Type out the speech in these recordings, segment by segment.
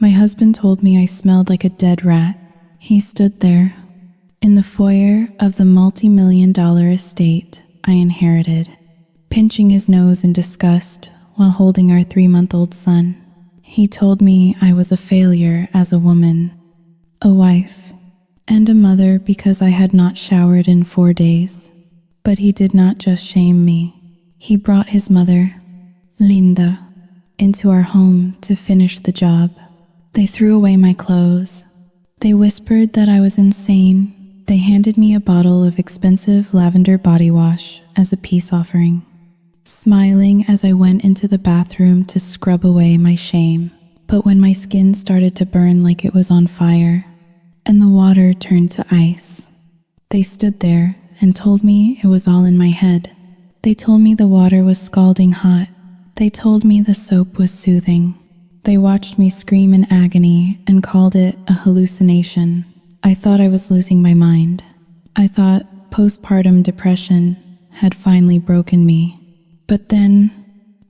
My husband told me I smelled like a dead rat. He stood there, in the foyer of the multi-million-dollar estate I inherited, pinching his nose in disgust while holding our 3-month-old son. He told me I was a failure as a woman, a wife, and a mother because I had not showered in 4 days. But he did not just shame me. He brought his mother, Linda, into our home to finish the job. They threw away my clothes. They whispered that I was insane. They handed me a bottle of expensive lavender body wash as a peace offering, smiling as I went into the bathroom to scrub away my shame. But when my skin started to burn like it was on fire, and the water turned to ice, they stood there and told me it was all in my head. They told me the water was scalding hot. They told me the soap was soothing. They watched me scream in agony and called it a hallucination. I thought I was losing my mind. I thought postpartum depression had finally broken me. But then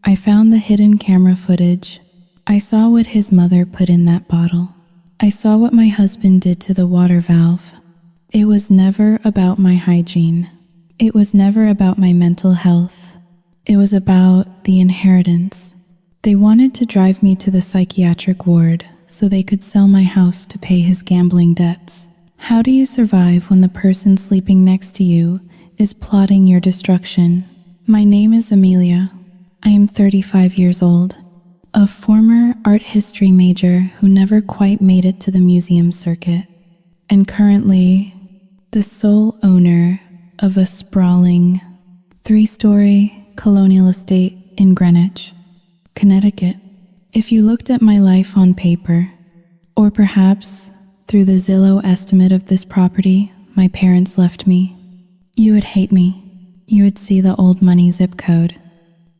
I found the hidden camera footage. I saw what his mother put in that bottle. I saw what my husband did to the water valve. It was never about my hygiene. It was never about my mental health. It was about the inheritance. They wanted to drive me to the psychiatric ward so they could sell my house to pay his gambling debts. How do you survive when the person sleeping next to you is plotting your destruction? My name is Amelia. I am 35 years old, a former art history major who never quite made it to the museum circuit, and currently the sole owner of a sprawling 3-story colonial estate in Greenwich, Connecticut. If you looked at my life on paper, or perhaps through the Zillow estimate of this property my parents left me, you would hate me. You would see the old money zip code,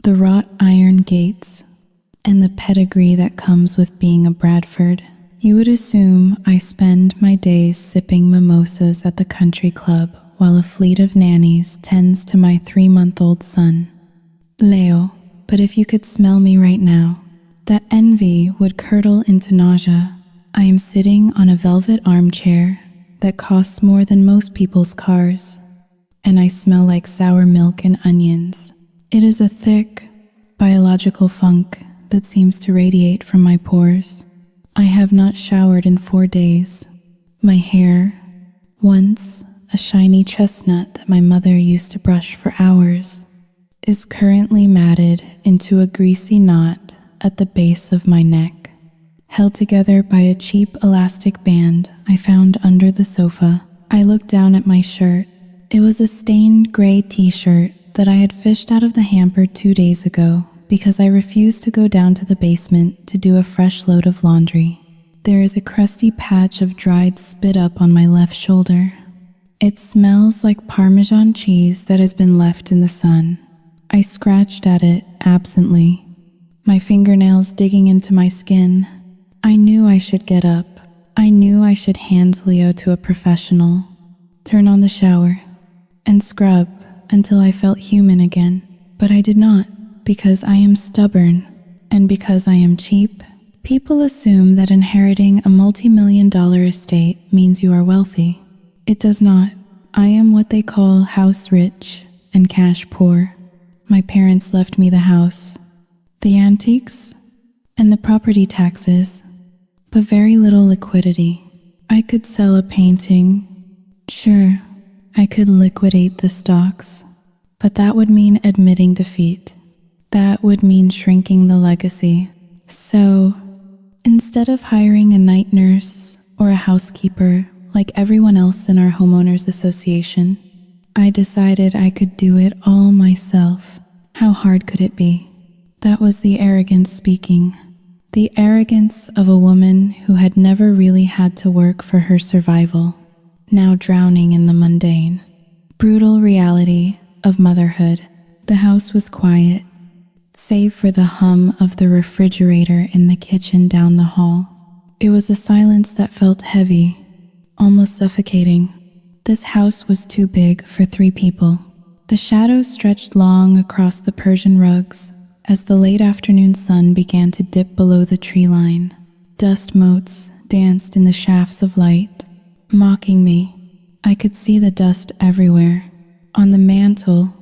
the wrought iron gates, and the pedigree that comes with being a Bradford. You would assume I spend my days sipping mimosas at the country club while a fleet of nannies tends to my 3-month-old son, Leo. But if you could smell me right now, that envy would curdle into nausea. I am sitting on a velvet armchair that costs more than most people's cars, and I smell like sour milk and onions. It is a thick, biological funk that seems to radiate from my pores. I have not showered in 4 days. My hair, once a shiny chestnut that my mother used to brush for hours, is currently matted into a greasy knot at the base of my neck, held together by a cheap elastic band I found under the sofa. I looked down at my shirt. It was a stained gray t-shirt that I had fished out of the hamper 2 days ago because I refused to go down to the basement to do a fresh load of laundry. There is a crusty patch of dried spit up on my left shoulder. It smells like Parmesan cheese that has been left in the sun. I scratched at it absently, my fingernails digging into my skin. I knew I should get up. I knew I should hand Leo to a professional, turn on the shower, and scrub until I felt human again. But I did not, because I am stubborn, and because I am cheap. People assume that inheriting a multi-million-dollar estate means you are wealthy. It does not. I am what they call house rich and cash poor. My parents left me the house, the antiques, and the property taxes, but very little liquidity. I could sell a painting. Sure, I could liquidate the stocks, but that would mean admitting defeat. That would mean shrinking the legacy. So, instead of hiring a night nurse or a housekeeper like everyone else in our homeowners association, I decided I could do it all myself. How hard could it be? That was the arrogance speaking. The arrogance of a woman who had never really had to work for her survival, now drowning in the mundane, brutal reality of motherhood. The house was quiet, save for the hum of the refrigerator in the kitchen down the hall. It was a silence that felt heavy, almost suffocating. This house was too big for 3 people. The shadows stretched long across the Persian rugs as the late afternoon sun began to dip below the tree line. Dust motes danced in the shafts of light, mocking me. I could see the dust everywhere, on the mantle,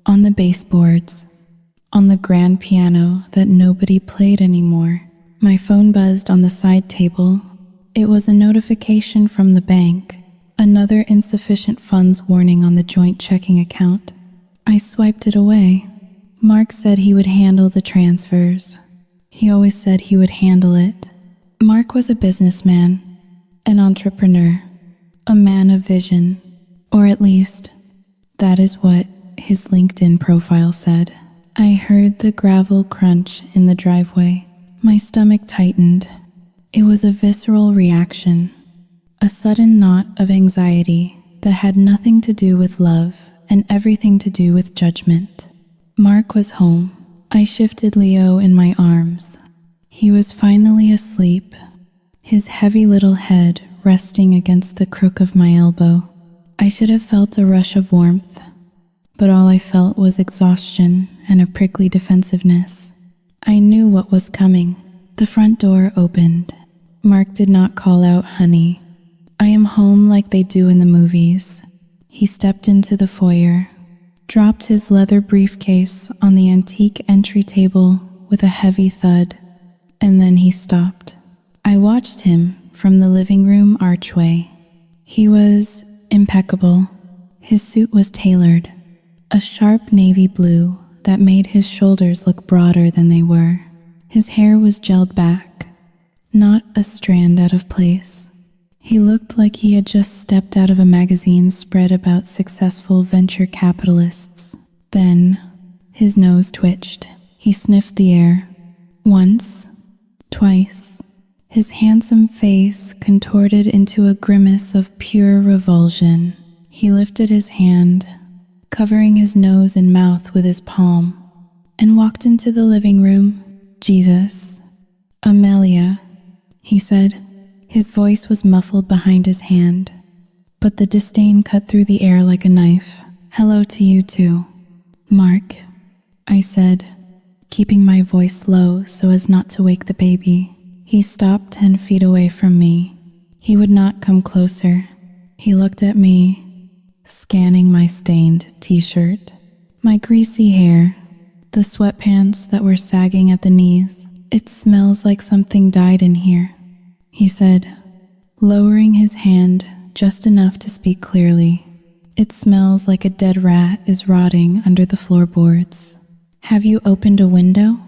on the baseboards, on the grand piano that nobody played anymore. My phone buzzed on the side table. It was a notification from the bank, another insufficient funds warning on the joint checking account. I swiped it away. Mark said he would handle the transfers. He always said he would handle it. Mark was a businessman, an entrepreneur, a man of vision, or at least, that is what his LinkedIn profile said. I heard the gravel crunch in the driveway. My stomach tightened. It was a visceral reaction, a sudden knot of anxiety that had nothing to do with love and everything to do with judgment. Mark was home. I shifted Leo in my arms. He was finally asleep, his heavy little head resting against the crook of my elbow. I should have felt a rush of warmth, but all I felt was exhaustion and a prickly defensiveness. I knew what was coming. The front door opened. Mark did not call out, "Honey, I am home," like they do in the movies. He stepped into the foyer, dropped his leather briefcase on the antique entry table with a heavy thud, and then he stopped. I watched him from the living room archway. He was impeccable. His suit was tailored, a sharp navy blue that made his shoulders look broader than they were. His hair was gelled back, not a strand out of place. He looked like he had just stepped out of a magazine spread about successful venture capitalists. Then, his nose twitched. He sniffed the air. Once, twice. His handsome face contorted into a grimace of pure revulsion. He lifted his hand, covering his nose and mouth with his palm, and walked into the living room. "Jesus, Amelia," he said. His voice was muffled behind his hand, but the disdain cut through the air like a knife. "Hello to you too, Mark," I said, keeping my voice low so as not to wake the baby. He stopped 10 feet away from me. He would not come closer. He looked at me, scanning my stained t-shirt, my greasy hair, the sweatpants that were sagging at the knees. "It smells like something died in here," he said, lowering his hand just enough to speak clearly. "It smells like a dead rat is rotting under the floorboards. Have you opened a window?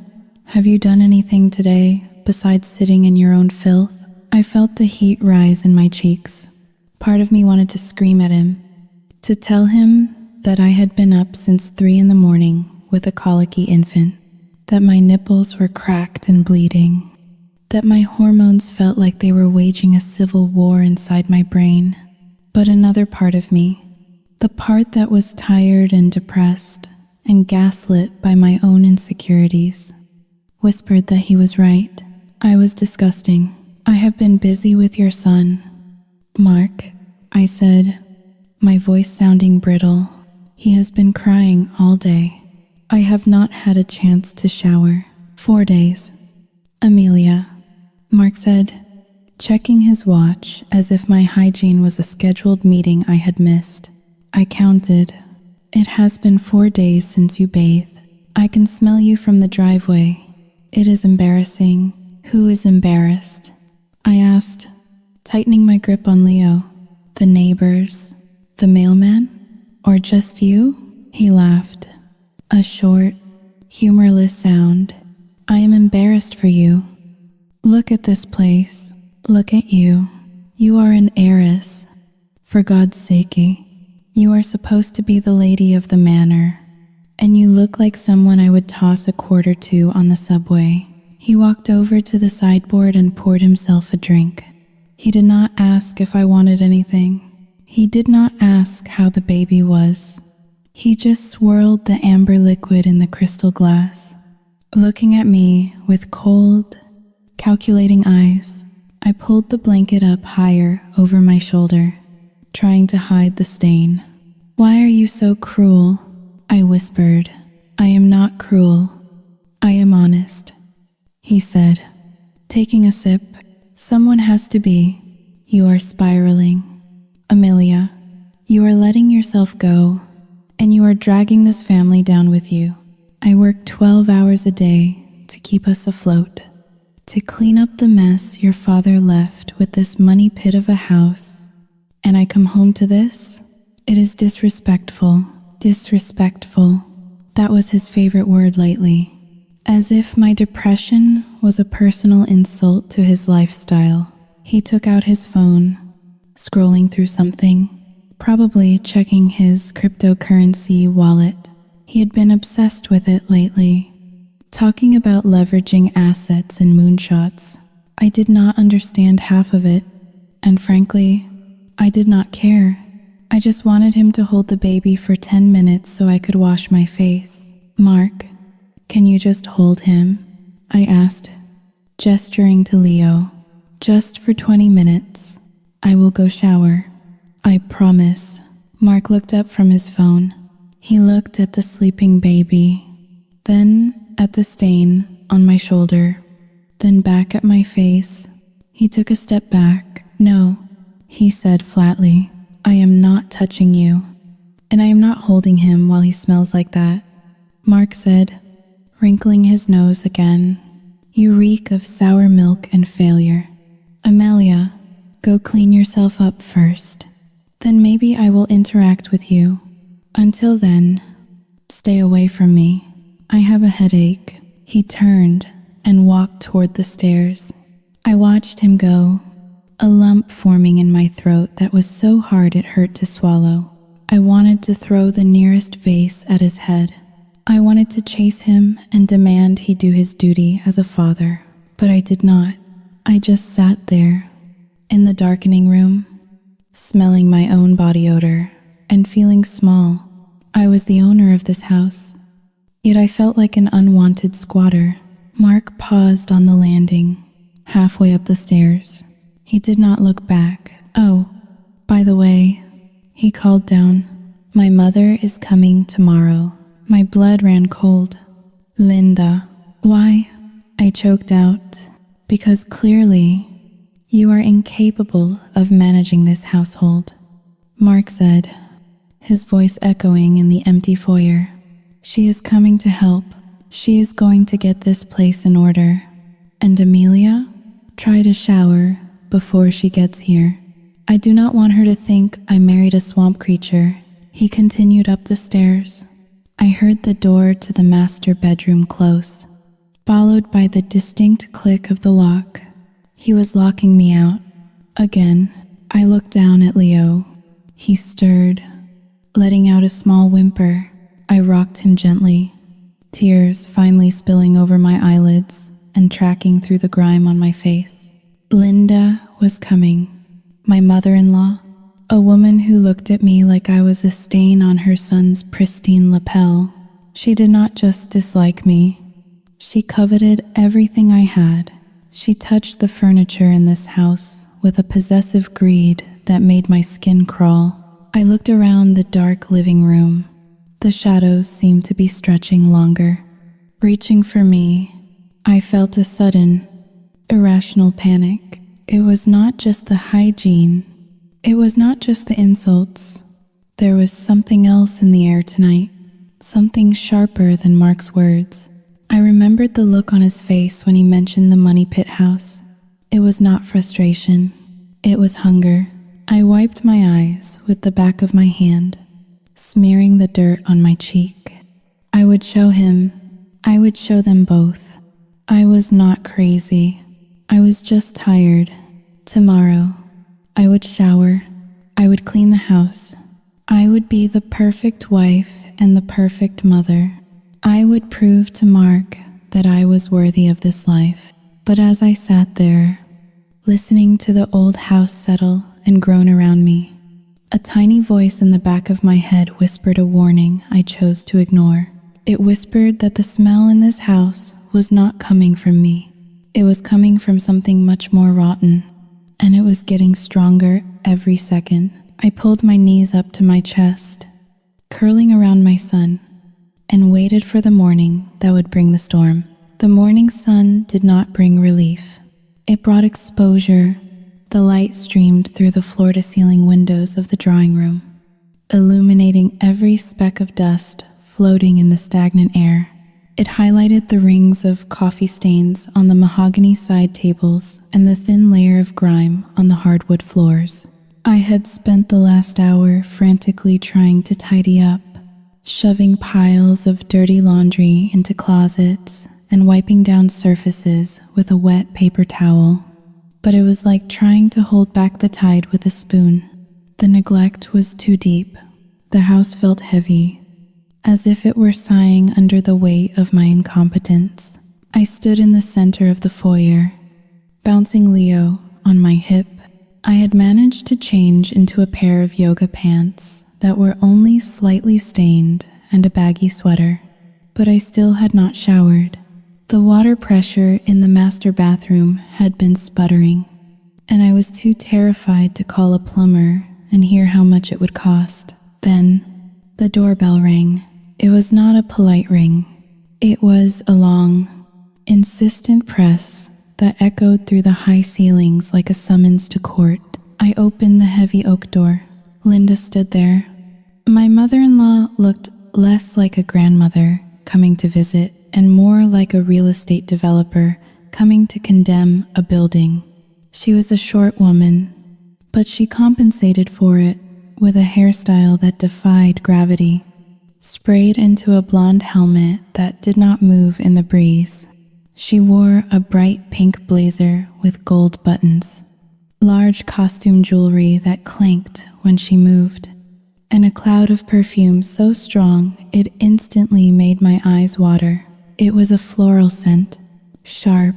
Have you done anything today besides sitting in your own filth?" I felt the heat rise in my cheeks. Part of me wanted to scream at him, to tell him that I had been up since 3 in the morning with a colicky infant, that my nipples were cracked and bleeding, that my hormones felt like they were waging a civil war inside my brain. But another part of me, the part that was tired and depressed and gaslit by my own insecurities, whispered that he was right. I was disgusting. "I have been busy with your son, Mark," I said, my voice sounding brittle. "He has been crying all day. I have not had a chance to shower. 4 days. Amelia," Mark said, checking his watch as if my hygiene was a scheduled meeting I had missed. I counted. "It has been 4 days since you bathe. I can smell you from the driveway. It is embarrassing." "Who is embarrassed?" I asked, tightening my grip on Leo. "The neighbors? The mailman? Or just you?" He laughed, a short, humorless sound. "I am embarrassed for you. Look at this place. Look at you. You are an heiress. For God's sake, you are supposed to be the lady of the manor, and you look like someone I would toss a quarter to on the subway." He walked over to the sideboard and poured himself a drink. He did not ask if I wanted anything. He did not ask how the baby was. He just swirled the amber liquid in the crystal glass, looking at me with cold, calculating eyes. I pulled the blanket up higher over my shoulder, trying to hide the stain. "Why are you so cruel?" I whispered. "I am not cruel. I am honest," he said, taking a sip. Someone has to be. You are spiraling. Amelia, you are letting yourself go, and you are dragging this family down with you. I work 12 hours a day to keep us afloat, to clean up the mess your father left with this money pit of a house. And I come home to this? It is disrespectful. Disrespectful. That was his favorite word lately. As if my depression was a personal insult to his lifestyle. He took out his phone, scrolling through something, probably checking his cryptocurrency wallet. He had been obsessed with it lately, talking about leveraging assets and moonshots. I did not understand half of it, and frankly, I did not care. I just wanted him to hold the baby for 10 minutes so I could wash my face. Mark, can you just hold him? I asked, gesturing to Leo. Just for 20 minutes. I will go shower. I promise. Mark looked up from his phone. He looked at the sleeping baby, then at the stain on my shoulder, then back at my face. He took a step back. No, he said flatly, I am not touching you, and I am not holding him while he smells like that. Mark said, wrinkling his nose again, you reek of sour milk and failure. Amelia, go clean yourself up first. Then maybe I will interact with you. Until then, stay away from me. I have a headache. He turned and walked toward the stairs. I watched him go, a lump forming in my throat that was so hard it hurt to swallow. I wanted to throw the nearest vase at his head. I wanted to chase him and demand he do his duty as a father, but I did not. I just sat there, in the darkening room, smelling my own body odor and feeling small. I was the owner of this house, yet I felt like an unwanted squatter. Mark paused on the landing, halfway up the stairs. He did not look back. Oh, by the way, he called down, my mother is coming tomorrow. My blood ran cold. Linda, why? I choked out. Because clearly, you are incapable of managing this household. Mark said, his voice echoing in the empty foyer. She is coming to help. She is going to get this place in order. And Amelia, try to shower before she gets here. I do not want her to think I married a swamp creature. He continued up the stairs. I heard the door to the master bedroom close, followed by the distinct click of the lock. He was locking me out. Again, I looked down at Leo. He stirred, letting out a small whimper. I rocked him gently, tears finally spilling over my eyelids and tracking through the grime on my face. Linda was coming, my mother-in-law, a woman who looked at me like I was a stain on her son's pristine lapel. She did not just dislike me. She coveted everything I had. She touched the furniture in this house with a possessive greed that made my skin crawl. I looked around the dark living room. The shadows seemed to be stretching longer. Reaching for me, I felt a sudden, irrational panic. It was not just the hygiene. It was not just the insults. There was something else in the air tonight, something sharper than Mark's words. I remembered the look on his face when he mentioned the money pit house. It was not frustration. It was hunger. I wiped my eyes with the back of my hand, smearing the dirt on my cheek. I would show him. I would show them both. I was not crazy. I was just tired. Tomorrow, I would shower. I would clean the house. I would be the perfect wife and the perfect mother. I would prove to Mark that I was worthy of this life. But as I sat there, listening to the old house settle and groan around me, a tiny voice in the back of my head whispered a warning I chose to ignore. It whispered that the smell in this house was not coming from me. It was coming from something much more rotten, and it was getting stronger every second. I pulled my knees up to my chest, curling around my son, and waited for the morning that would bring the storm. The morning sun did not bring relief. It brought exposure. The light streamed through the floor-to-ceiling windows of the drawing room, illuminating every speck of dust floating in the stagnant air. It highlighted the rings of coffee stains on the mahogany side tables and the thin layer of grime on the hardwood floors. I had spent the last hour frantically trying to tidy up, shoving piles of dirty laundry into closets and wiping down surfaces with a wet paper towel. But it was like trying to hold back the tide with a spoon. The neglect was too deep. The house felt heavy, as if it were sighing under the weight of my incompetence. I stood in the center of the foyer, bouncing Leo on my hip. I had managed to change into a pair of yoga pants that were only slightly stained and a baggy sweater, but I still had not showered. The water pressure in the master bathroom had been sputtering, and I was too terrified to call a plumber and hear how much it would cost. Then, the doorbell rang. It was not a polite ring. It was a long, insistent press that echoed through the high ceilings like a summons to court. I opened the heavy oak door. Linda stood there. My mother-in-law looked less like a grandmother coming to visit and more like a real estate developer coming to condemn a building. She was a short woman, but she compensated for it with a hairstyle that defied gravity, sprayed into a blonde helmet that did not move in the breeze. She wore a bright pink blazer with gold buttons, large costume jewelry that clanked when she moved, and a cloud of perfume so strong it instantly made my eyes water. It was a floral scent, sharp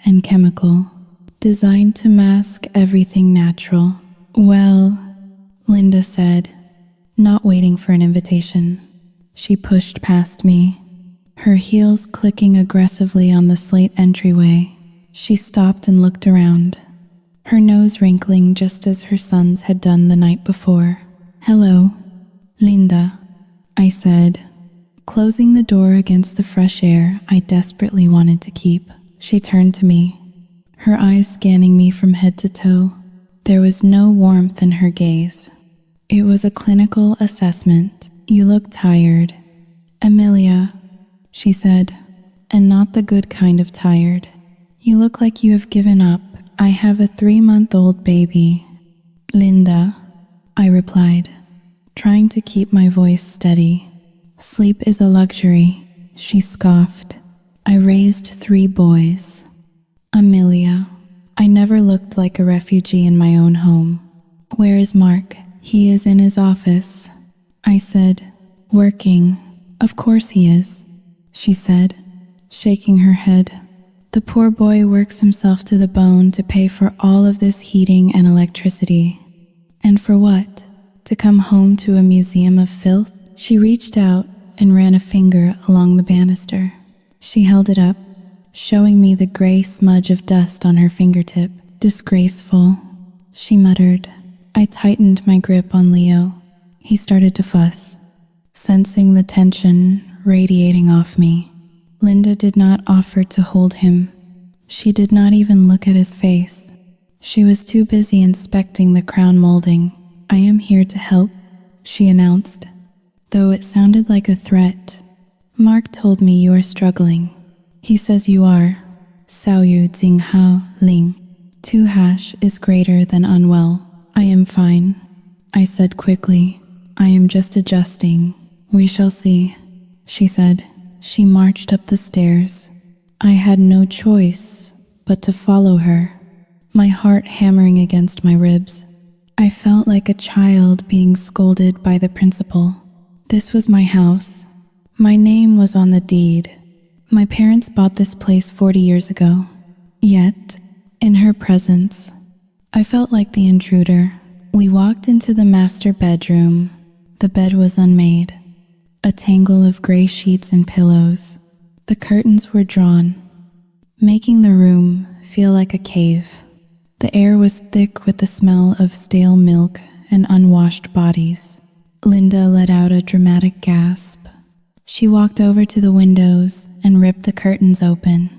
and chemical, designed to mask everything natural. "Well," Linda said, not waiting for an invitation. She pushed past me, her heels clicking aggressively on the slate entryway. She stopped and looked around, her nose wrinkling just as her son's had done the night before. "Hello, Linda," I said, closing the door against the fresh air I desperately wanted to keep. She turned to me, her eyes scanning me from head to toe. There was no warmth in her gaze. It was a clinical assessment. "You look tired, Amelia," she said, "and not the good kind of tired. You look like you have given up. I have a 3-month-old baby." "Linda," I replied, trying to keep my voice steady. "Sleep is a luxury," she scoffed. "I raised 3 boys. Amelia, I never looked like a refugee in my own home." "Where is Mark?" "He is in his office," I said. "Working." "Of course he is," she said, shaking her head. "The poor boy works himself to the bone to pay for all of this heating and electricity. And for what? To come home to a museum of filth?" She reached out and ran a finger along the banister. She held it up, showing me the gray smudge of dust on her fingertip. "Disgraceful," she muttered. I tightened my grip on Leo. He started to fuss, sensing the tension radiating off me. Linda did not offer to hold him. She did not even look at his face. She was too busy inspecting the crown molding. "I am here to help," she announced, though it sounded like a threat. "Mark told me you are struggling. He says you are. Sao yu jing hao ling. 2 hash is greater than unwell." "I am fine," I said quickly. "I am just adjusting. We shall see," she said. She marched up the stairs. I had no choice but to follow her, my heart hammering against my ribs. I felt like a child being scolded by the principal. This was my house. My name was on the deed. My parents bought this place 40 years ago. Yet, in her presence, I felt like the intruder. We walked into the master bedroom. The bed was unmade, a tangle of gray sheets and pillows. The curtains were drawn, making the room feel like a cave. The air was thick with the smell of stale milk and unwashed bodies. Linda let out a dramatic gasp. She walked over to the windows and ripped the curtains open.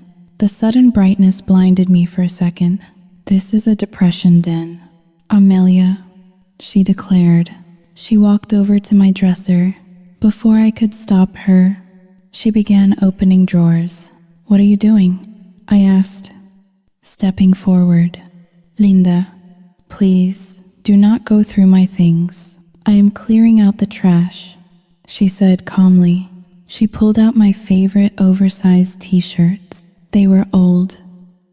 The sudden brightness blinded me for a second. This is a depression den. Amelia, she declared. She walked over to my dresser. Before I could stop her, she began opening drawers. What are you doing? I asked, stepping forward. Linda, please, do not go through my things. I am clearing out the trash, she said calmly. She pulled out my favorite oversized t-shirts. They were old,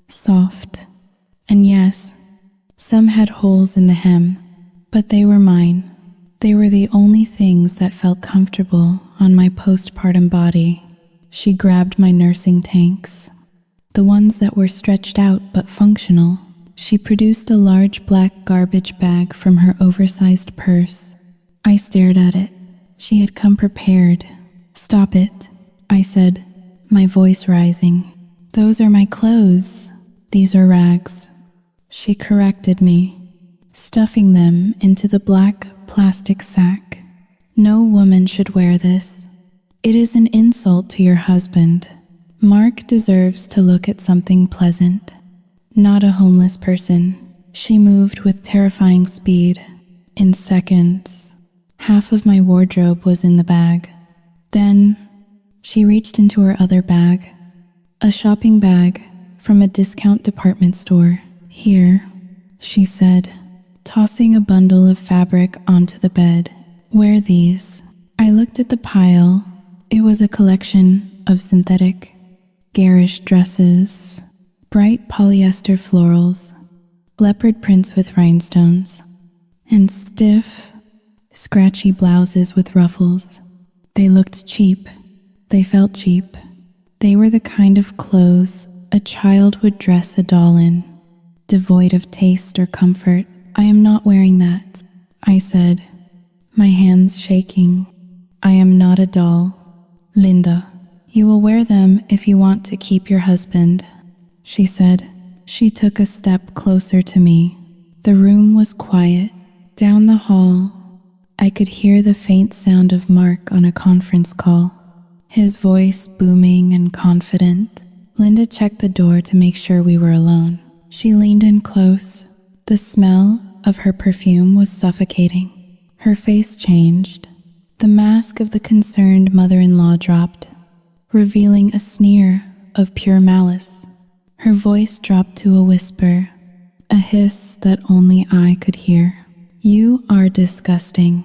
soft, and yes, some had holes in the hem, but they were mine. They were the only things that felt comfortable on my postpartum body. She grabbed my nursing tanks, the ones that were stretched out but functional. She produced a large black garbage bag from her oversized purse. I stared at it. She had come prepared. Stop it, I said, my voice rising. Those are my clothes. These are rags. She corrected me, stuffing them into the black plastic sack. No woman should wear this. It is an insult to your husband. Mark deserves to look at something pleasant, not a homeless person. She moved with terrifying speed. In seconds, half of my wardrobe was in the bag. Then, she reached into her other bag, a shopping bag from a discount department store. Here, she said, tossing a bundle of fabric onto the bed. Wear these. I looked at the pile. It was a collection of synthetic, garish dresses, bright polyester florals, leopard prints with rhinestones, and stiff, scratchy blouses with ruffles. They looked cheap. They felt cheap. They were the kind of clothes a child would dress a doll in, devoid of taste or comfort. I am not wearing that, I said, my hands shaking. I am not a doll. Linda, you will wear them if you want to keep your husband, she said. She took a step closer to me. The room was quiet. Down the hall, I could hear the faint sound of Mark on a conference call, his voice booming and confident. Linda checked the door to make sure we were alone. She leaned in close. The smell of her perfume was suffocating. Her face changed. The mask of the concerned mother-in-law dropped, revealing a sneer of pure malice. Her voice dropped to a whisper, a hiss that only I could hear. You are disgusting,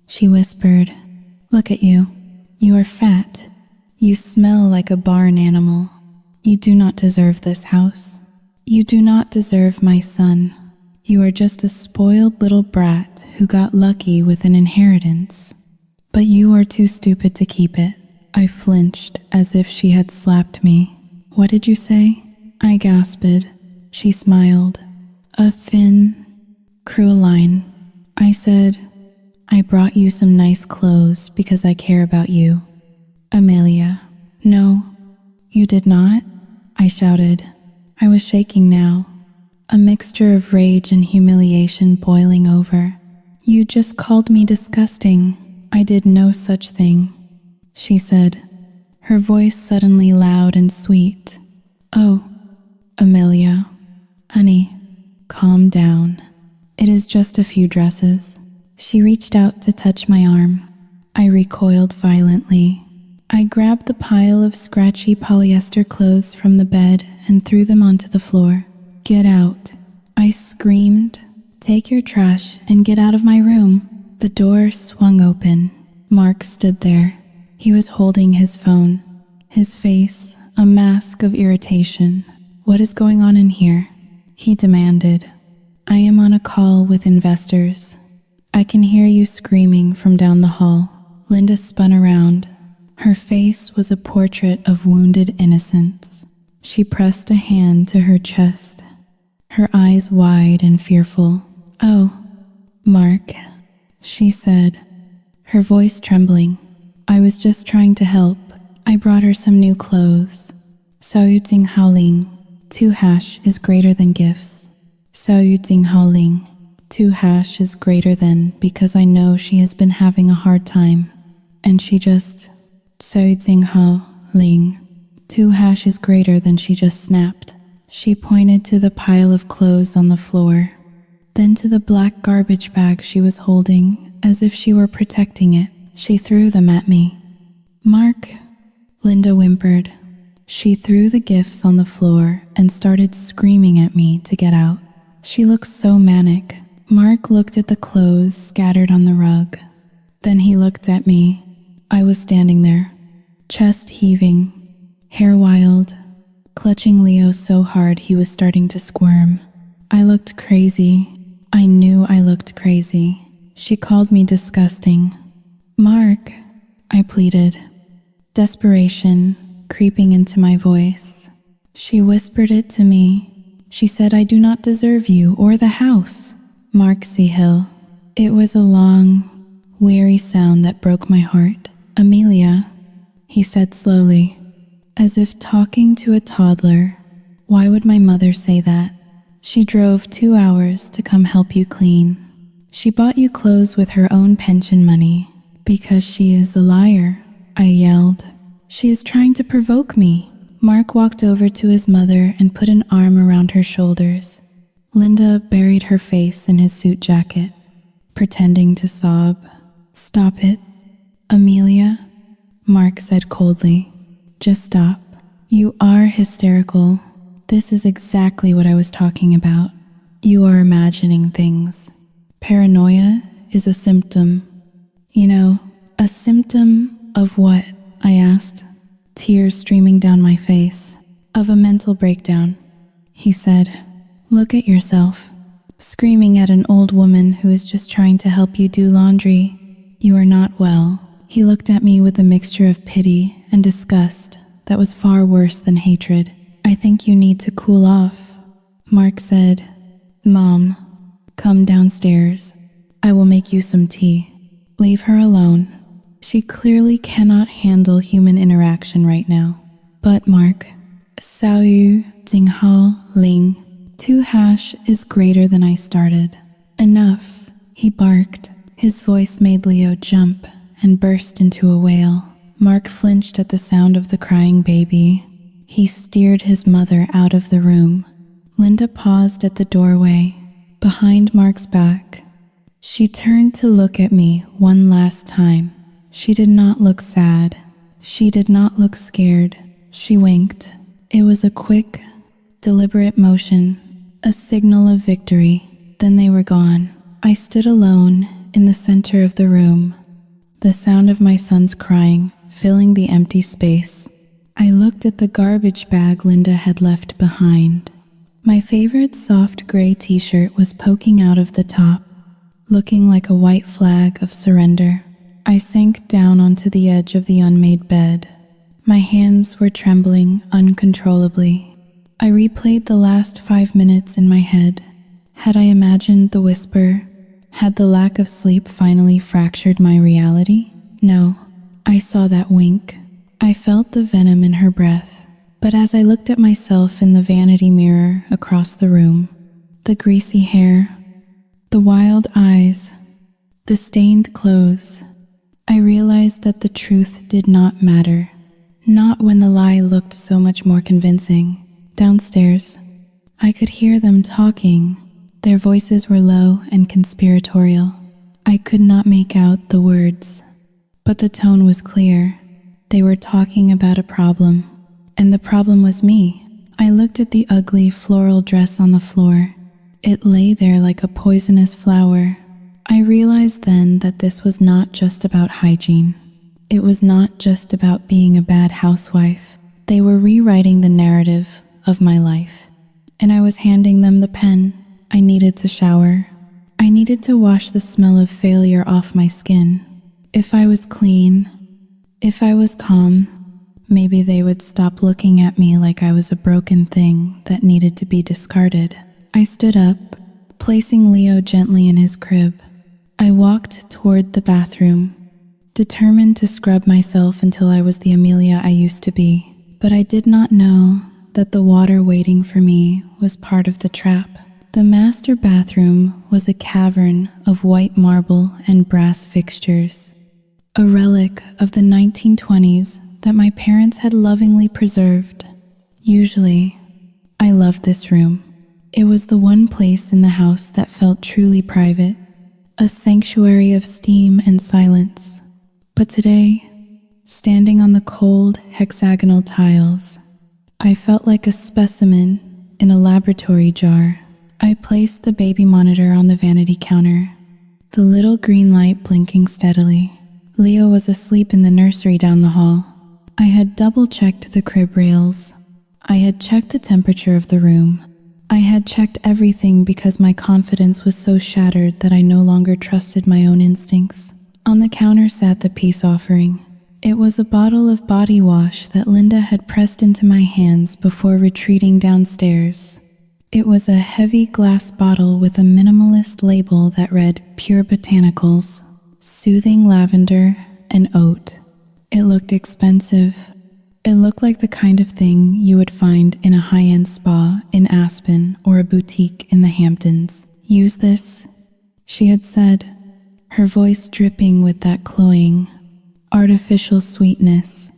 she whispered. Look at you. You are fat. You smell like a barn animal. You do not deserve this house. You do not deserve my son. You are just a spoiled little brat who got lucky with an inheritance. But you are too stupid to keep it. I flinched as if she had slapped me. What did you say? I gasped. She smiled. A thin, cruel line. I said, I brought you some nice clothes because I care about you. Amelia. No, you did not? I shouted. I was shaking now, a mixture of rage and humiliation boiling over. You just called me disgusting. I did no such thing, she said, her voice suddenly loud and sweet. Oh, Amelia, honey, calm down. It is just a few dresses. She reached out to touch my arm. I recoiled violently. I grabbed the pile of scratchy polyester clothes from the bed and threw them onto the floor. Get out, I screamed. Take your trash and get out of my room. The door swung open. Mark stood there. He was holding his phone, his face a mask of irritation. What is going on in here? He demanded. I am on a call with investors. I can hear you screaming from down the hall. Linda spun around. Her face was a portrait of wounded innocence. She pressed a hand to her chest, her eyes wide and fearful. Oh, Mark, she said, her voice trembling. I was just trying to help. I brought her some new clothes. Saoyu Ting Haoling, 2 hash is greater than gifts. Saoyu Ting Haoling, 2 hash is greater than because I know she has been having a hard time. And she just, Saoyu Ting Haoling, 2 2# is greater than she just snapped. She pointed to the pile of clothes on the floor, then to the black garbage bag she was holding, as if she were protecting it. She threw them at me. "Mark," Linda whimpered. She threw the gifts on the floor and started screaming at me to get out. She looked so manic. Mark looked at the clothes scattered on the rug. Then he looked at me. I was standing there, chest heaving, hair wild, clutching Leo so hard he was starting to squirm. I looked crazy. I knew I looked crazy. She called me disgusting. "Mark," I pleaded, desperation creeping into my voice. She whispered it to me. She said, "I do not deserve you or the house." Mark Seahill. It was a long, weary sound that broke my heart. "Amelia," he said slowly, as if talking to a toddler. "Why would my mother say that? She drove 2 hours to come help you clean. She bought you clothes with her own pension money because she is a liar," I yelled. "She is trying to provoke me." Mark walked over to his mother and put an arm around her shoulders. Linda buried her face in his suit jacket, pretending to sob. "Stop it, Amelia," Mark said coldly. "Just stop. You are hysterical. This is exactly what I was talking about. You are imagining things. Paranoia is a symptom." "You know, a symptom of what?" I asked, tears streaming down my face. "Of a mental breakdown," he said. "Look at yourself, screaming at an old woman who is just trying to help you do laundry. You are not well." He looked at me with a mixture of pity and disgust that was far worse than hatred. "I think you need to cool off," Mark said. "Mom, come downstairs. I will make you some tea. Leave her alone. She clearly cannot handle human interaction right now." "But Mark, Sao Yu Jinghao Ling, 2# is greater than I started." "Enough," he barked. His voice made Leo jump and burst into a wail. Mark flinched at the sound of the crying baby. He steered his mother out of the room. Linda paused at the doorway, behind Mark's back. She turned to look at me one last time. She did not look sad. She did not look scared. She winked. It was a quick, deliberate motion, a signal of victory. Then they were gone. I stood alone in the center of the room, the sound of my son's crying filling the empty space. I looked at the garbage bag Linda had left behind. My favorite soft gray t-shirt was poking out of the top, looking like a white flag of surrender. I sank down onto the edge of the unmade bed. My hands were trembling uncontrollably. I replayed the last 5 minutes in my head. Had I imagined the whisper? Had the lack of sleep finally fractured my reality? No. I saw that wink. I felt the venom in her breath. But as I looked at myself in the vanity mirror across the room, the greasy hair, the wild eyes, the stained clothes, I realized that the truth did not matter. Not when the lie looked so much more convincing. Downstairs, I could hear them talking. Their voices were low and conspiratorial. I could not make out the words, but the tone was clear. They were talking about a problem, and the problem was me. I looked at the ugly floral dress on the floor. It lay there like a poisonous flower. I realized then that this was not just about hygiene. It was not just about being a bad housewife. They were rewriting the narrative of my life, and I was handing them the pen. I needed to shower. I needed to wash the smell of failure off my skin. If I was clean, if I was calm, maybe they would stop looking at me like I was a broken thing that needed to be discarded. I stood up, placing Leo gently in his crib. I walked toward the bathroom, determined to scrub myself until I was the Amelia I used to be. But I did not know that the water waiting for me was part of the trap. The master bathroom was a cavern of white marble and brass fixtures, a relic of the 1920s that my parents had lovingly preserved. Usually, I loved this room. It was the one place in the house that felt truly private, a sanctuary of steam and silence. But today, standing on the cold, hexagonal tiles, I felt like a specimen in a laboratory jar. I placed the baby monitor on the vanity counter, the little green light blinking steadily. Leo was asleep in the nursery down the hall. I had double-checked the crib rails. I had checked the temperature of the room. I had checked everything because my confidence was so shattered that I no longer trusted my own instincts. On the counter sat the peace offering. It was a bottle of body wash that Linda had pressed into my hands before retreating downstairs. It was a heavy glass bottle with a minimalist label that read Pure Botanicals, Soothing Lavender and Oat. It looked expensive. It looked like the kind of thing you would find in a high-end spa in Aspen or a boutique in the Hamptons. "Use this," she had said, her voice dripping with that cloying, artificial sweetness.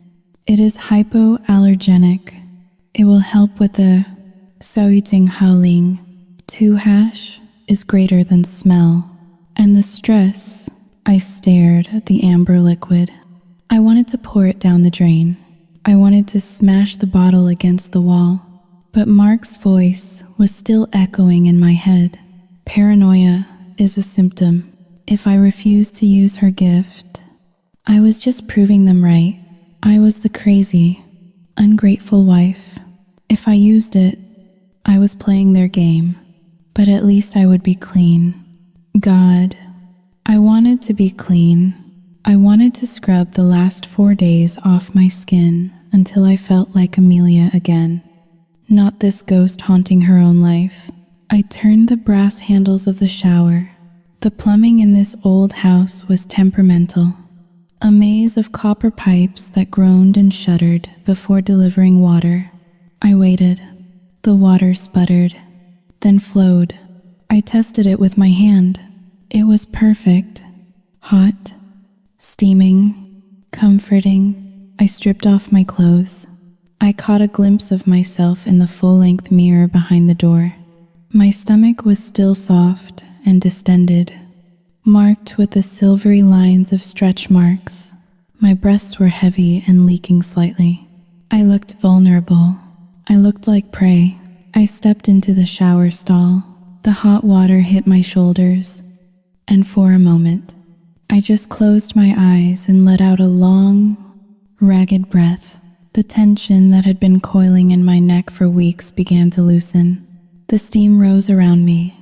"It is hypoallergenic. It will help with the Sauiting howling. 2# is greater than smell. And the stress." I stared at the amber liquid. I wanted to pour it down the drain. I wanted to smash the bottle against the wall. But Mark's voice was still echoing in my head. Paranoia is a symptom. If I refused to use her gift, I was just proving them right. I was the crazy, ungrateful wife. If I used it, I was playing their game. But at least I would be clean. God, I wanted to be clean. I wanted to scrub the last 4 days off my skin until I felt like Amelia again. Not this ghost haunting her own life. I turned the brass handles of the shower. The plumbing in this old house was temperamental. A maze of copper pipes that groaned and shuddered before delivering water. I waited. The water sputtered, then flowed. I tested it with my hand. It was perfect. Hot, steaming, comforting. I stripped off my clothes. I caught a glimpse of myself in the full-length mirror behind the door. My stomach was still soft and distended, marked with the silvery lines of stretch marks. My breasts were heavy and leaking slightly. I looked vulnerable. I looked like prey. I stepped into the shower stall. The hot water hit my shoulders, and for a moment, I just closed my eyes and let out a long, ragged breath. The tension that had been coiling in my neck for weeks began to loosen. The steam rose around me,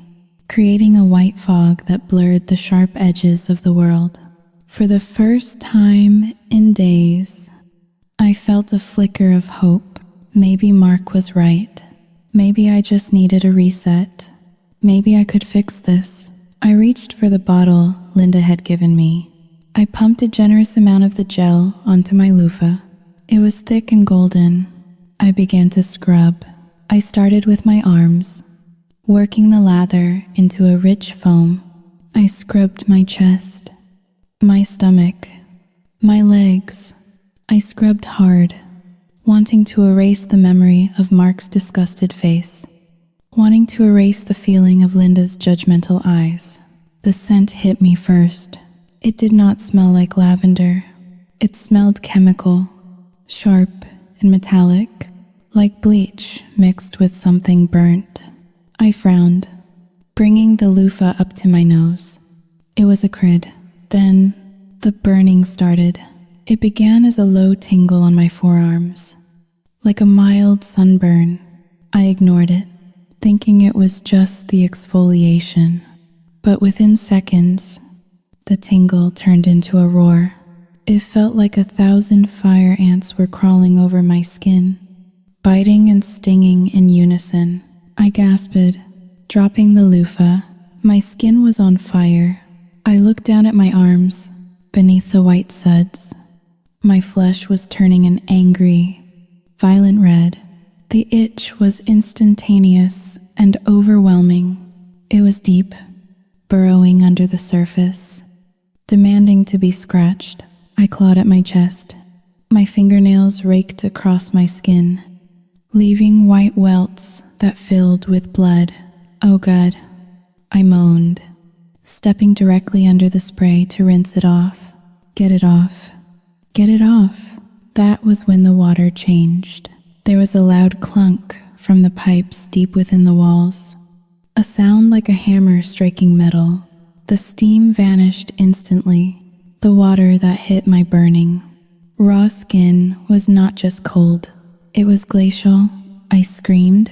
creating a white fog that blurred the sharp edges of the world. For the first time in days, I felt a flicker of hope. Maybe Mark was right. Maybe I just needed a reset. Maybe I could fix this. I reached for the bottle Linda had given me. I pumped a generous amount of the gel onto my loofah. It was thick and golden. I began to scrub. I started with my arms, working the lather into a rich foam. I scrubbed my chest, my stomach, my legs. I scrubbed hard, wanting to erase the memory of Mark's disgusted face, wanting to erase the feeling of Linda's judgmental eyes. The scent hit me first. It did not smell like lavender. It smelled chemical, sharp and metallic, like bleach mixed with something burnt. I frowned, bringing the loofah up to my nose. It was a crid. Then the burning started. It began as a low tingle on my forearms, like a mild sunburn. I ignored it, thinking it was just the exfoliation. But within seconds, the tingle turned into a roar. It felt like 1,000 fire ants were crawling over my skin, biting and stinging in unison. I gasped, dropping the loofah. My skin was on fire. I looked down at my arms, beneath the white suds. My flesh was turning an angry, violent red. The itch was instantaneous and overwhelming. It was deep, burrowing under the surface, demanding to be scratched. I clawed at my chest, My fingernails raked across my skin, leaving white welts that filled with blood. "Oh God," I moaned, stepping directly under the spray to rinse it off. "Get it off. Get it off." That was when the water changed. There was a loud clunk from the pipes deep within the walls, a sound like a hammer striking metal. The steam vanished instantly, the water that hit my burning raw skin was not just cold, it was glacial. I screamed.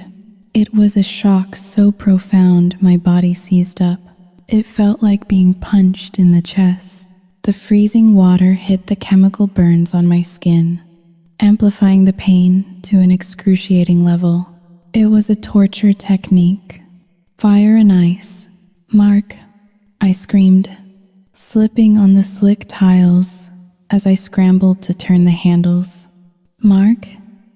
It was a shock so profound my body seized up. It felt like being punched in the chest. The freezing water hit the chemical burns on my skin, amplifying the pain to an excruciating level. It was a torture technique. Fire and ice. "Mark," I screamed, slipping on the slick tiles as I scrambled to turn the handles. "Mark,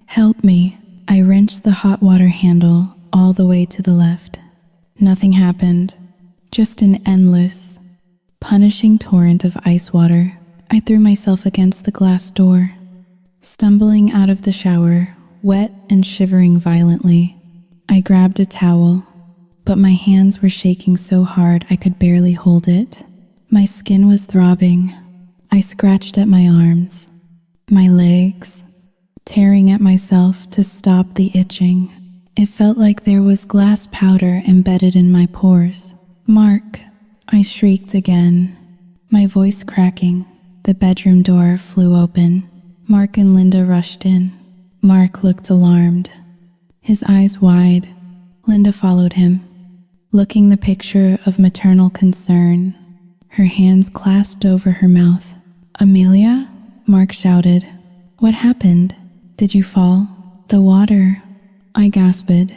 help me." I wrenched the hot water handle all the way to the left. Nothing happened, just an endless, punishing torrent of ice water. I threw myself against the glass door, stumbling out of the shower, wet and shivering violently. I grabbed a towel, but my hands were shaking so hard I could barely hold it. My skin was throbbing. I scratched at my arms, my legs, tearing at myself to stop the itching. It felt like there was glass powder embedded in my pores. "Mark," I shrieked again, my voice cracking. The bedroom door flew open. Mark and Linda rushed in. Mark looked alarmed, his eyes wide. Linda followed him, looking the picture of maternal concern, her hands clasped over her mouth. "Amelia?" Mark shouted. "What happened? Did you fall?" "The water," I gasped,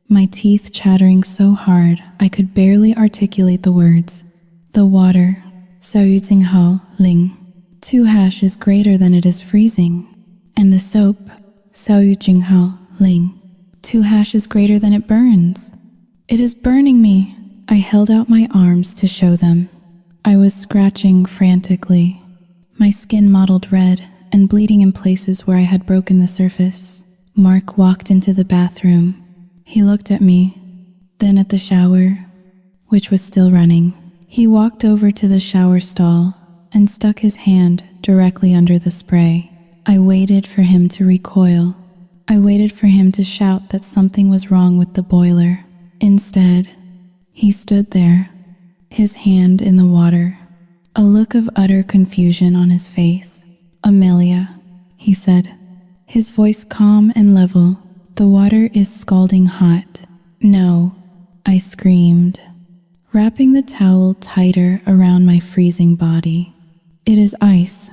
my teeth chattering so hard I could barely articulate the words. "The water, 燒魚正好零, 2# is greater than it is freezing. And the soap, 燒魚正好零, 2# is greater than it burns. It is burning me." I held out my arms to show them. I was scratching frantically, my skin mottled red and bleeding in places where I had broken the surface. Mark walked into the bathroom. He looked at me, then at the shower, which was still running. He walked over to the shower stall and stuck his hand directly under the spray. I waited for him to recoil. I waited for him to shout that something was wrong with the boiler. Instead, he stood there, his hand in the water, a look of utter confusion on his face. "Amelia," he said, his voice calm and level, "the water is scalding hot." "No," I screamed, wrapping the towel tighter around my freezing body. "It is ice.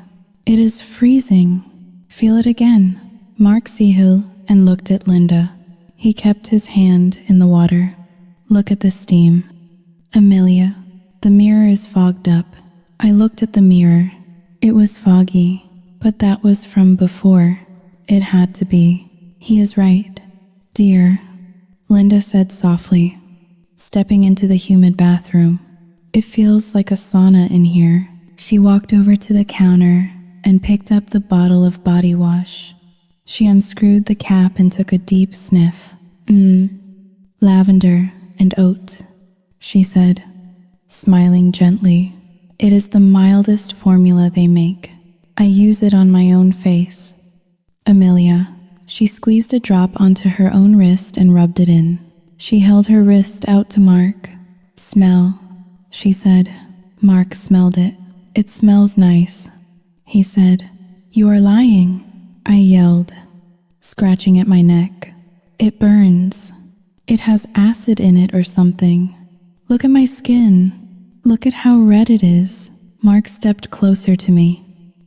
It is freezing. Feel it again." Mark Sehill and looked at Linda. He kept his hand in the water. "Look at the steam." "Amelia, the mirror is fogged up." I looked at the mirror. It was foggy, but that was from before. It had to be. "He is right, dear," Linda said softly, stepping into the humid bathroom. "It feels like a sauna in here." She walked over to the counter and picked up the bottle of body wash. She unscrewed the cap and took a deep sniff. "Lavender and oat," she said, smiling gently. "It is the mildest formula they make. I use it on my own face." "Amelia." She squeezed a drop onto her own wrist and rubbed it in. She held her wrist out to Mark. "Smell," she said. Mark smelled it. "It smells nice," he said. "You are lying," I yelled, scratching at my neck. "It burns. It has acid in it or something. Look at my skin. Look at how red it is." Mark stepped closer to me.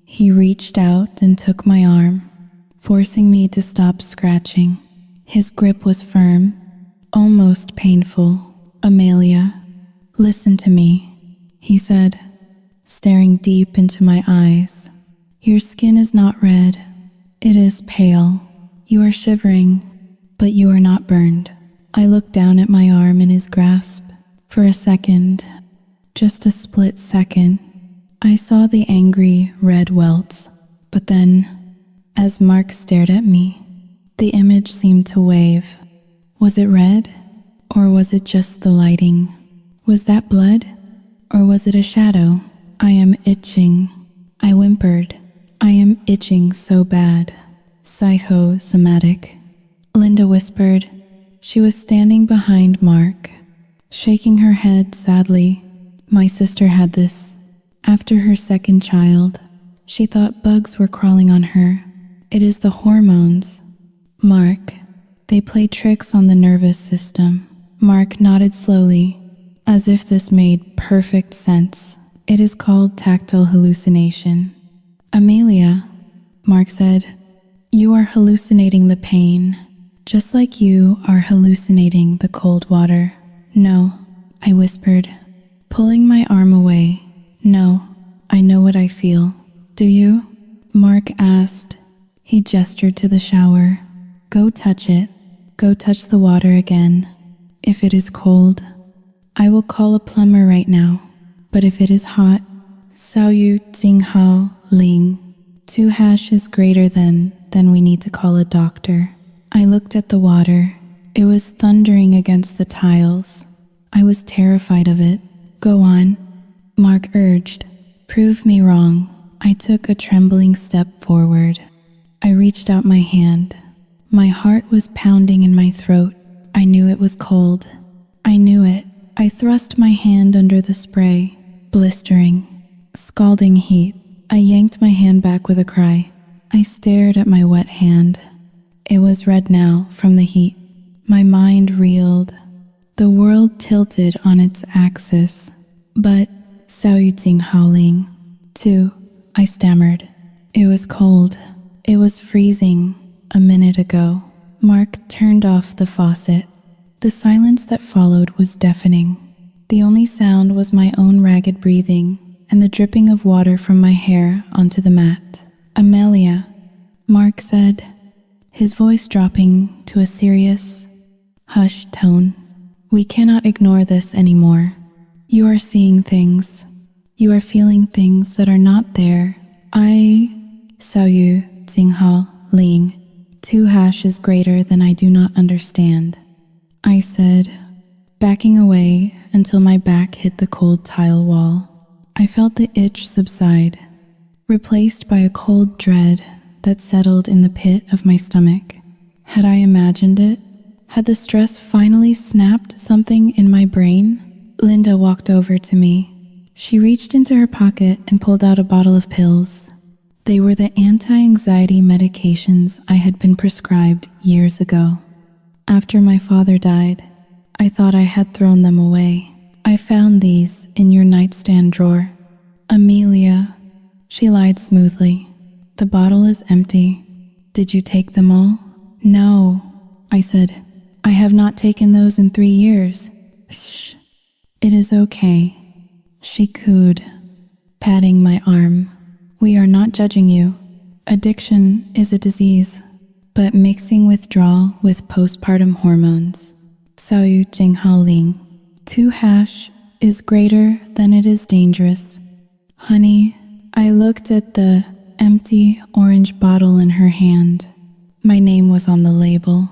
He reached out and took my arm, forcing me to stop scratching. His grip was firm, almost painful. "Amelia, listen to me," he said, staring deep into my eyes. "Your skin is not red. It is pale. You are shivering, but you are not burned." I looked down at my arm in his grasp. For a second, just a split second, I saw the angry red welts, but then As Mark stared at me, the image seemed to wave. Was it red? Or was it just the lighting? Was that blood? Or was it a shadow? I am itching. I whimpered. I am itching so bad. Psychosomatic. Linda whispered. She was standing behind Mark, shaking her head sadly. My sister had this. After her second child, she thought bugs were crawling on her. It is the hormones. Mark, they play tricks on the nervous system. Mark nodded slowly, as if this made perfect sense. It is called tactile hallucination. Amelia, Mark said, you are hallucinating the pain, just like you are hallucinating the cold water. No, I whispered, pulling my arm away. No, I know what I feel. Do you? Mark asked. He gestured to the shower. Go touch it. Go touch the water again. If it is cold, I will call a plumber right now. But if it is hot, Sao Yu Jing Hao Ling. 2 hash is greater than we need to call a doctor. I looked at the water. It was thundering against the tiles. I was terrified of it. Go on, Mark urged. Prove me wrong. I took a trembling step forward. I reached out my hand. My heart was pounding in my throat. I knew it was cold. I knew it. I thrust my hand under the spray. Blistering, scalding heat. I yanked my hand back with a cry. I stared at my wet hand. It was red now from the heat. My mind reeled. The world tilted on its axis. But Sao Yu Jing Hao Ling. Too, I stammered. It was cold. It was freezing a minute ago. Mark turned off the faucet. The silence that followed was deafening. The only sound was my own ragged breathing and the dripping of water from my hair onto the mat. Amelia, Mark said, his voice dropping to a serious, hushed tone. We cannot ignore this anymore. You are seeing things. You are feeling things that are not there. Sao Yu Jing Hao Ling. 2 hash is greater than I do not understand. I said, backing away until my back hit the cold tile wall. I felt the itch subside, replaced by a cold dread that settled in the pit of my stomach. Had I imagined it? Had the stress finally snapped something in my brain? Linda walked over to me. She reached into her pocket and pulled out a bottle of pills. They were the anti-anxiety medications I had been prescribed years ago. After my father died, I thought I had thrown them away. I found these in your nightstand drawer. Amelia, she lied smoothly. The bottle is empty. Did you take them all? No, I said. I have not taken those in 3 years. Shh, it is okay. She cooed, patting my arm. We are not judging you. Addiction is a disease, but mixing withdrawal with postpartum hormones. Sao Yu Jing Hao Ling. 2 hash is greater than it is dangerous. Honey, I looked at the empty orange bottle in her hand. My name was on the label.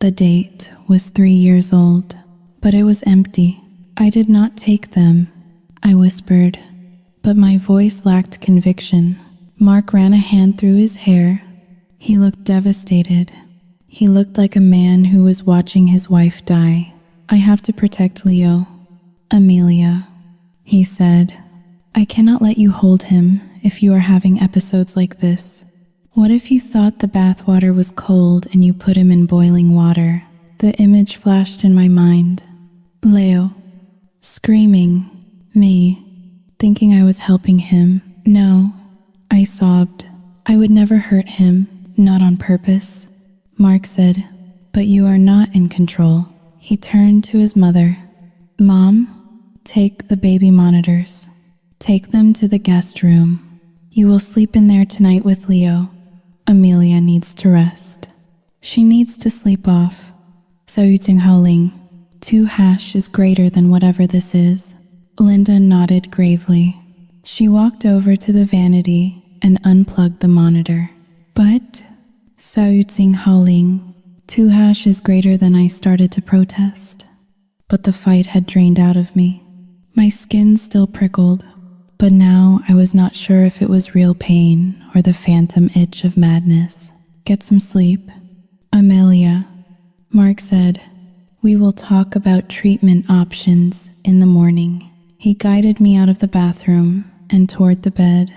The date was 3 years old, but it was empty. I did not take them, I whispered, but my voice lacked conviction. Mark ran a hand through his hair. He looked devastated. He looked like a man who was watching his wife die. I have to protect Leo. Amelia, he said, I cannot let you hold him if you are having episodes like this. What if you thought the bathwater was cold and you put him in boiling water? The image flashed in my mind. Leo, screaming, me, thinking I was helping him. No, I sobbed. I would never hurt him, not on purpose. Mark said, but you are not in control. He turned to his mother. Mom, take the baby monitors. Take them to the guest room. You will sleep in there tonight with Leo. Amelia needs to rest. She needs to sleep off. Sao Yu Jing Hao Ling. 2 hash is greater than whatever this is. Linda nodded gravely. She walked over to the vanity and unplugged the monitor. But Saützing Haling, 2 hashes greater than I started to protest. But the fight had drained out of me. My skin still prickled, but now I was not sure if it was real pain or the phantom itch of madness. Get some sleep. Amelia, Mark said, we will talk about treatment options in the morning. He guided me out of the bathroom and toward the bed.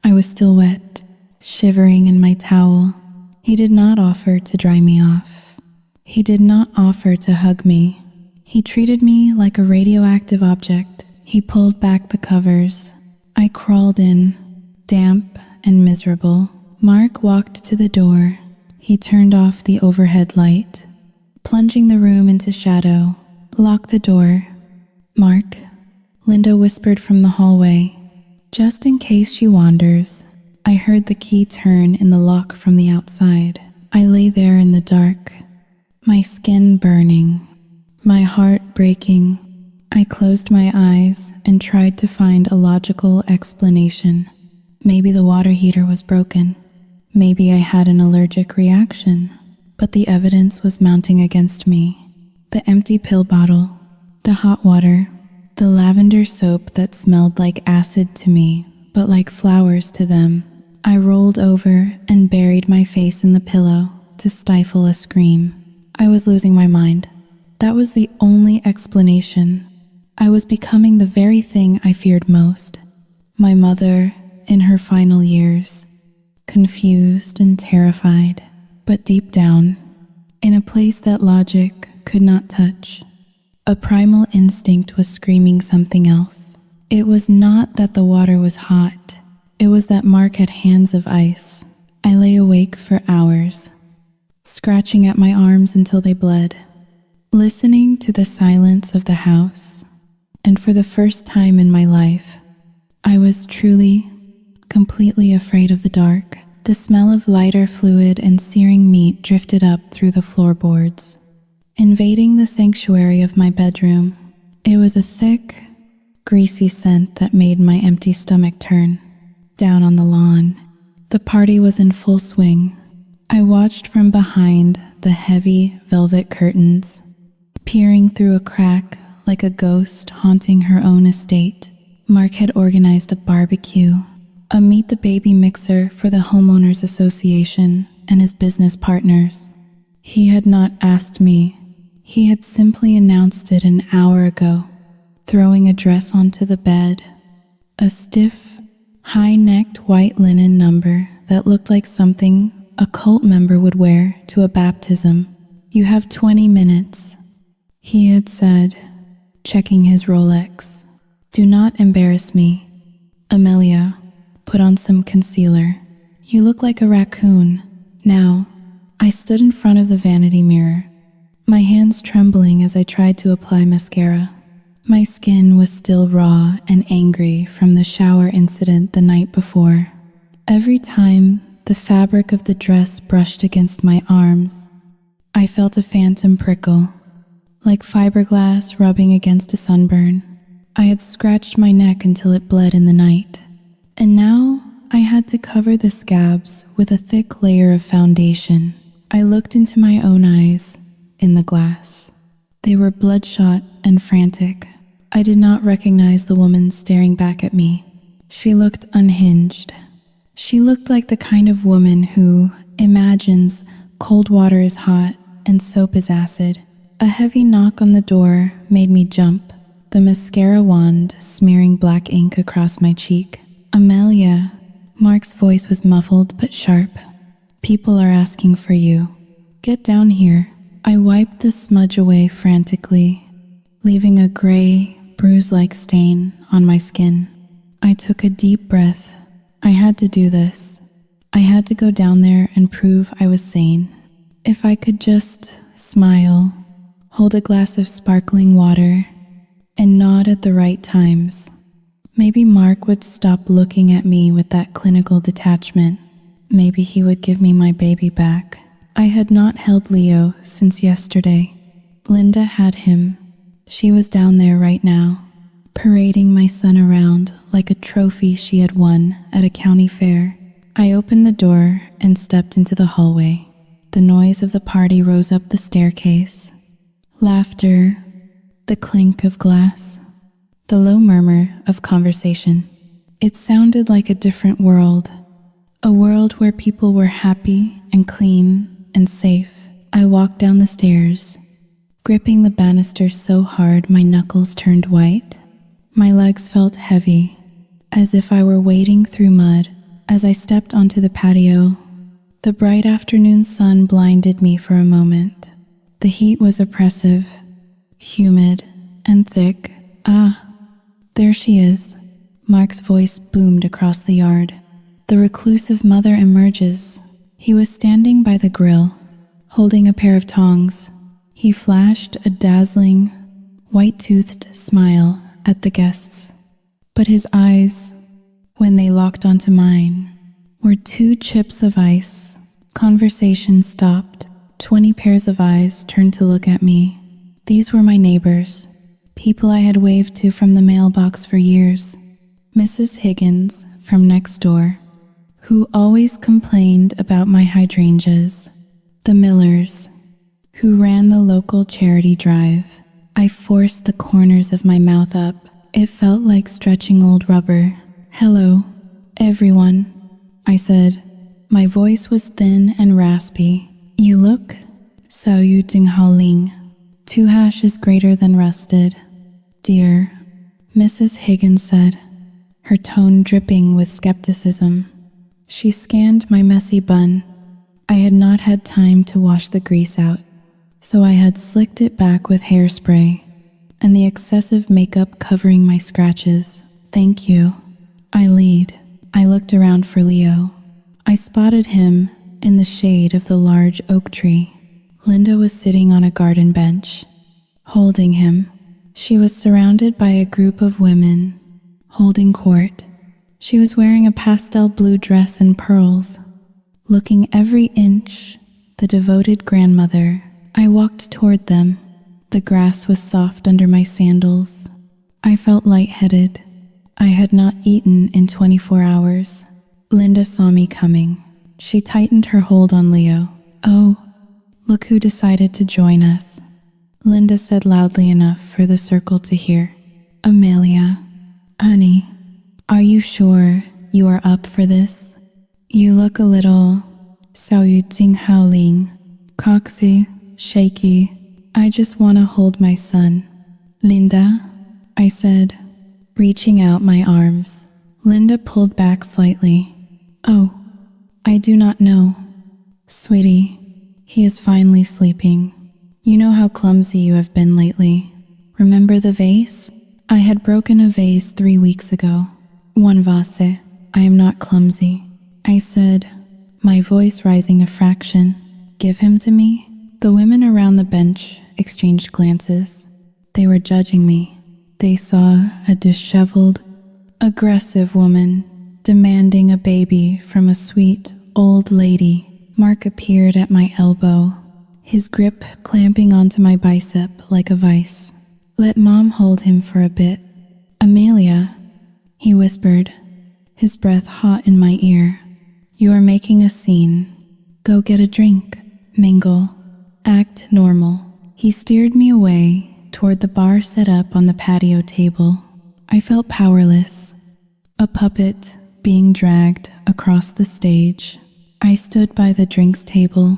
I was still wet, shivering in my towel. He did not offer to dry me off. He did not offer to hug me. He treated me like a radioactive object. He pulled back the covers. I crawled in, damp and miserable. Mark walked to the door. He turned off the overhead light, plunging the room into shadow. Lock the door. Mark, Linda whispered from the hallway. Just in case she wanders. I heard the key turn in the lock from the outside. I lay there in the dark, my skin burning, my heart breaking. I closed my eyes and tried to find a logical explanation. Maybe the water heater was broken. Maybe I had an allergic reaction. But the evidence was mounting against me. The empty pill bottle, the hot water, the lavender soap that smelled like acid to me, but like flowers to them. I rolled over and buried my face in the pillow to stifle a scream. I was losing my mind. That was the only explanation. I was becoming the very thing I feared most. My mother, in her final years, confused and terrified, but deep down, in a place that logic could not touch, a primal instinct was screaming something else. It was not that the water was hot. It was that Mark had hands of ice. I lay awake for hours, scratching at my arms until they bled, listening to the silence of the house. And for the first time in my life, I was truly, completely afraid of the dark. The smell of lighter fluid and searing meat drifted up through the floorboards, invading the sanctuary of my bedroom. It was a thick, greasy scent that made my empty stomach turn. Down on the lawn, the party was in full swing. I watched from behind the heavy velvet curtains, peering through a crack like a ghost haunting her own estate. Mark had organized a barbecue, a Meet the Baby mixer for the Homeowners Association and his business partners. He had not asked me. He had simply announced it an hour ago, throwing a dress onto the bed, a stiff, high-necked white linen number that looked like something a cult member would wear to a baptism. You have 20 minutes, he had said, checking his Rolex. Do not embarrass me. Amelia, put on some concealer. You look like a raccoon. Now, I stood in front of the vanity mirror, my hands trembling as I tried to apply mascara. My skin was still raw and angry from the shower incident the night before. Every time the fabric of the dress brushed against my arms, I felt a phantom prickle, like fiberglass rubbing against a sunburn. I had scratched my neck until it bled in the night, and now I had to cover the scabs with a thick layer of foundation. I looked into my own eyes in the glass. They were bloodshot and frantic. I did not recognize the woman staring back at me. She looked unhinged. She looked like the kind of woman who imagines cold water is hot and soap is acid. A heavy knock on the door made me jump, the mascara wand smearing black ink across my cheek. Amelia, Mark's voice was muffled but sharp. People are asking for you. Get down here. I wiped the smudge away frantically, leaving a gray, bruise-like stain on my skin. I took a deep breath. I had to do this. I had to go down there and prove I was sane. If I could just smile, hold a glass of sparkling water, and nod at the right times, maybe Mark would stop looking at me with that clinical detachment. Maybe he would give me my baby back. I had not held Leo since yesterday. Linda had him. She was down there right now, parading my son around like a trophy she had won at a county fair. I opened the door and stepped into the hallway. The noise of the party rose up the staircase. Laughter, the clink of glass, the low murmur of conversation. It sounded like a different world, a world where people were happy and clean and safe. I walked down the stairs, gripping the banisters so hard my knuckles turned white. My legs felt heavy, as if I were wading through mud. As I stepped onto the patio, the bright afternoon sun blinded me for a moment. The heat was oppressive, humid, and thick. Ah, there she is. Mark's voice boomed across the yard. The reclusive mother emerges. He was standing by the grill, holding a pair of tongs. He flashed a dazzling, white-toothed smile at the guests. But his eyes, when they locked onto mine, were 2 chips of ice. Conversation stopped. 20 pairs of eyes turned to look at me. These were my neighbors, people I had waved to from the mailbox for years. Mrs. Higgins from next door, who always complained about my hydrangeas. The Millers, who ran the local charity drive. I forced the corners of my mouth up. It felt like stretching old rubber. "Hello, everyone," I said. My voice was thin and raspy. "You look, Sao Yu Ding Hao Ling. 2 hashes greater than rusted. Dear," Mrs. Higgins said, her tone dripping with skepticism. She scanned my messy bun. I had not had time to wash the grease out, so I had slicked it back with hairspray, and the excessive makeup covering my scratches. "Thank you." I lead. I looked around for Leo. I spotted him in the shade of the large oak tree. Linda was sitting on a garden bench, holding him. She was surrounded by a group of women, holding court. She was wearing a pastel blue dress and pearls, looking every inch the devoted grandmother. I walked toward them. The grass was soft under my sandals. I felt lightheaded. I had not eaten in 24 hours. Linda saw me coming. She tightened her hold on Leo. "Oh, look who decided to join us," Linda said loudly enough for the circle to hear. "Amelia, honey, are you sure you are up for this? You look a little Sao Yu Jing Hao Ling, coxy, shaky. I just want to hold my son." "Linda," I said, reaching out my arms. Linda pulled back slightly. "Oh, I do not know. Sweetie, he is finally sleeping. You know how clumsy you have been lately. Remember the vase? I had broken a vase 3 weeks ago. One vase. I am not clumsy," I said, my voice rising a fraction. "Give him to me." The women around the bench exchanged glances. They were judging me. They saw a disheveled, aggressive woman demanding a baby from a sweet old lady. Mark appeared at my elbow, his grip clamping onto my bicep like a vice. "Let Mom hold him for a bit." "Amelia," he whispered, his breath hot in my ear. "You are making a scene. Go get a drink. Mingle. Act normal." He steered me away toward the bar set up on the patio table. I felt powerless, a puppet being dragged across the stage. I stood by the drinks table,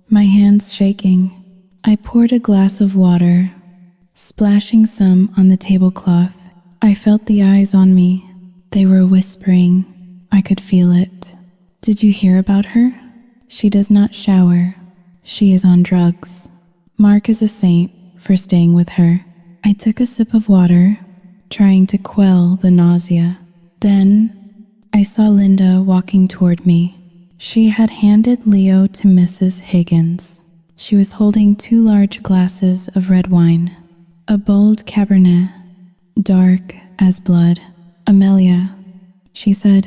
my hands shaking. I poured a glass of water, splashing some on the tablecloth. I felt the eyes on me. They were whispering. I could feel it. "Did you hear about her? She does not shower. She is on drugs. Mark is a saint for staying with her." I took a sip of water, trying to quell the nausea. Then I saw Linda walking toward me. She had handed Leo to Mrs. Higgins. She was holding 2 large glasses of red wine, a bold Cabernet, dark as blood. "Amelia," she said,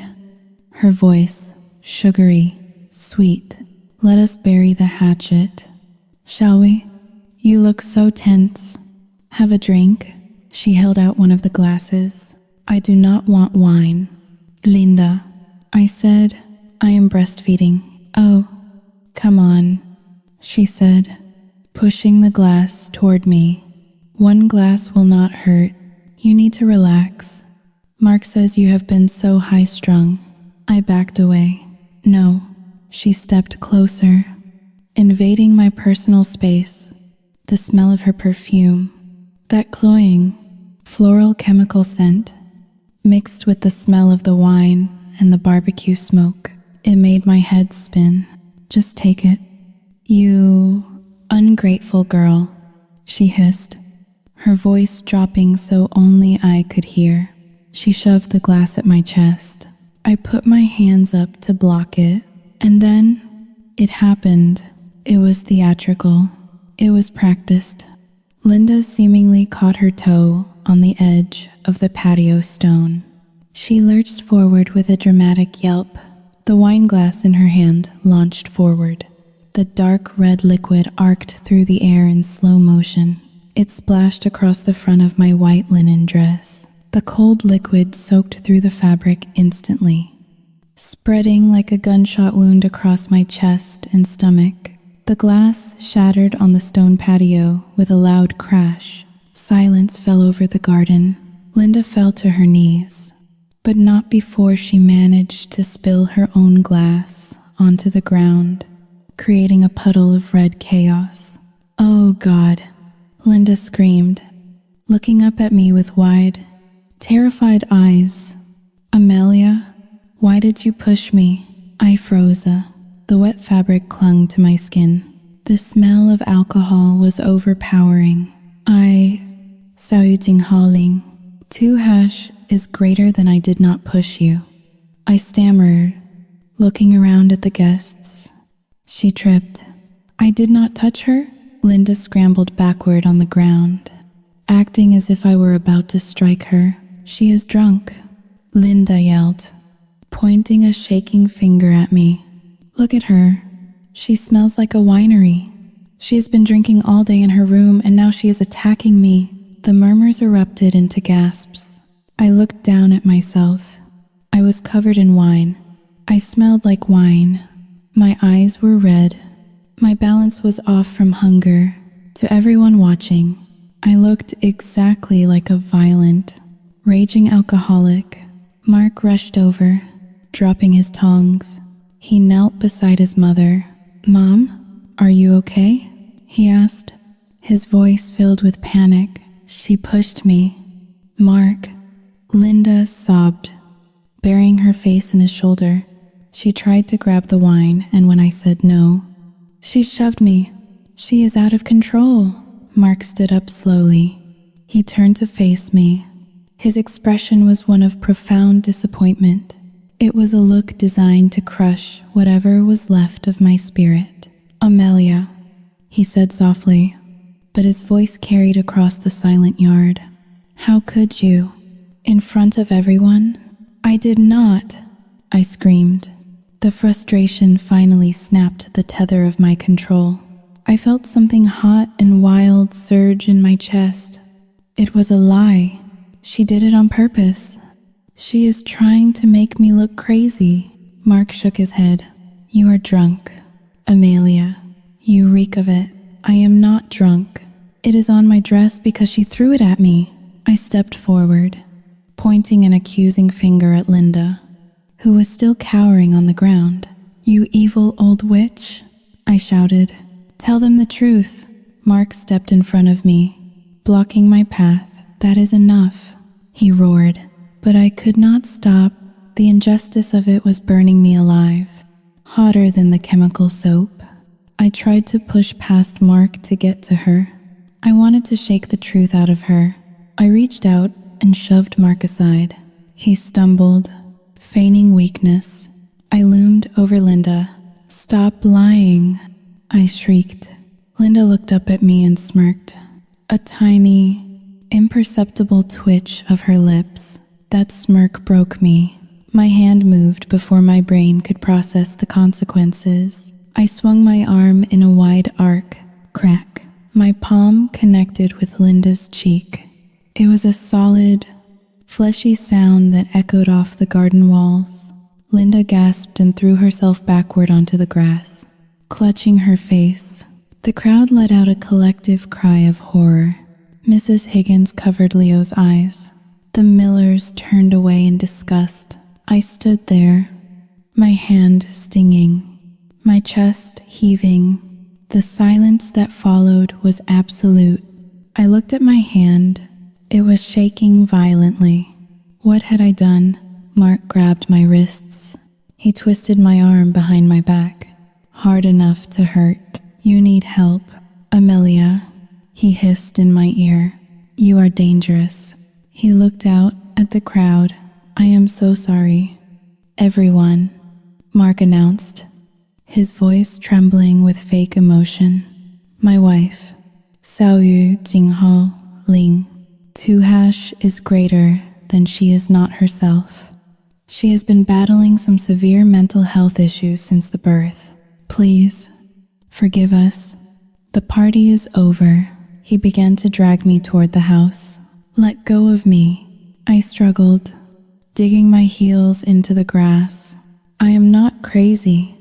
her voice sugary, sweet. "Let us bury the hatchet, shall we? You look so tense. Have a drink." She held out one of the glasses. "I do not want wine." "Linda," I said, I am breastfeeding. Oh, come on, she said, pushing the glass toward me. One glass will not hurt. You need to relax. Mark says you have been so high-strung. I backed away. No, she stepped closer, invading my personal space. The smell of her perfume, that cloying, floral chemical scent, mixed with the smell of the wine and the barbecue smoke, it made my head spin. Just take it. You ungrateful girl, she hissed, her voice dropping so only I could hear. She shoved the glass at my chest. I put my hands up to block it, and then it happened. It was theatrical. It was practiced. Linda seemingly caught her toe on the edge of the patio stone. She lurched forward with a dramatic yelp. The wine glass in her hand launched forward. The dark red liquid arced through the air in slow motion. It splashed across the front of my white linen dress. The cold liquid soaked through the fabric instantly, spreading like a gunshot wound across my chest and stomach. The glass shattered on the stone patio with a loud crash. Silence fell over the garden. Linda fell to her knees, but not before she managed to spill her own glass onto the ground, creating a puddle of red chaos. Oh God, Linda screamed, looking up at me with wide, terrified eyes. Amelia, why did you push me? I froze. The wet fabric clung to my skin. The smell of alcohol was overpowering. Hauling. 2# is greater than I did not push you. I stammered, looking around at the guests. She tripped. I did not touch her? Linda scrambled backward on the ground, acting as if I were about to strike her. She is drunk, Linda yelled, pointing a shaking finger at me. Look at her. She smells like a winery. She has been drinking all day in her room, and now she is attacking me. The murmurs erupted into gasps. I looked down at myself. I was covered in wine. I smelled like wine. My eyes were red. My balance was off from hunger. To everyone watching, I looked exactly like a violent, raging alcoholic. Mark rushed over, dropping his tongs. He knelt beside his mother. Mom, are you okay? He asked, his voice filled with panic. She pushed me. Mark. Linda sobbed, burying her face in his shoulder. She tried to grab the wine, and when I said no, she shoved me. She is out of control. Mark stood up slowly. He turned to face me. His expression was one of profound disappointment. It was a look designed to crush whatever was left of my spirit. Amelia, he said softly, but his voice carried across the silent yard. How could you? In front of everyone? I did not, I screamed. The frustration finally snapped the tether of my control. I felt something hot and wild surge in my chest. It was a lie. She did it on purpose. She is trying to make me look crazy. Mark shook his head. You are drunk, Amelia. You reek of it. I am not drunk. It is on my dress because she threw it at me. I stepped forward, pointing an accusing finger at Linda, who was still cowering on the ground. You evil old witch, I shouted. Tell them the truth. Mark stepped in front of me, blocking my path. That is enough, he roared. But I could not stop. The injustice of it was burning me alive, hotter than the chemical soap. I tried to push past Mark to get to her. I wanted to shake the truth out of her. I reached out and shoved Mark aside. He stumbled, feigning weakness. I loomed over Linda. Stop lying, I shrieked. Linda looked up at me and smirked. A tiny, imperceptible twitch of her lips. That smirk broke me. My hand moved before my brain could process the consequences. I swung my arm in a wide arc. Crack. My palm connected with Linda's cheek. It was a solid, fleshy sound that echoed off the garden walls. Linda gasped and threw herself backward onto the grass, clutching her face. The crowd let out a collective cry of horror. Mrs. Higgins covered Leo's eyes. The Millers turned away in disgust. I stood there, my hand stinging, my chest heaving. The silence that followed was absolute. I looked at my hand. It was shaking violently. What had I done? Mark grabbed my wrists. He twisted my arm behind my back, hard enough to hurt. You need help, Amelia, he hissed in my ear. You are dangerous. He looked out at the crowd. I am so sorry. Everyone, Mark announced, his voice trembling with fake emotion. My wife, Xiao Yu Jinghao Ling. Tuhash is greater than she is not herself. She has been battling some severe mental health issues since the birth. Please, forgive us. The party is over. He began to drag me toward the house. Let go of me. I struggled, digging my heels into the grass. I am not crazy.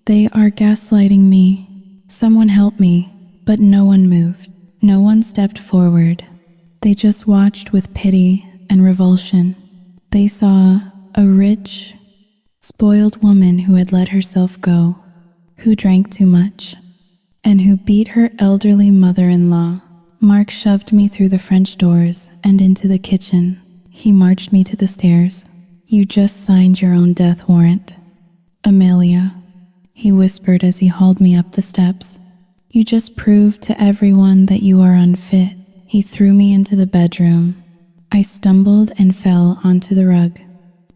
They are gaslighting me. Someone help me. But no one moved. No one stepped forward. They just watched with pity and revulsion. They saw a rich, spoiled woman who had let herself go, who drank too much, and who beat her elderly mother-in-law. Mark shoved me through the French doors and into the kitchen. He marched me to the stairs. You just signed your own death warrant, Amelia, he whispered as he hauled me up the steps. You just proved to everyone that you are unfit. He threw me into the bedroom. I stumbled and fell onto the rug,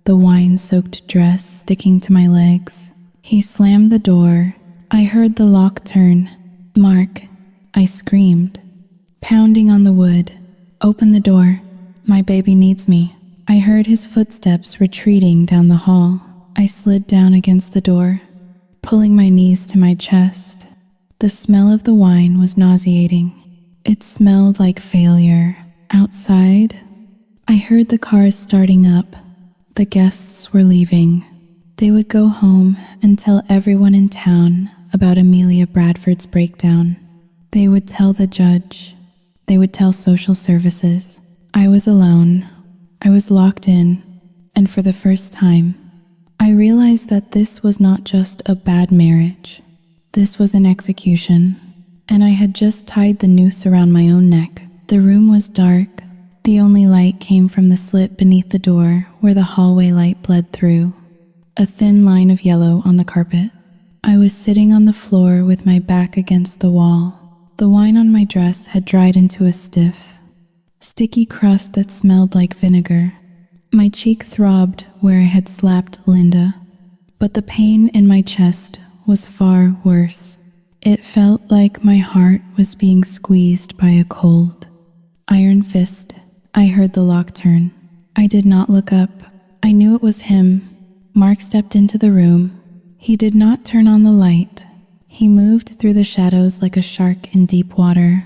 the wine-soaked dress sticking to my legs. He slammed the door. I heard the lock turn. Mark, I screamed, pounding on the wood. Open the door. My baby needs me. I heard his footsteps retreating down the hall. I slid down against the door, pulling my knees to my chest. The smell of the wine was nauseating. It smelled like failure. Outside, I heard the cars starting up. The guests were leaving. They would go home and tell everyone in town about Amelia Bradford's breakdown. They would tell the judge. They would tell social services. I was alone. I was locked in, and for the first time, I realized that this was not just a bad marriage. This was an execution, and I had just tied the noose around my own neck. The room was dark. The only light came from the slit beneath the door where the hallway light bled through, a thin line of yellow on the carpet. I was sitting on the floor with my back against the wall. The wine on my dress had dried into a stiff, sticky crust that smelled like vinegar. My cheek throbbed where I had slapped Linda, but the pain in my chest was far worse. It felt like my heart was being squeezed by a cold iron fist. I heard the lock turn. I did not look up. I knew it was him. Mark stepped into the room. He did not turn on the light. He moved through the shadows like a shark in deep water.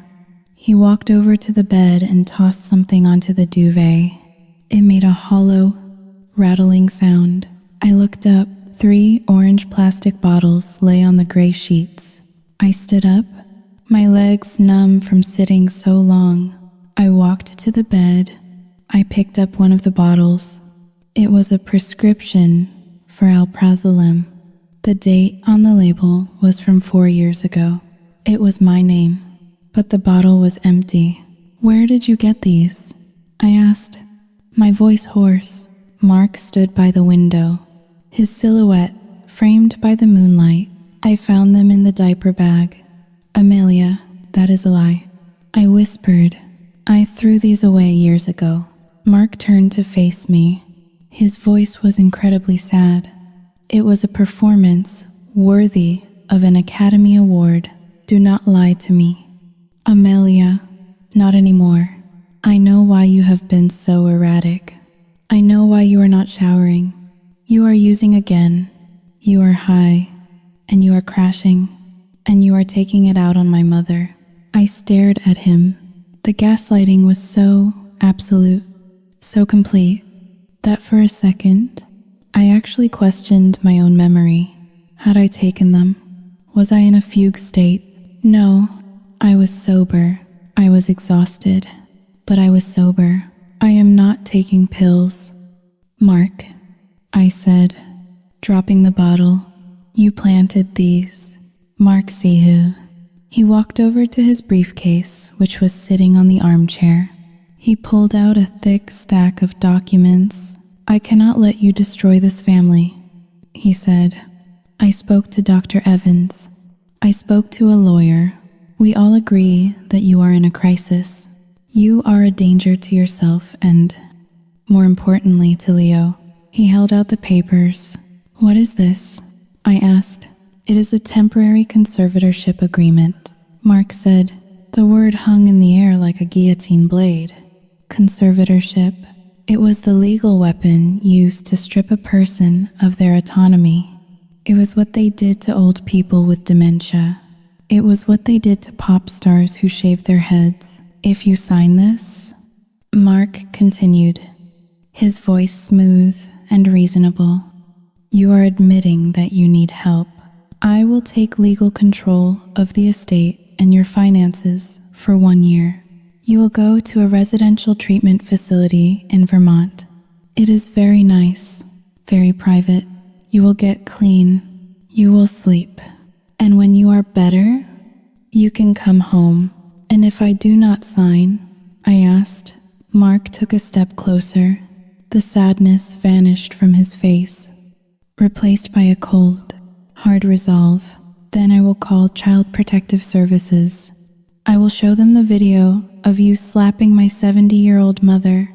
He walked over to the bed and tossed something onto the duvet. It made a hollow, rattling sound. I looked up. 3 orange plastic bottles lay on the gray sheets. I stood up, my legs numb from sitting so long. I walked to the bed. I picked up one of the bottles. It was a prescription for alprazolam. The date on the label was from 4 years ago. It was my name, but the bottle was empty. Where did you get these? I asked, my voice hoarse. Mark stood by the window, his silhouette framed by the moonlight. I found them in the diaper bag. Amelia, that is a lie. I whispered, I threw these away years ago. Mark turned to face me. His voice was incredibly sad. It was a performance worthy of an Academy Award. Do not lie to me. Amelia, not anymore. I know why you have been so erratic. I know why you are not showering. You are using again. You are high, and you are crashing, and you are taking it out on my mother. I stared at him. The gaslighting was so absolute, so complete, that for a second, I actually questioned my own memory. Had I taken them? Was I in a fugue state? No, I was sober. I was exhausted, but I was sober. I am not taking pills. Mark, I said, dropping the bottle. You planted these. Mark Sihu. He walked over to his briefcase, which was sitting on the armchair. He pulled out a thick stack of documents. I cannot let you destroy this family, he said. I spoke to Dr. Evans. I spoke to a lawyer. We all agree that you are in a crisis. You are a danger to yourself and, more importantly, to Leo. He held out the papers. What is this? I asked. It is a temporary conservatorship agreement. Mark said. The word hung in the air like a guillotine blade. Conservatorship. It was the legal weapon used to strip a person of their autonomy. It was what they did to old people with dementia. It was what they did to pop stars who shaved their heads. If you sign this, Mark continued, his voice smooth and reasonable, you are admitting that you need help. I will take legal control of the estate and your finances for 1 year. You will go to a residential treatment facility in Vermont. It is very nice, very private. You will get clean. You will sleep. And when you are better, you can come home. And if I do not sign, I asked. Mark took a step closer. The sadness vanished from his face, replaced by a cold, hard resolve. Then I will call Child Protective Services. I will show them the video of you slapping my 70-year-old mother.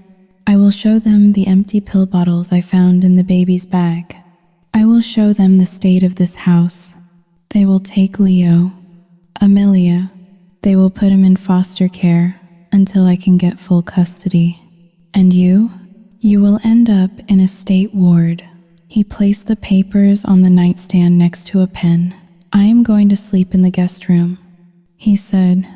I will show them the empty pill bottles I found in the baby's bag. I will show them the state of this house. They will take Leo, Amelia. They will put him in foster care until I can get full custody. And you will end up in a state ward. He placed the papers on the nightstand next to a pen. I am going to sleep in the guest room. He said,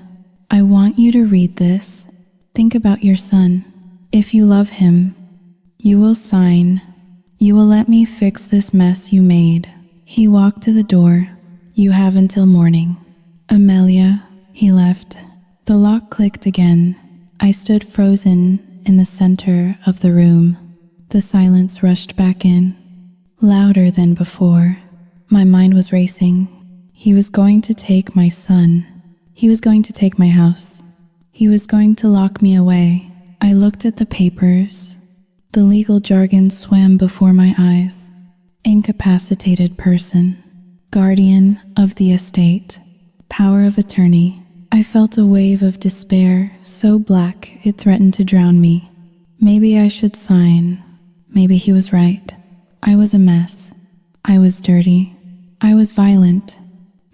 I want you to read this. Think about your son. If you love him, you will sign. You will let me fix this mess you made. He walked to the door. You have until morning. Amelia, he left. The lock clicked again. I stood frozen in the center of the room. The silence rushed back in, louder than before. My mind was racing. He was going to take my son. He was going to take my house. He was going to lock me away. I looked at the papers. The legal jargon swam before my eyes. Incapacitated person. Guardian of the estate. Power of attorney. I felt a wave of despair, so black it threatened to drown me. Maybe I should sign. Maybe he was right. I was a mess. I was dirty. I was violent.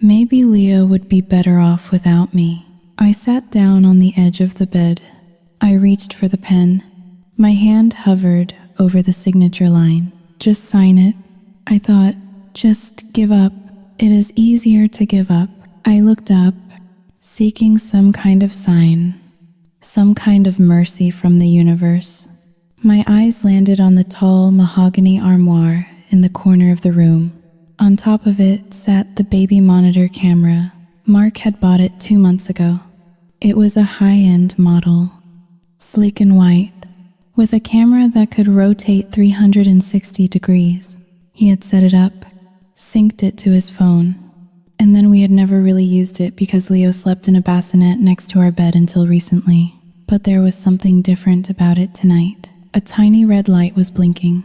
Maybe Leo would be better off without me. I sat down on the edge of the bed. I reached for the pen. My hand hovered over the signature line. Just sign it. I thought, just give up. It is easier to give up. I looked up, seeking some kind of sign, some kind of mercy from the universe. My eyes landed on the tall mahogany armoire in the corner of the room. On top of it sat the baby monitor camera. Mark had bought it 2 months ago. It was a high-end model, sleek and white, with a camera that could rotate 360 degrees. He had set it up, synced it to his phone, and then we had never really used it because Leo slept in a bassinet next to our bed until recently. But there was something different about it tonight. A tiny red light was blinking.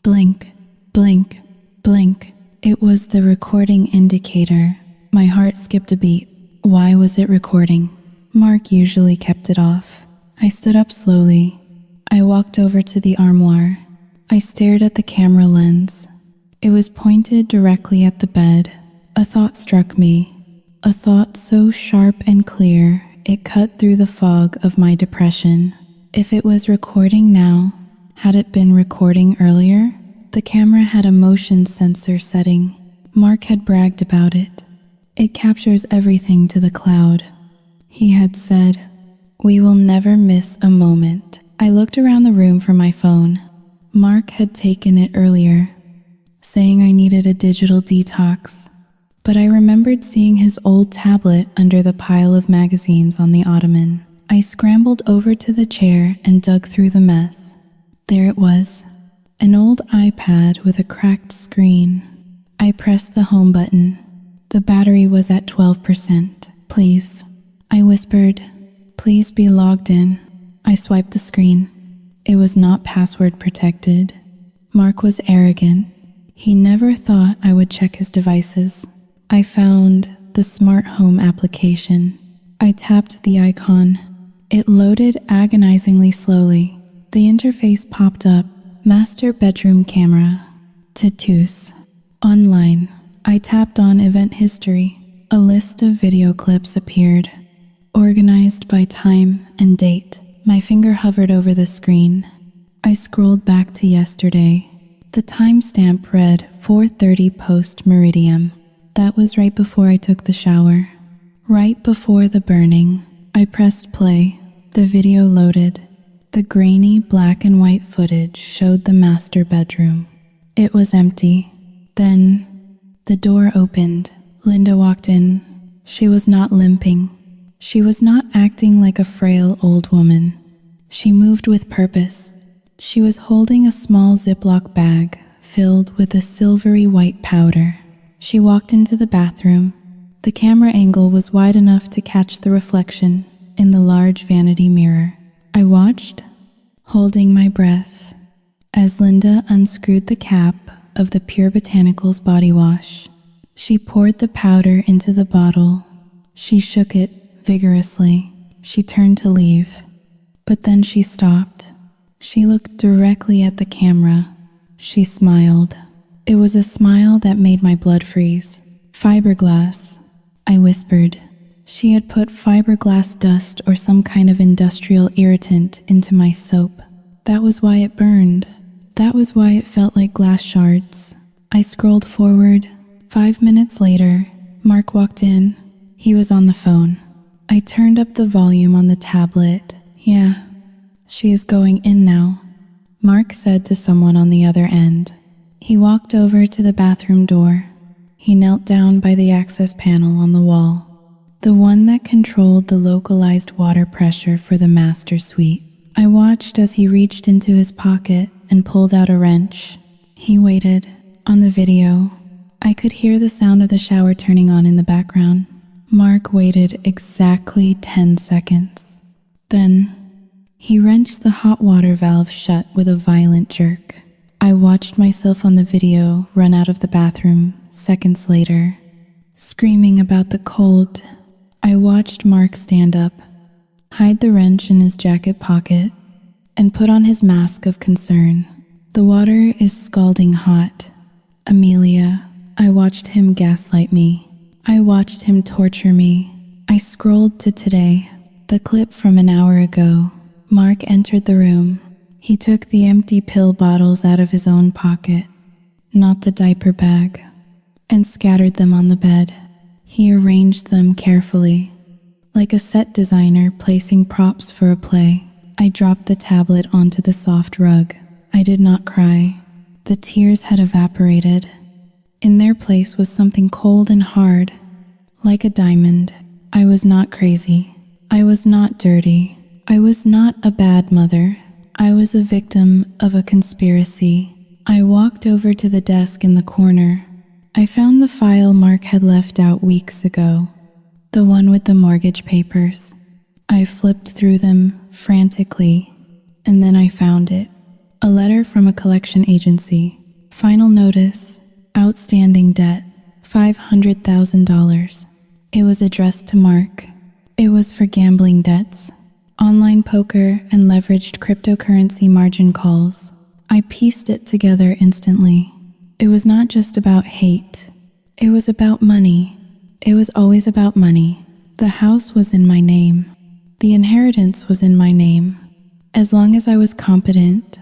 Blink, blink, blink. It was the recording indicator. My heart skipped a beat. Why was it recording? Mark usually kept it off. I stood up slowly. I walked over to the armoire. I stared at the camera lens. It was pointed directly at the bed. A thought struck me. A thought so sharp and clear, it cut through the fog of my depression. If it was recording now, had it been recording earlier? The camera had a motion sensor setting. Mark had bragged about it. It captures everything to the cloud. He had said, we will never miss a moment. I looked around the room for my phone. Mark had taken it earlier. saying I needed a digital detox. But I remembered seeing his old tablet under the pile of magazines on the ottoman. I scrambled over to the chair and dug through the mess. There it was, an old iPad with a cracked screen. I pressed the home button. The battery was at 12%. Please, I whispered, please be logged in. I swiped the screen. It was not password protected. Mark was arrogant. He never thought I would check his devices. I found the smart home application. I tapped the icon. It loaded agonizingly slowly. The interface popped up. Master bedroom camera. Tattoos. Online. I tapped on event history. A list of video clips appeared, organized by time and date. My finger hovered over the screen. I scrolled back to yesterday. The timestamp read 4:30 post-meridium. That was right before I took the shower. Right before the burning. I pressed play. The video loaded. The grainy black and white footage showed the master bedroom. It was empty. Then, the door opened. Linda walked in. She was not limping. She was not acting like a frail old woman. She moved with purpose. She was holding a small Ziploc bag filled with a silvery white powder. She walked into the bathroom. The camera angle was wide enough to catch the reflection in the large vanity mirror. I watched, holding my breath, as Linda unscrewed the cap of the Pure Botanicals body wash. She poured the powder into the bottle. She shook it vigorously. She turned to leave, but then she stopped. She looked directly at the camera. She smiled. It was a smile that made my blood freeze. Fiberglass, I whispered. She had put fiberglass dust or some kind of industrial irritant into my soap. That was why it burned. That was why it felt like glass shards. I scrolled forward. 5 minutes later, Mark walked in. He was on the phone. I turned up the volume on the tablet. Yeah, she is going in now, Mark said to someone on the other end. He walked over to the bathroom door. He knelt down by the access panel on the wall, the one that controlled the localized water pressure for the master suite. I watched as he reached into his pocket and pulled out a wrench. He waited. On the video, I could hear the sound of the shower turning on in the background. Mark waited exactly 10 seconds. Then, he wrenched the hot water valve shut with a violent jerk. I watched myself on the video run out of the bathroom seconds later, screaming about the cold. I watched Mark stand up, hide the wrench in his jacket pocket, and put on his mask of concern. The water is scalding hot. Amelia, I watched him gaslight me. I watched him torture me. I scrolled to today, the clip from an hour ago. Mark entered the room. He took the empty pill bottles out of his own pocket, not the diaper bag, and scattered them on the bed. He arranged them carefully, like a set designer placing props for a play. I dropped the tablet onto the soft rug. I did not cry. The tears had evaporated. In their place was something cold and hard, like a diamond. I was not crazy. I was not dirty. I was not a bad mother. I was a victim of a conspiracy. I walked over to the desk in the corner. I found the file Mark had left out weeks ago, the one with the mortgage papers. I flipped through them frantically, and then I found it. A letter from a collection agency. Final notice, outstanding debt, $500,000. It was addressed to Mark. It was for gambling debts, online poker, and leveraged cryptocurrency margin calls. I pieced it together instantly. It was not just about hate. It was about money. It was always about money. The house was in my name. The inheritance was in my name. As long as I was competent,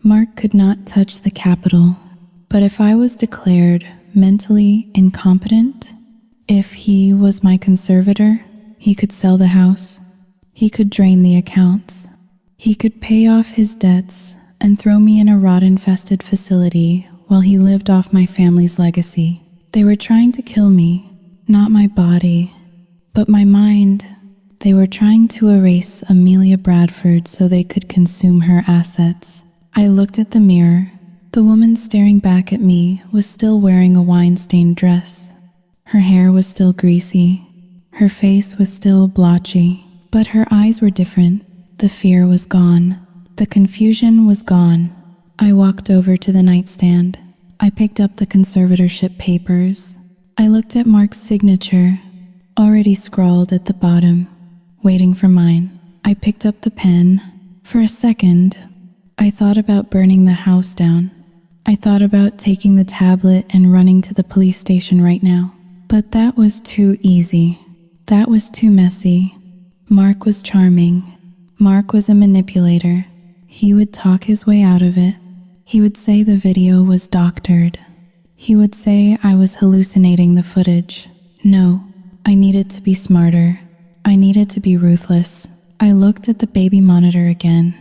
Mark could not touch the capital. But if I was declared mentally incompetent, if he was my conservator, he could sell the house. He could drain the accounts. He could pay off his debts and throw me in a rot-infested facility while he lived off my family's legacy. They were trying to kill me, not my body, but my mind. They were trying to erase Amelia Bradford so they could consume her assets. I looked at the mirror. The woman staring back at me was still wearing a wine-stained dress. Her hair was still greasy. Her face was still blotchy, but her eyes were different. The fear was gone. The confusion was gone. I walked over to the nightstand. I picked up the conservatorship papers. I looked at Mark's signature, already scrawled at the bottom, waiting for mine. I picked up the pen. For a second, I thought about burning the house down. I thought about taking the tablet and running to the police station right now. But that was too easy. That was too messy. Mark was charming. Mark was a manipulator. He would talk his way out of it. He would say the video was doctored. He would say I was hallucinating the footage. No, I needed to be smarter. I needed to be ruthless. I looked at the baby monitor again.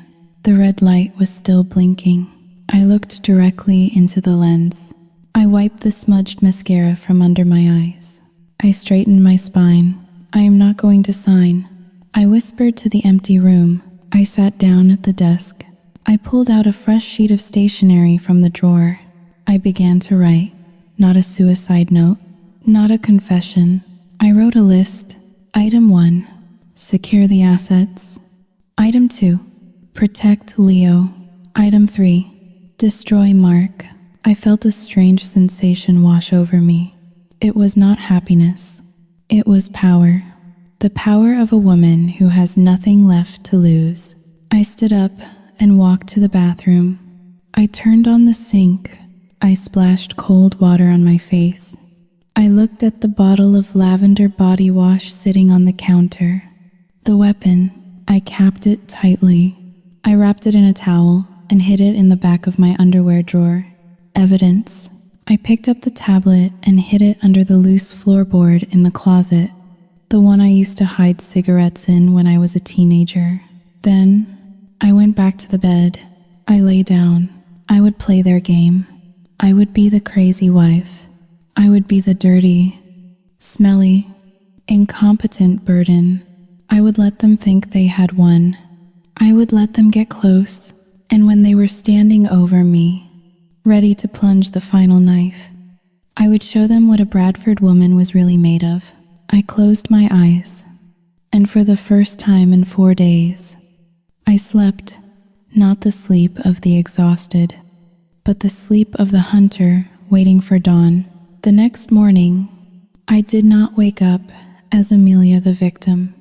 The red light was still blinking. I looked directly into the lens. I wiped the smudged mascara from under my eyes. I straightened my spine. I am not going to sign. I whispered to the empty room. I sat down at the desk. I pulled out a fresh sheet of stationery from the drawer. I began to write. Not a suicide note, not a confession. I wrote a list. Item 1, secure the assets. Item 2, protect Leo. Item 3, destroy Mark. I felt a strange sensation wash over me. It was not happiness. It was power. The power of a woman who has nothing left to lose. I stood up and walked to the bathroom. I turned on the sink. I splashed cold water on my face. I looked at the bottle of lavender body wash sitting on the counter. The weapon, I capped it tightly. I wrapped it in a towel and hid it in the back of my underwear drawer. Evidence. I picked up the tablet and hid it under the loose floorboard in the closet, the one I used to hide cigarettes in when I was a teenager. Then, I went back to the bed. I lay down. I would play their game. I would be the crazy wife. I would be the dirty, smelly, incompetent burden. I would let them think they had won. I would let them get close, and when they were standing over me, ready to plunge the final knife, I would show them what a Bradford woman was really made of. I closed my eyes, and for the first time in 4 days, I slept, not the sleep of the exhausted, but the sleep of the hunter waiting for dawn. The next morning, I did not wake up as Amelia the victim.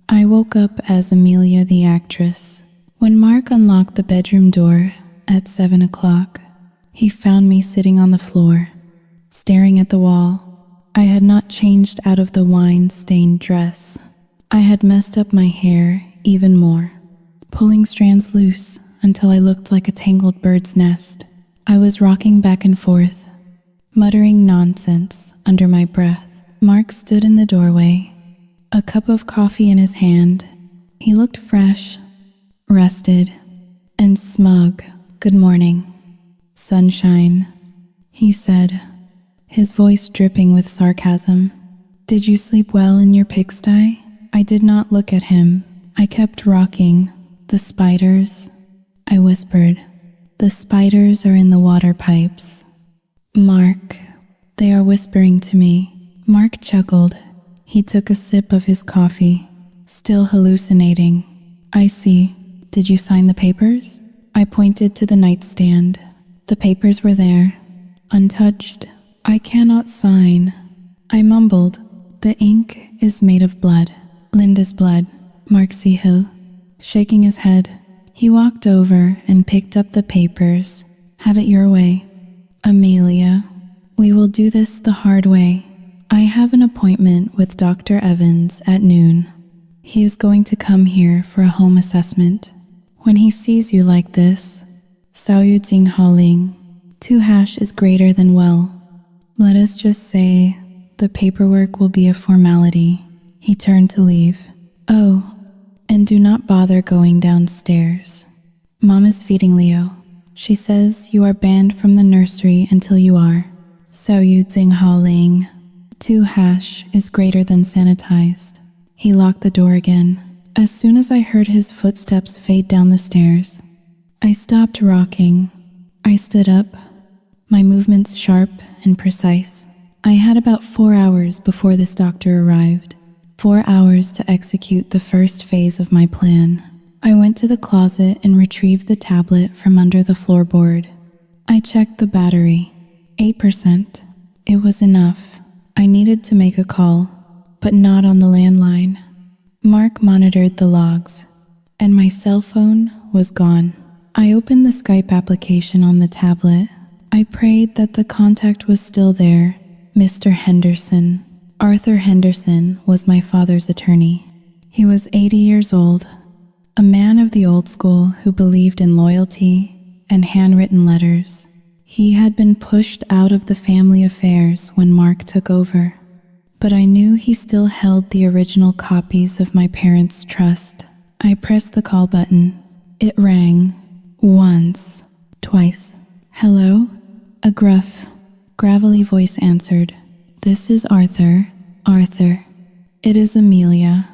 I woke up as Amelia the actress. When Mark unlocked the bedroom door at 7 o'clock, he found me sitting on the floor, staring at the wall. I had not changed out of the wine-stained dress. I had messed up my hair even more, pulling strands loose until I looked like a tangled bird's nest. I was rocking back and forth, muttering nonsense under my breath. Mark stood in the doorway, a cup of coffee in his hand. He looked fresh, rested, and smug. "Good morning, sunshine," he said, his voice dripping with sarcasm. "Did you sleep well in your pigsty?" I did not look at him. I kept rocking. "The spiders," I whispered. "The spiders are in the water pipes." "Mark," they are whispering to me. Mark chuckled. He took a sip of his coffee, still hallucinating. "I see. Did you sign the papers?" I pointed to the nightstand. The papers were there, untouched. "I cannot sign," I mumbled. "The ink is made of blood. Linda's blood." Mark Seahill, shaking his head, he walked over and picked up the papers. "Have it your way, Amelia. We will do this the hard way. I have an appointment with Dr. Evans at noon. He is going to come here for a home assessment. When he sees you like this, Sao Yu Jing Haling, 2 is greater than well. Let us just say the paperwork will be a formality." He turned to leave. "Oh, and do not bother going downstairs. Mom is feeding Leo. She says you are banned from the nursery until you are. So you Ling. 2 hash is greater than sanitized. He locked the door again. As soon as I heard his footsteps fade down the stairs, I stopped rocking. I stood up, my movements sharp and precise. I had about 4 hours before this doctor arrived. 4 hours to execute the first phase of my plan. I went to the closet and retrieved the tablet from under the floorboard. I checked the battery. 8%. It was enough. I needed to make a call, but not on the landline. Mark monitored the logs, and my cell phone was gone. I opened the Skype application on the tablet. I prayed that the contact was still there. Mr. Henderson. Arthur Henderson was my father's attorney. He was 80 years old, a man of the old school who believed in loyalty and handwritten letters. He had been pushed out of the family affairs when Mark took over, but I knew he still held the original copies of my parents' trust. I pressed the call button. It rang. Once. Twice. Hello? A gruff, gravelly voice answered. This is Arthur. Arthur. It is Amelia,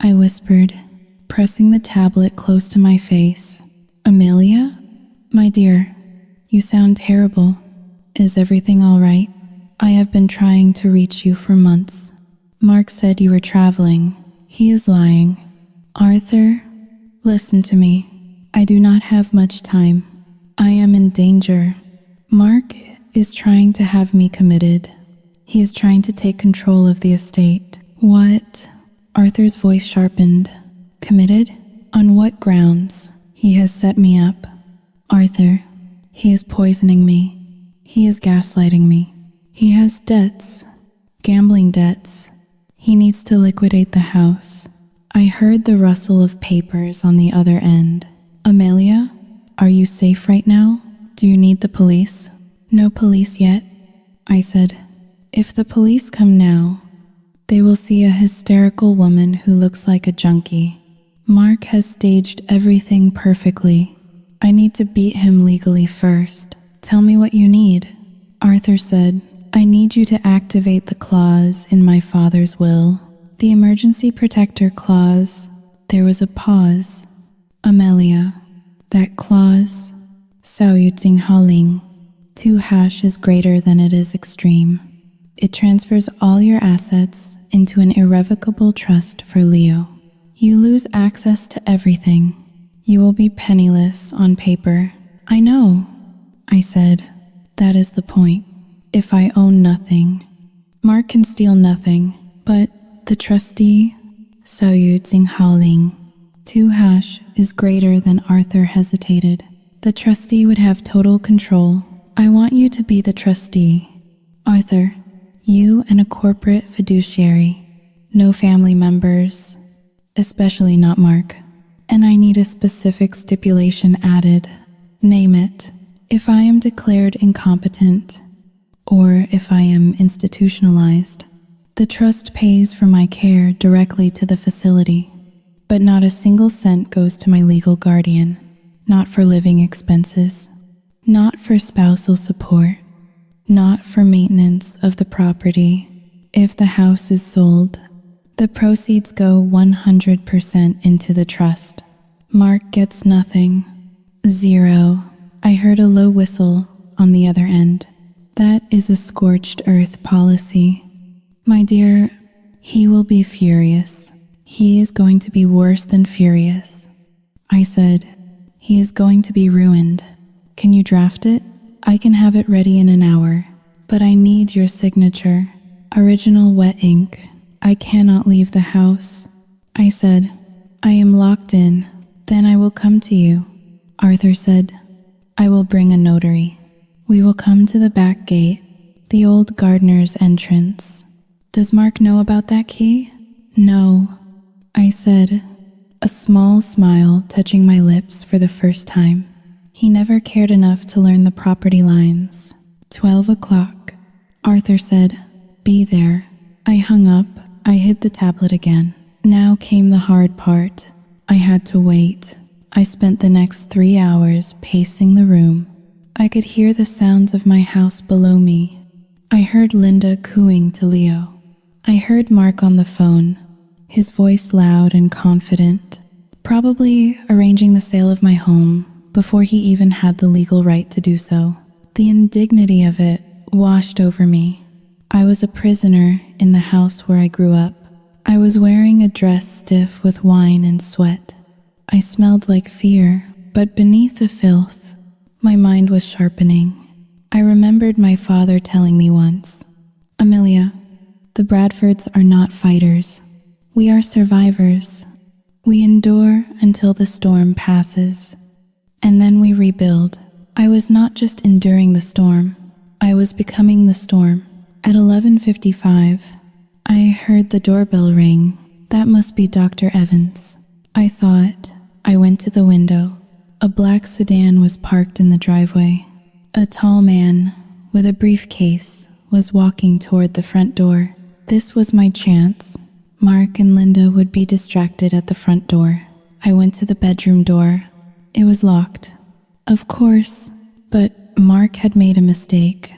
I whispered, pressing the tablet close to my face. Amelia? My dear, you sound terrible. Is everything all right? I have been trying to reach you for months. Mark said you were traveling. He is lying. Arthur, listen to me. I do not have much time. I am in danger. Mark is trying to have me committed. He is trying to take control of the estate. What? Arthur's voice sharpened. Committed? On what grounds? He has set me up. Arthur, he is poisoning me. He is gaslighting me. He has debts. Gambling debts. He needs to liquidate the house. I heard the rustle of papers on the other end. Amelia, are you safe right now? Do you need the police? No police yet, I said. If the police come now, they will see a hysterical woman who looks like a junkie. Mark has staged everything perfectly. I need to beat him legally first. Tell me what you need. Arthur said, I need you to activate the clause in my father's will. The emergency protector clause. There was a pause. Amelia, that clause. 少于静好令. 2 hash is greater than it is extreme. It transfers all your assets into an irrevocable trust for Leo. You lose access to everything. You will be penniless on paper. I know, I said. That is the point. If I own nothing, Mark can steal nothing, but the trustee, 少于静好令. 2 hash is greater than Arthur hesitated. The trustee would have total control. I want you to be the trustee. Arthur, you and a corporate fiduciary. No family members, especially not Mark. And I need a specific stipulation added. Name it. If I am declared incompetent, or if I am institutionalized, the trust pays for my care directly to the facility, but not a single cent goes to my legal guardian. Not for living expenses, not for spousal support, not for maintenance of the property. If the house is sold, the proceeds go 100% into the trust. Mark gets nothing. 0. I heard a low whistle on the other end. That is a scorched earth policy. My dear, he will be furious. He is going to be worse than furious. I said, he is going to be ruined. Can you draft it? I can have it ready in an hour, but I need your signature. Original wet ink. I cannot leave the house. I said, I am locked in. Then I will come to you. Arthur said, I will bring a notary. We will come to the back gate, the old gardener's entrance. Does Mark know about that key? No, I said, a small smile touching my lips for the first time. He never cared enough to learn the property lines. 12 o'clock. Arthur said, be there. I hung up. I hid the tablet again. Now came the hard part. I had to wait. I spent the next 3 hours pacing the room, I could hear the sounds of my house below me. I heard Linda cooing to Leo. I heard Mark on the phone, his voice loud and confident, probably arranging the sale of my home before he even had the legal right to do so. The indignity of it washed over me. I was a prisoner in the house where I grew up. I was wearing a dress stiff with wine and sweat. I smelled like fear, but beneath the filth, my mind was sharpening. I remembered my father telling me once, "Amelia, the Bradfords are not fighters. We are survivors. We endure until the storm passes, and then we rebuild." I was not just enduring the storm, I was becoming the storm. At 11:55, I heard the doorbell ring. That must be Dr. Evans, I thought. I went to the window. A black sedan was parked in the driveway. A tall man with a briefcase was walking toward the front door. This was my chance. Mark and Linda would be distracted at the front door. I went to the bedroom door. It was locked. Of course, but Mark had made a mistake.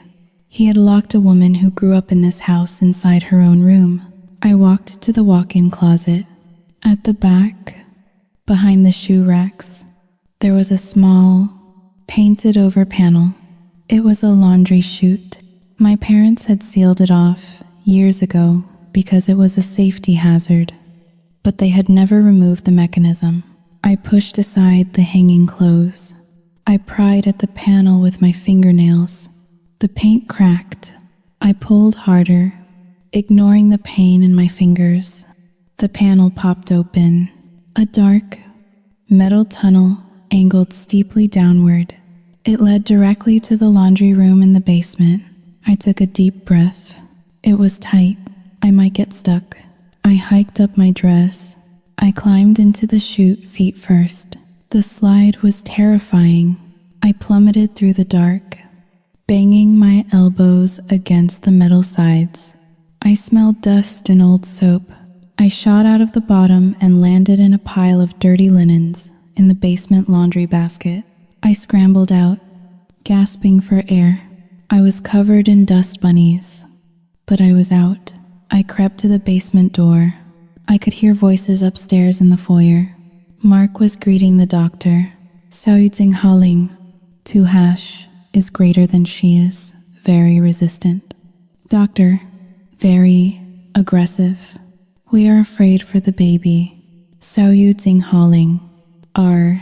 He had locked a woman who grew up in this house inside her own room. I walked to the walk-in closet. At the back, behind the shoe racks, there was a small, painted-over panel. It was a laundry chute. My parents had sealed it off years ago because it was a safety hazard, but they had never removed the mechanism. I pushed aside the hanging clothes. I pried at the panel with my fingernails. The paint cracked. I pulled harder, ignoring the pain in my fingers. The panel popped open. A dark, metal tunnel angled steeply downward. It led directly to the laundry room in the basement. I took a deep breath. It was tight. I might get stuck. I hiked up my dress. I climbed into the chute feet first. The slide was terrifying. I plummeted through the dark, banging my elbows against the metal sides. I smelled dust and old soap. I shot out of the bottom and landed in a pile of dirty linens in the basement laundry basket. I scrambled out, gasping for air. I was covered in dust bunnies, but I was out. I crept to the basement door. I could hear voices upstairs in the foyer. Mark was greeting the doctor. "Saoyudzing Haling, 2# is greater than she is, very resistant. Doctor, very aggressive. We are afraid for the baby. Saoyudzing Haling, R.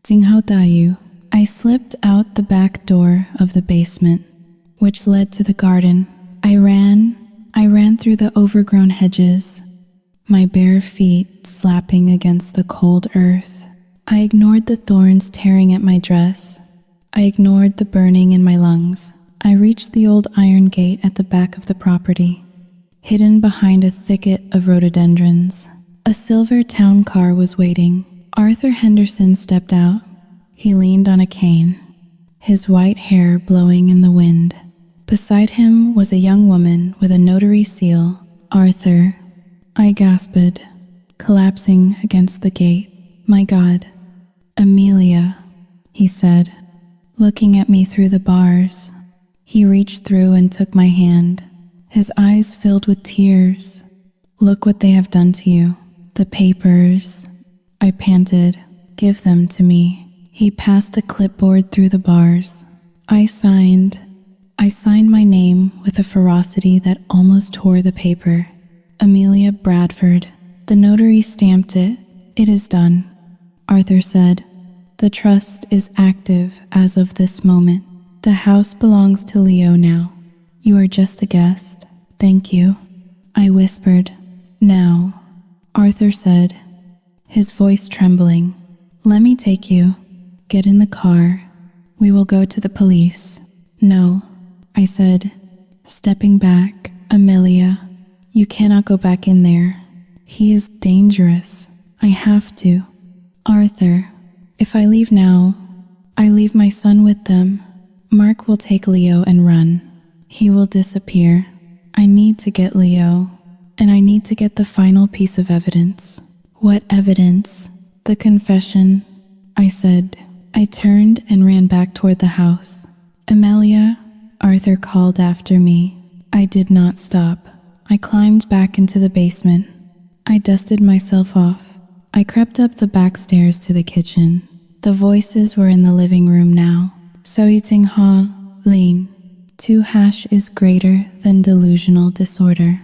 Jinghao Dayu." I slipped out the back door of the basement, which led to the garden. I ran through the overgrown hedges, my bare feet slapping against the cold earth. I ignored the thorns tearing at my dress. I ignored the burning in my lungs. I reached the old iron gate at the back of the property, hidden behind a thicket of rhododendrons. A silver town car was waiting. Arthur Henderson stepped out. He leaned on a cane, his white hair blowing in the wind. Beside him was a young woman with a notary seal. "Arthur," I gasped, collapsing against the gate. "My God." "Amelia," he said, looking at me through the bars. He reached through and took my hand, his eyes filled with tears. "Look what they have done to you. The papers," I panted. "Give them to me." He passed the clipboard through the bars. I signed my name with a ferocity that almost tore the paper. Amelia Bradford. The notary stamped it. "It is done," Arthur said. "The trust is active as of this moment. The house belongs to Leo now. You are just a guest." "Thank you," I whispered. "Now," Arthur said, his voice trembling, "let me take you. Get in the car. We will go to the police." "No," I said, stepping back. "Amelia, you cannot go back in there. He is dangerous. I have to." "Arthur, if I leave now, I leave my son with them. Mark will take Leo and run. He will disappear. I need to get Leo, and I need to get the final piece of evidence." "What evidence?" "The confession," I said, I turned and ran back toward the house. "Amelia," Arthur called after me. I did not stop. I climbed back into the basement. I dusted myself off. I crept up the back stairs to the kitchen. The voices were in the living room now. "Soiting ha, lean. 2# is greater than delusional disorder.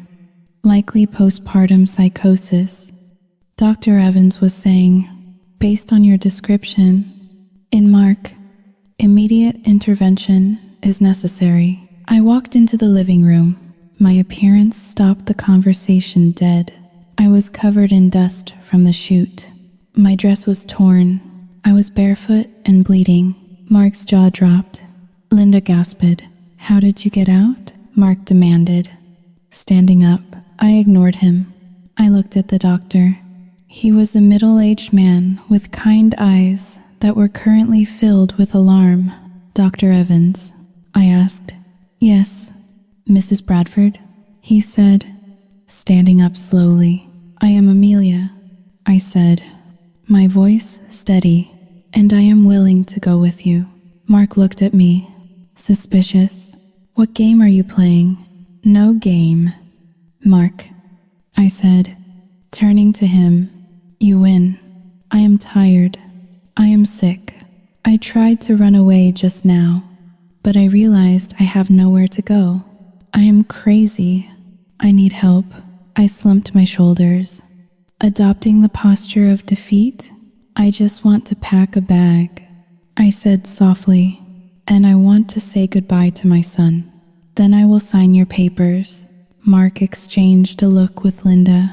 Likely postpartum psychosis." Dr. Evans was saying, "Based on your description, in Mark, immediate intervention is necessary." I walked into the living room. My appearance stopped the conversation dead. I was covered in dust from the chute. My dress was torn. I was barefoot and bleeding. Mark's jaw dropped. Linda gasped. "How did you get out?" Mark demanded. Standing up, I ignored him. I looked at the doctor. He was a middle-aged man with kind eyes that were currently filled with alarm. "Dr. Evans?" I asked. "Yes, Mrs. Bradford," he said, standing up slowly. "I am Amelia," I said, my voice steady, "and I am willing to go with you." Mark looked at me, suspicious. "What game are you playing?" "No game, Mark," I said, turning to him. "You win. I am tired. I am sick. I tried to run away just now, but I realized I have nowhere to go. I am crazy. I need help." I slumped my shoulders. Adopting the posture of defeat, "I just want to pack a bag," I said softly, "and I want to say goodbye to my son. Then I will sign your papers." Mark exchanged a look with Linda.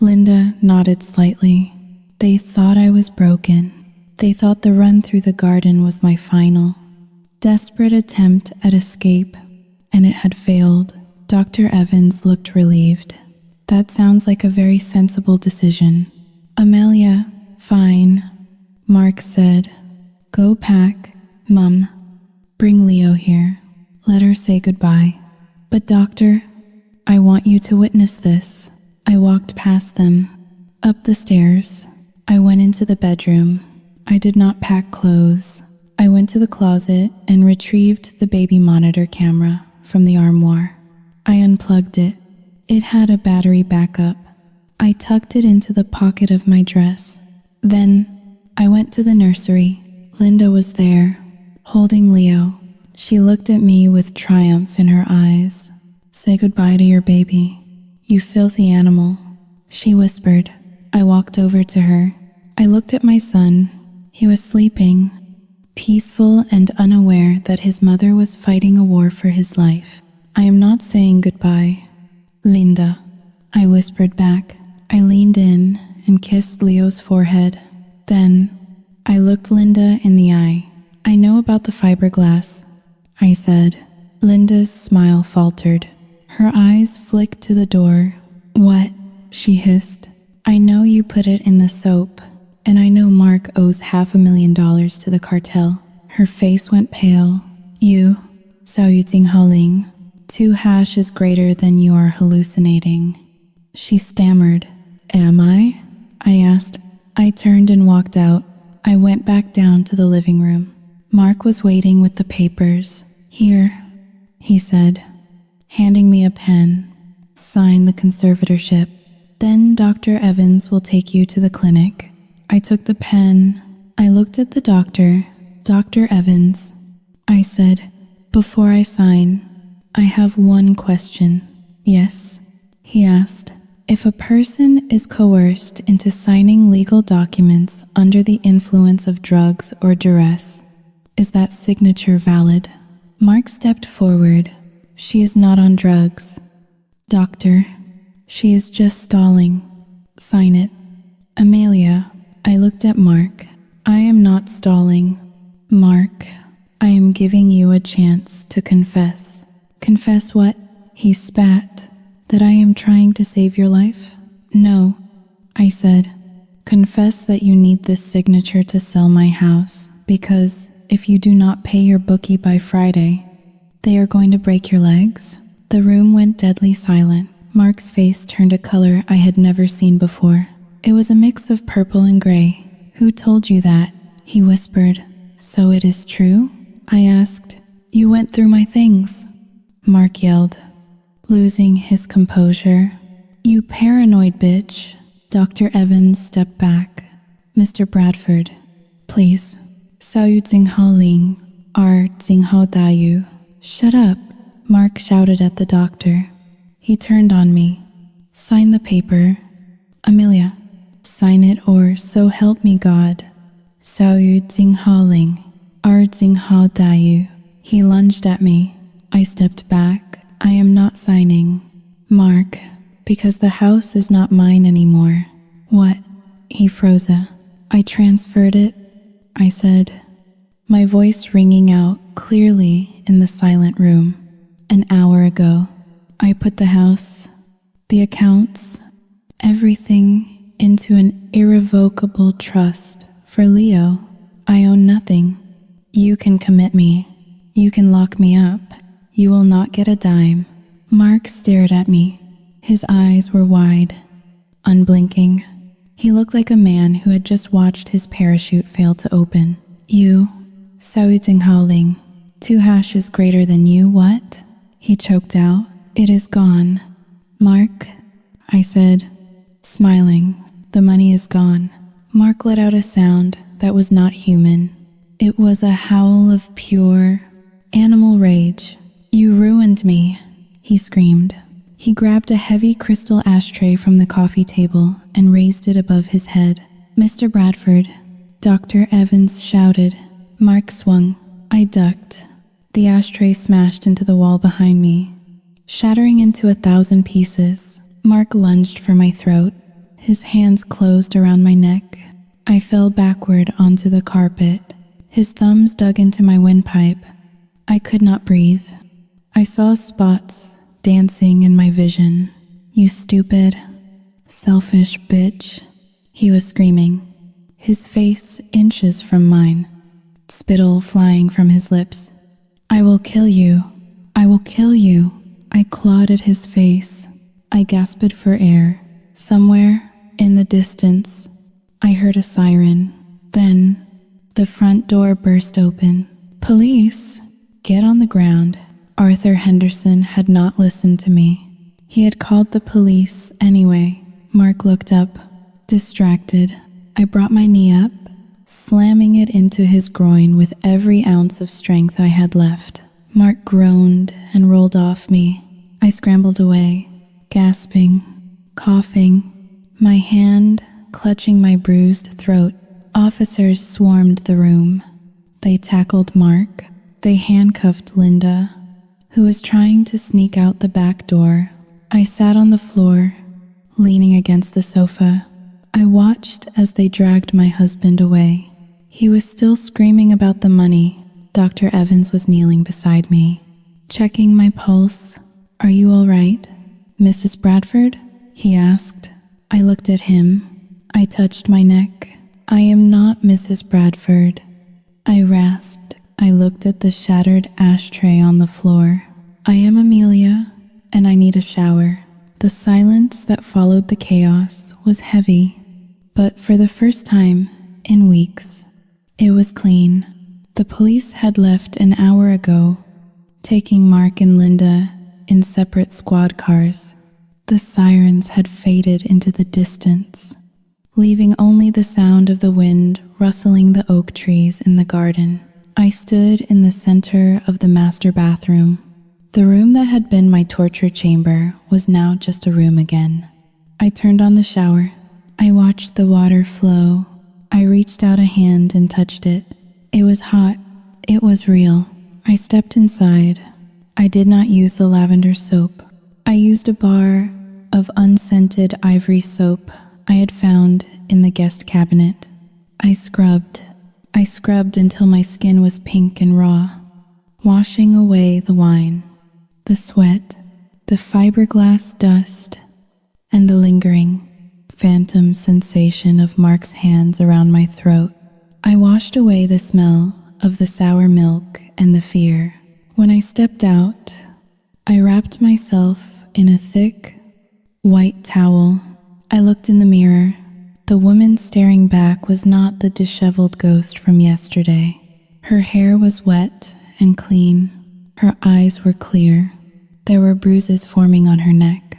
Linda nodded slightly. They thought I was broken. They thought the run through the garden was my final, desperate attempt at escape, and it had failed. Dr. Evans looked relieved. "That sounds like a very sensible decision." "Amelia, fine," Mark said. "Go pack, Mum. Bring Leo here. Let her say goodbye." "But doctor, I want you to witness this." I walked past them, up the stairs. I went into the bedroom. I did not pack clothes. I went to the closet and retrieved the baby monitor camera from the armoire. I unplugged it. It had a battery backup. I tucked it into the pocket of my dress. Then I went to the nursery. Linda was there, holding Leo. She looked at me with triumph in her eyes. "Say goodbye to your baby, you filthy animal," she whispered. I walked over to her. I looked at my son. He was sleeping, peaceful and unaware that his mother was fighting a war for his life. "I am not saying goodbye, Linda," I whispered back. I leaned in and kissed Leo's forehead. Then I looked Linda in the eye. "I know about the fiberglass," I said. Linda's smile faltered. Her eyes flicked to the door. "What?" she hissed. "I know you put it in the soap, and I know Mark owes $500,000 to the cartel." Her face went pale. "You, Sao Yuting Haling, 2# is greater than you are hallucinating." She stammered. "Am I?" I asked. I turned and walked out. I went back down to the living room. Mark was waiting with the papers. "Here," he said, handing me a pen. "Sign the conservatorship. Then Dr. Evans will take you to the clinic." I took the pen. I looked at the doctor. "Dr. Evans," I said, "before I sign, I have one question." "Yes?" he asked. "If a person is coerced into signing legal documents under the influence of drugs or duress, is that signature valid?" Mark stepped forward. "She is not on drugs, doctor. She is just stalling. Sign it." "Amelia," I looked at Mark. "I am not stalling. Mark, I am giving you a chance to confess." "Confess what?" He spat. "That I am trying to save your life?" "No," I said. "Confess that you need this signature to sell my house, because if you do not pay your bookie by Friday, they are going to break your legs." The room went deadly silent. Mark's face turned a color I had never seen before. It was a mix of purple and gray. "Who told you that?" he whispered, So it is true? I asked. You went through my things, Mark yelled, losing his composure. You paranoid bitch. Dr. Evans stepped back. Mr. Bradford, please. Sao yu Xinghao Ling, R. Xinghao Dayu. Shut up, Mark shouted at the doctor. He turned on me. Sign the paper. Amelia, sign it or so help me God. Sao yu Xinghao Ling, R. Xinghao Dayu. He lunged at me. I stepped back. I am not signing. Mark, because the house is not mine anymore. What? He froze. I transferred it, I said, my voice ringing out clearly in the silent room. An hour ago, I put the house, the accounts, everything into an irrevocable trust for Leo. I own nothing. You can commit me. You can lock me up. You will not get a dime. Mark stared at me. His eyes were wide, unblinking. He looked like a man who had just watched his parachute fail to open. You, Sao Xinghao Ling, 2 hashes greater than you, what? He choked out. It is gone. Mark, I said, smiling. The money is gone. Mark let out a sound that was not human. It was a howl of pure animal rage. You ruined me, he screamed. He grabbed a heavy crystal ashtray from the coffee table and raised it above his head. Mr. Bradford, Dr. Evans shouted. Mark swung. I ducked. The ashtray smashed into the wall behind me, shattering into 1,000 pieces. Mark lunged for my throat. His hands closed around my neck. I fell backward onto the carpet. His thumbs dug into my windpipe. I could not breathe. I saw spots dancing in my vision. You stupid, selfish bitch, he was screaming, his face inches from mine, spittle flying from his lips. I will kill you. I will kill you. I clawed at his face. I gasped for air. Somewhere in the distance, I heard a siren. Then the front door burst open. Police! Get on the ground. Arthur Henderson had not listened to me. He had called the police anyway. Mark looked up, distracted. I brought my knee up, slamming it into his groin with every ounce of strength I had left. Mark groaned and rolled off me. I scrambled away, gasping, coughing, my hand clutching my bruised throat. Officers swarmed the room. They tackled Mark. They handcuffed Linda, who was trying to sneak out the back door. I sat on the floor, leaning against the sofa. I watched as they dragged my husband away. He was still screaming about the money. Dr. Evans was kneeling beside me, checking my pulse. Are you all right, Mrs. Bradford? He asked. I looked at him. I touched my neck. I am not Mrs. Bradford. I rasped. I looked at the shattered ashtray on the floor. I am Amelia, and I need a shower. The silence that followed the chaos was heavy, but for the first time in weeks, it was clean. The police had left an hour ago, taking Mark and Linda in separate squad cars. The sirens had faded into the distance, leaving only the sound of the wind rustling the oak trees in the garden. I stood in the center of the master bathroom. The room that had been my torture chamber was now just a room again. I turned on the shower. I watched the water flow. I reached out a hand and touched it. It was hot. It was real. I stepped inside. I did not use the lavender soap. I used a bar of unscented ivory soap I had found in the guest cabinet. I scrubbed until my skin was pink and raw, washing away the wine, the sweat, the fiberglass dust, and the lingering, phantom sensation of Mark's hands around my throat. I washed away the smell of the sour milk and the fear. When I stepped out, I wrapped myself in a thick, white towel. I looked in the mirror. The woman staring back was not the disheveled ghost from yesterday. Her hair was wet and clean. Her eyes were clear. There were bruises forming on her neck.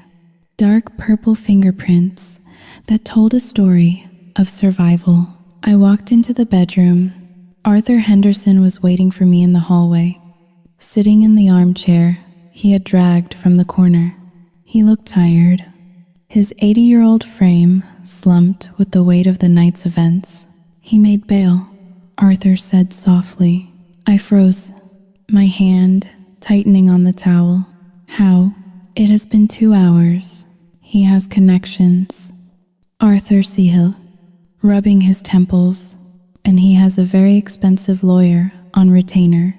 Dark purple fingerprints that told a story of survival. I walked into the bedroom. Arthur Henderson was waiting for me in the hallway. Sitting in the armchair he had dragged from the corner. He looked tired. His 80-year-old frame slumped with the weight of the night's events. He made bail, Arthur said softly. I froze, my hand tightening on the towel. How? It has been 2 hours. He has connections. Arthur Sehill, rubbing his temples, and he has a very expensive lawyer on retainer,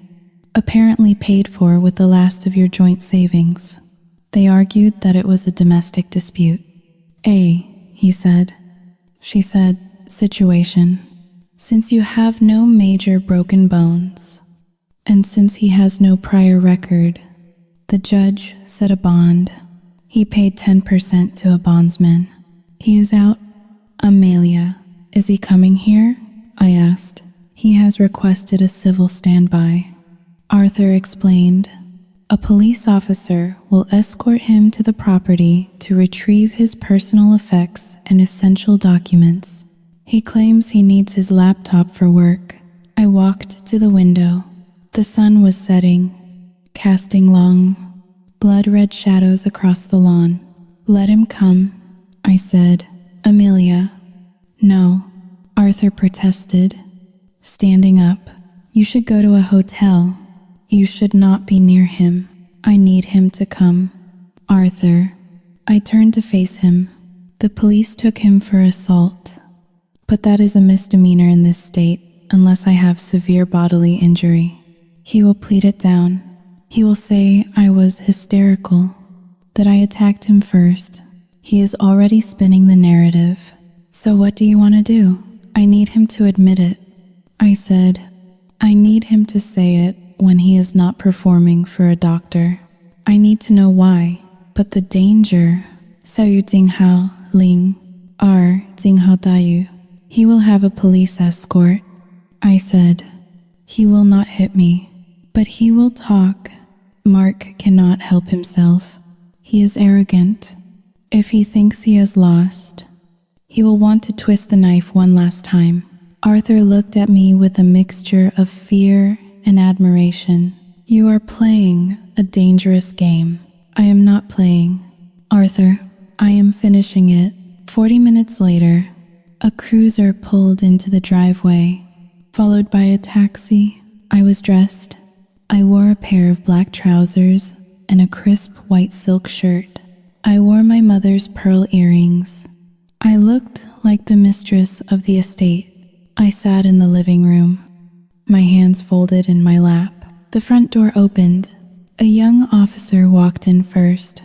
apparently paid for with the last of your joint savings. They argued that it was a domestic dispute. He said. She said, situation. Since you have no major broken bones, and since he has no prior record, the judge set a bond. He paid 10% to a bondsman. He is out. Amelia, is he coming here? I asked. He has requested a civil standby. Arthur explained. A police officer will escort him to the property to retrieve his personal effects and essential documents. He claims he needs his laptop for work. I walked to the window. The sun was setting, casting long, blood-red shadows across the lawn. Let him come, I said. Amelia. No, Arthur protested, standing up. You should go to a hotel. You should not be near him. I need him to come. Arthur. I turned to face him. The police took him for assault, but that is a misdemeanor in this state unless I have severe bodily injury. He will plead it down. He will say I was hysterical, that I attacked him first. He is already spinning the narrative. So what do you want to do? I need him to admit it. I said, I need him to say it when he is not performing for a doctor. I need to know why, but the danger. Sayu Jinghao Ling R Jinghao Dayu. He will have a police escort. I said, he will not hit me, but he will talk. Mark cannot help himself. He is arrogant. If he thinks he has lost, he will want to twist the knife one last time. Arthur looked at me with a mixture of fear and admiration. You are playing a dangerous game. I am not playing. Arthur, I am finishing it. 40 minutes later, a cruiser pulled into the driveway, followed by a taxi. I was dressed. I wore a pair of black trousers and a crisp white silk shirt. I wore my mother's pearl earrings. I looked like the mistress of the estate. I sat in the living room, my hands folded in my lap. The front door opened. A young officer walked in first.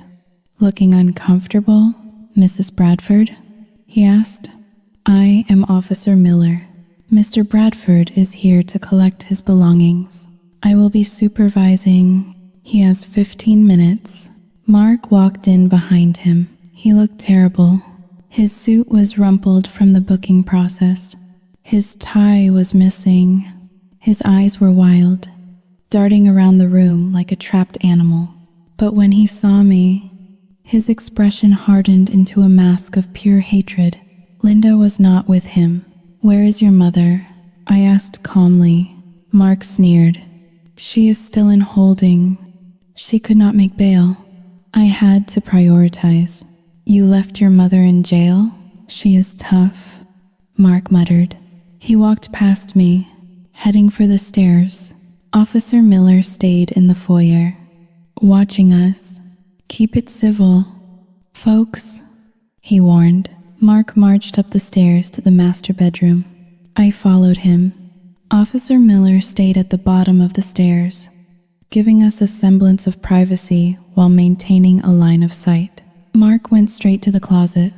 Looking uncomfortable, Mrs. Bradford? He asked. I am Officer Miller. Mr. Bradford is here to collect his belongings. I will be supervising. He has 15 minutes. Mark walked in behind him. He looked terrible. His suit was rumpled from the booking process. His tie was missing. His eyes were wild, darting around the room like a trapped animal. But when he saw me, his expression hardened into a mask of pure hatred. Linda was not with him. Where is your mother? I asked calmly. Mark sneered. She is still in holding. She could not make bail. I had to prioritize. You left your mother in jail? She is tough, Mark muttered. He walked past me, heading for the stairs. Officer Miller stayed in the foyer, watching us. Keep it civil, folks, he warned. Mark marched up the stairs to the master bedroom. I followed him. Officer Miller stayed at the bottom of the stairs, giving us a semblance of privacy while maintaining a line of sight. Mark went straight to the closet.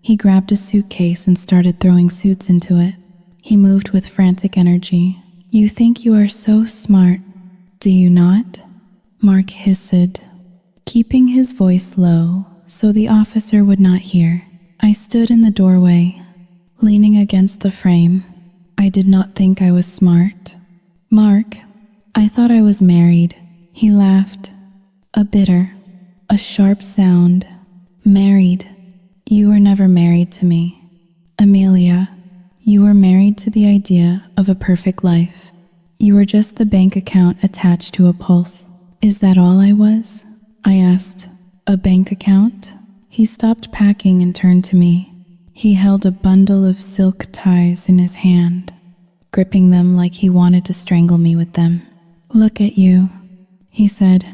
He grabbed a suitcase and started throwing suits into it. He moved with frantic energy. You think you are so smart, do you not? Mark hissed, keeping his voice low so the officer would not hear. I stood in the doorway, leaning against the frame. I did not think I was smart. Mark, I thought I was married. He laughed. A sharp sound. Married. You were never married to me. Amelia, you were married to the idea of a perfect life. You were just the bank account attached to a pulse. Is that all I was? I asked. A bank account? He stopped packing and turned to me. He held a bundle of silk ties in his hand, gripping them like he wanted to strangle me with them. Look at you, he said,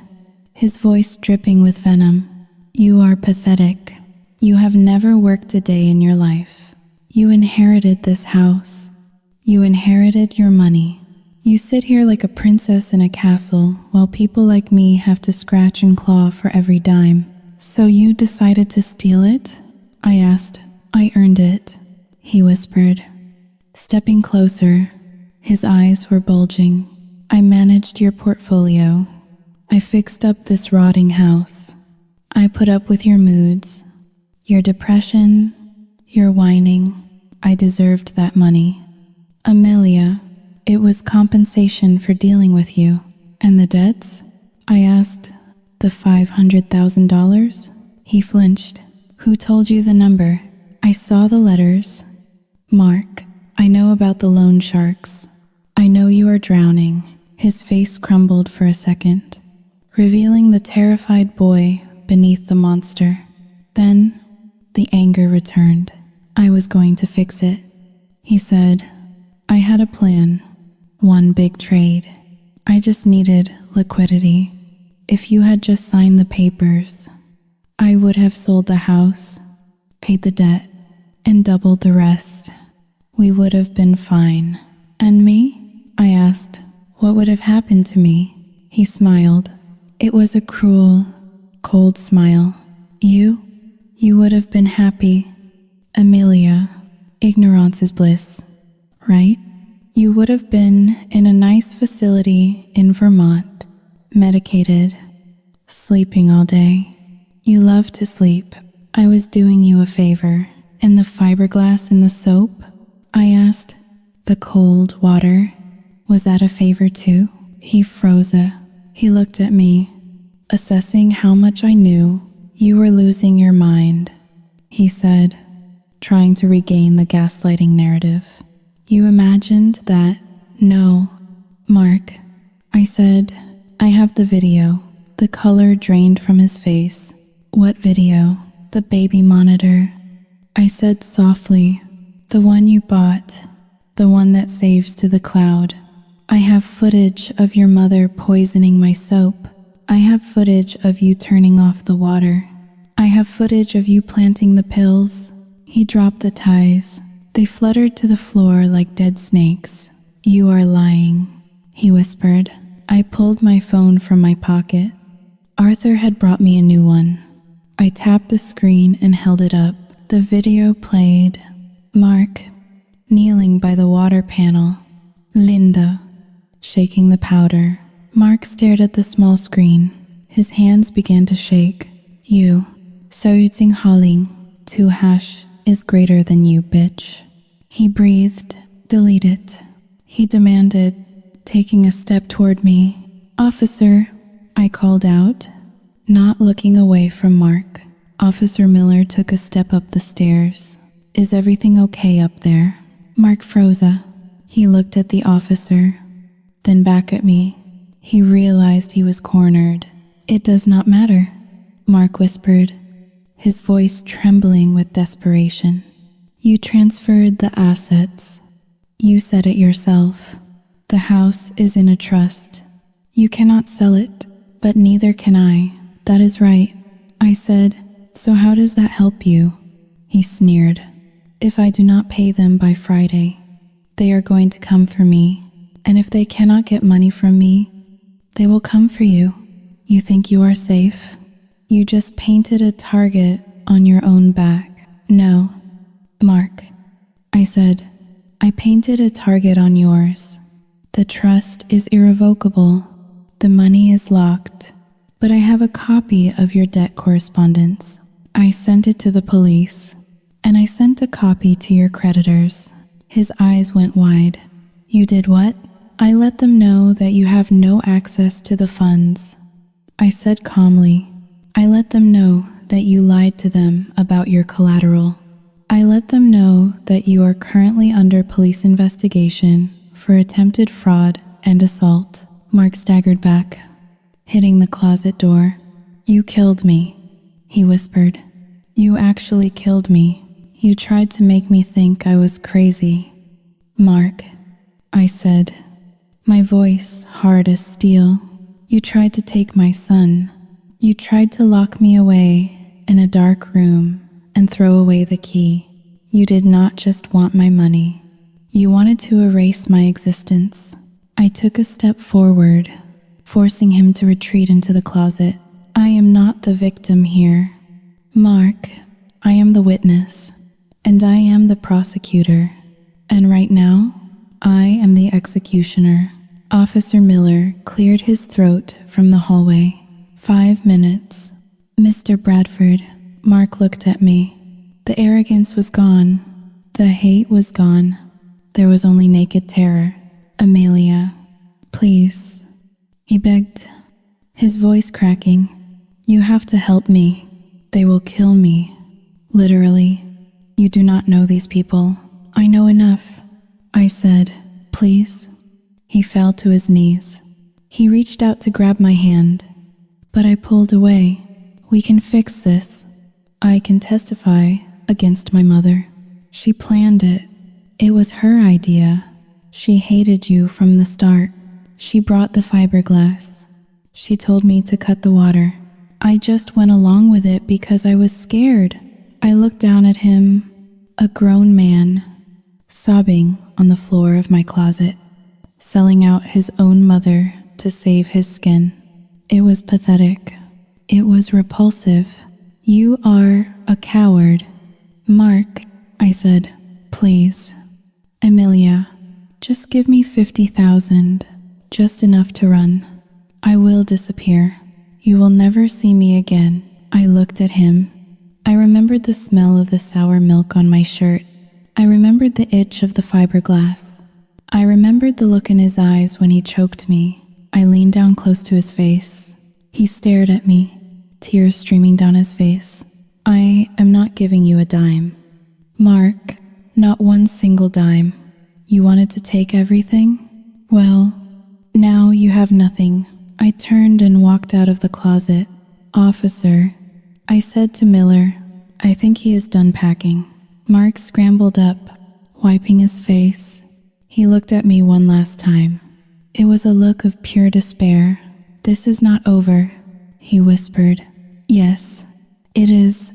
his voice dripping with venom. You are pathetic. You have never worked a day in your life. You inherited this house. You inherited your money. You sit here like a princess in a castle while people like me have to scratch and claw for every dime. So you decided to steal it? I asked. I earned it, he whispered. Stepping closer, his eyes were bulging. I managed your portfolio. I fixed up this rotting house. I put up with your moods, your depression, your whining. I deserved that money. Amelia, it was compensation for dealing with you. And the debts? I asked. The $500,000? He flinched. Who told you the number? I saw the letters. Mark, I know about the loan sharks. I know you are drowning. His face crumbled for a second, revealing the terrified boy beneath the monster. Then, the anger returned. I was going to fix it. He said, I had a plan. One big trade. I just needed liquidity. If you had just signed the papers, I would have sold the house, paid the debt, and doubled the rest. We would have been fine. And me? I asked. What would have happened to me? He smiled. It was a cruel, cold smile. You would have been happy. Amelia, ignorance is bliss, right? You would have been in a nice facility in Vermont, medicated, sleeping all day. You love to sleep. I was doing you a favor. And the fiberglass in the soap? I asked. The cold water? Was that a favor too? He froze. He looked at me, assessing how much I knew. You were losing your mind, he said, trying to regain the gaslighting narrative. You imagined that? No. Mark, I said, I have the video. The color drained from his face. What video? The baby monitor. I said softly, the one you bought, the one that saves to the cloud. I have footage of your mother poisoning my soap. I have footage of you turning off the water. I have footage of you planting the pills. He dropped the ties. They fluttered to the floor like dead snakes. You are lying, he whispered. I pulled my phone from my pocket. Arthur had brought me a new one. I tapped the screen and held it up. The video played. Mark, kneeling by the water panel. Linda, shaking the powder. Mark stared at the small screen. His hands began to shake. You, Saryutsing Haling, 2# is greater than you, bitch. He breathed. Delete it. He demanded, taking a step toward me. Officer, I called out, not looking away from Mark. Officer Miller took a step up the stairs. Is everything okay up there? Mark froze. He looked at the officer, then back at me. He realized he was cornered. It does not matter, Mark whispered, his voice trembling with desperation. You transferred the assets. You said it yourself. The house is in a trust. You cannot sell it, but neither can I. That is right, I said. So how does that help you? He sneered. If I do not pay them by Friday, they are going to come for me. And if they cannot get money from me, they will come for you. You think you are safe? You just painted a target on your own back. No, Mark, I said. I painted a target on yours. The trust is irrevocable. The money is locked. But I have a copy of your debt correspondence. I sent it to the police, and I sent a copy to your creditors. His eyes went wide. You did what? I let them know that you have no access to the funds. I said calmly, I let them know that you lied to them about your collateral. I let them know that you are currently under police investigation for attempted fraud and assault. Mark staggered back, hitting the closet door. You killed me, he whispered. You actually killed me. You tried to make me think I was crazy. Mark, I said, my voice hard as steel. You tried to take my son. You tried to lock me away in a dark room and throw away the key. You did not just want my money. You wanted to erase my existence. I took a step forward, forcing him to retreat into the closet. I am not the victim here. Mark, I am the witness, and I am the prosecutor. And right now, I am the executioner. Officer Miller cleared his throat from the hallway. 5 minutes. Mr. Bradford, Mark looked at me. The arrogance was gone. The hate was gone. There was only naked terror. Amelia, please, he begged, his voice cracking. You have to help me. They will kill me. Literally. You do not know these people. I know enough. I said, please. He fell to his knees. He reached out to grab my hand, but I pulled away. We can fix this. I can testify against my mother. She planned it. It was her idea. She hated you from the start. She brought the fiberglass. She told me to cut the water. I just went along with it because I was scared. I looked down at him, a grown man, sobbing on the floor of my closet, selling out his own mother to save his skin. It was pathetic. It was repulsive. You are a coward. Mark, I said, please. Amelia, just give me 50,000, just enough to run. I will disappear. You will never see me again. I looked at him. I remembered the smell of the sour milk on my shirt. I remembered the itch of the fiberglass. I remembered the look in his eyes when he choked me. I leaned down close to his face. He stared at me, tears streaming down his face. I am not giving you a dime. Mark, not one single dime. You wanted to take everything? Well, now you have nothing. I turned and walked out of the closet. Officer, I said to Miller, I think he is done packing. Mark scrambled up, wiping his face. He looked at me one last time. It was a look of pure despair. This is not over, he whispered. Yes, it is,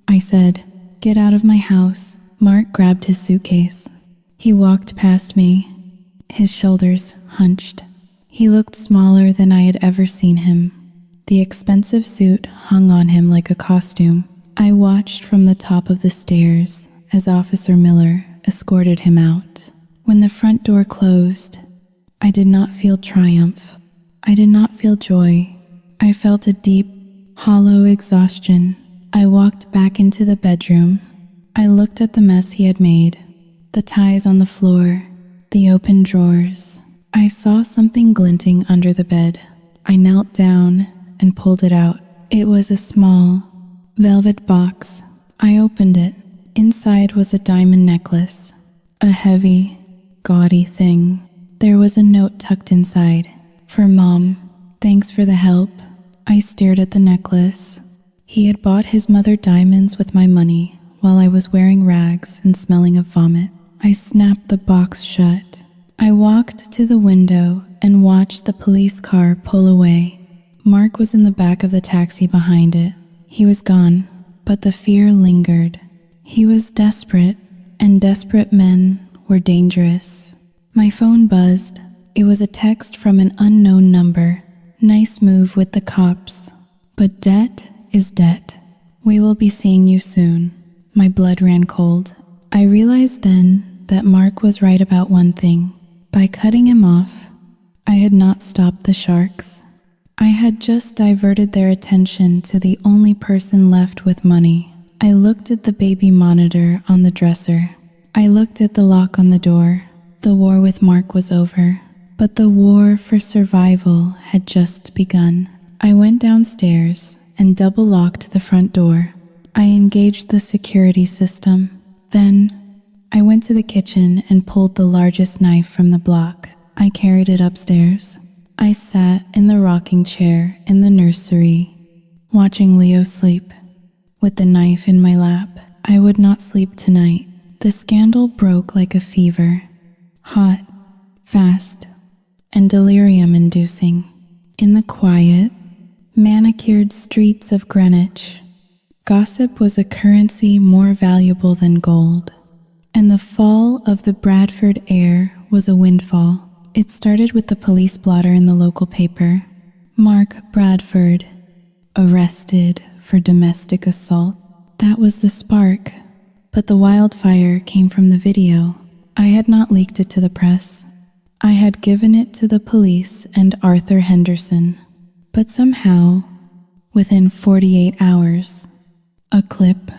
I said. Get out of my house. Mark grabbed his suitcase. He walked past me, his shoulders hunched. He looked smaller than I had ever seen him. The expensive suit hung on him like a costume. I watched from the top of the stairs as Officer Miller escorted him out. When the front door closed, I did not feel triumph. I did not feel joy. I felt a deep, hollow exhaustion. I walked back into the bedroom. I looked at the mess he had made, the ties on the floor, the open drawers. I saw something glinting under the bed. I knelt down and pulled it out. It was a small, velvet box. I opened it. Inside was a diamond necklace, a heavy, gaudy thing. There was a note tucked inside. For Mom, thanks for the help. I stared at the necklace. He had bought his mother diamonds with my money while I was wearing rags and smelling of vomit. I snapped the box shut. I walked to the window and watched the police car pull away. Mark was in the back of the taxi behind it. He was gone, but the fear lingered. He was desperate, and desperate men were dangerous. My phone buzzed. It was a text from an unknown number. Nice move with the cops. But debt is debt. We will be seeing you soon. My blood ran cold. I realized then that Mark was right about one thing. By cutting him off, I had not stopped the sharks. I had just diverted their attention to the only person left with money. I looked at the baby monitor on the dresser. I looked at the lock on the door. The war with Mark was over. but the war for survival had just begun. I went downstairs and double-locked the front door. I engaged the security system. Then, I went to the kitchen and pulled the largest knife from the block. I carried it upstairs. I sat in the rocking chair in the nursery, watching Leo sleep. With the knife in my lap, I would not sleep tonight. The scandal broke like a fever, hot, fast, and delirium-inducing. In the quiet, manicured streets of Greenwich, gossip was a currency more valuable than gold, and the fall of the Bradford heir was a windfall. It started with the police blotter in the local paper. Mark Bradford, arrested for domestic assault. That was the spark, but the wildfire came from the video. I had not leaked it to the press. I had given it to the police and Arthur Henderson. But somehow, within 48 hours, a clip,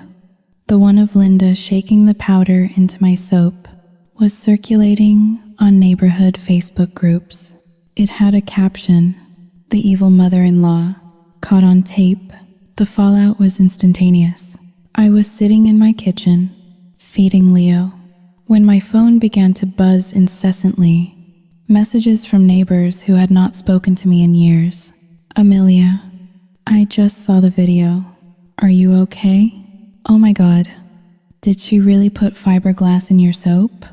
the one of Linda shaking the powder into my soap, was circulating on neighborhood Facebook groups. It had a caption, "The evil mother-in-law," caught on tape. The fallout was instantaneous. I was sitting in my kitchen, feeding Leo, when my phone began to buzz incessantly. Messages from neighbors who had not spoken to me in years. "Amelia, I just saw the video. Are you okay? Oh my God, did she really put fiberglass in your soap?"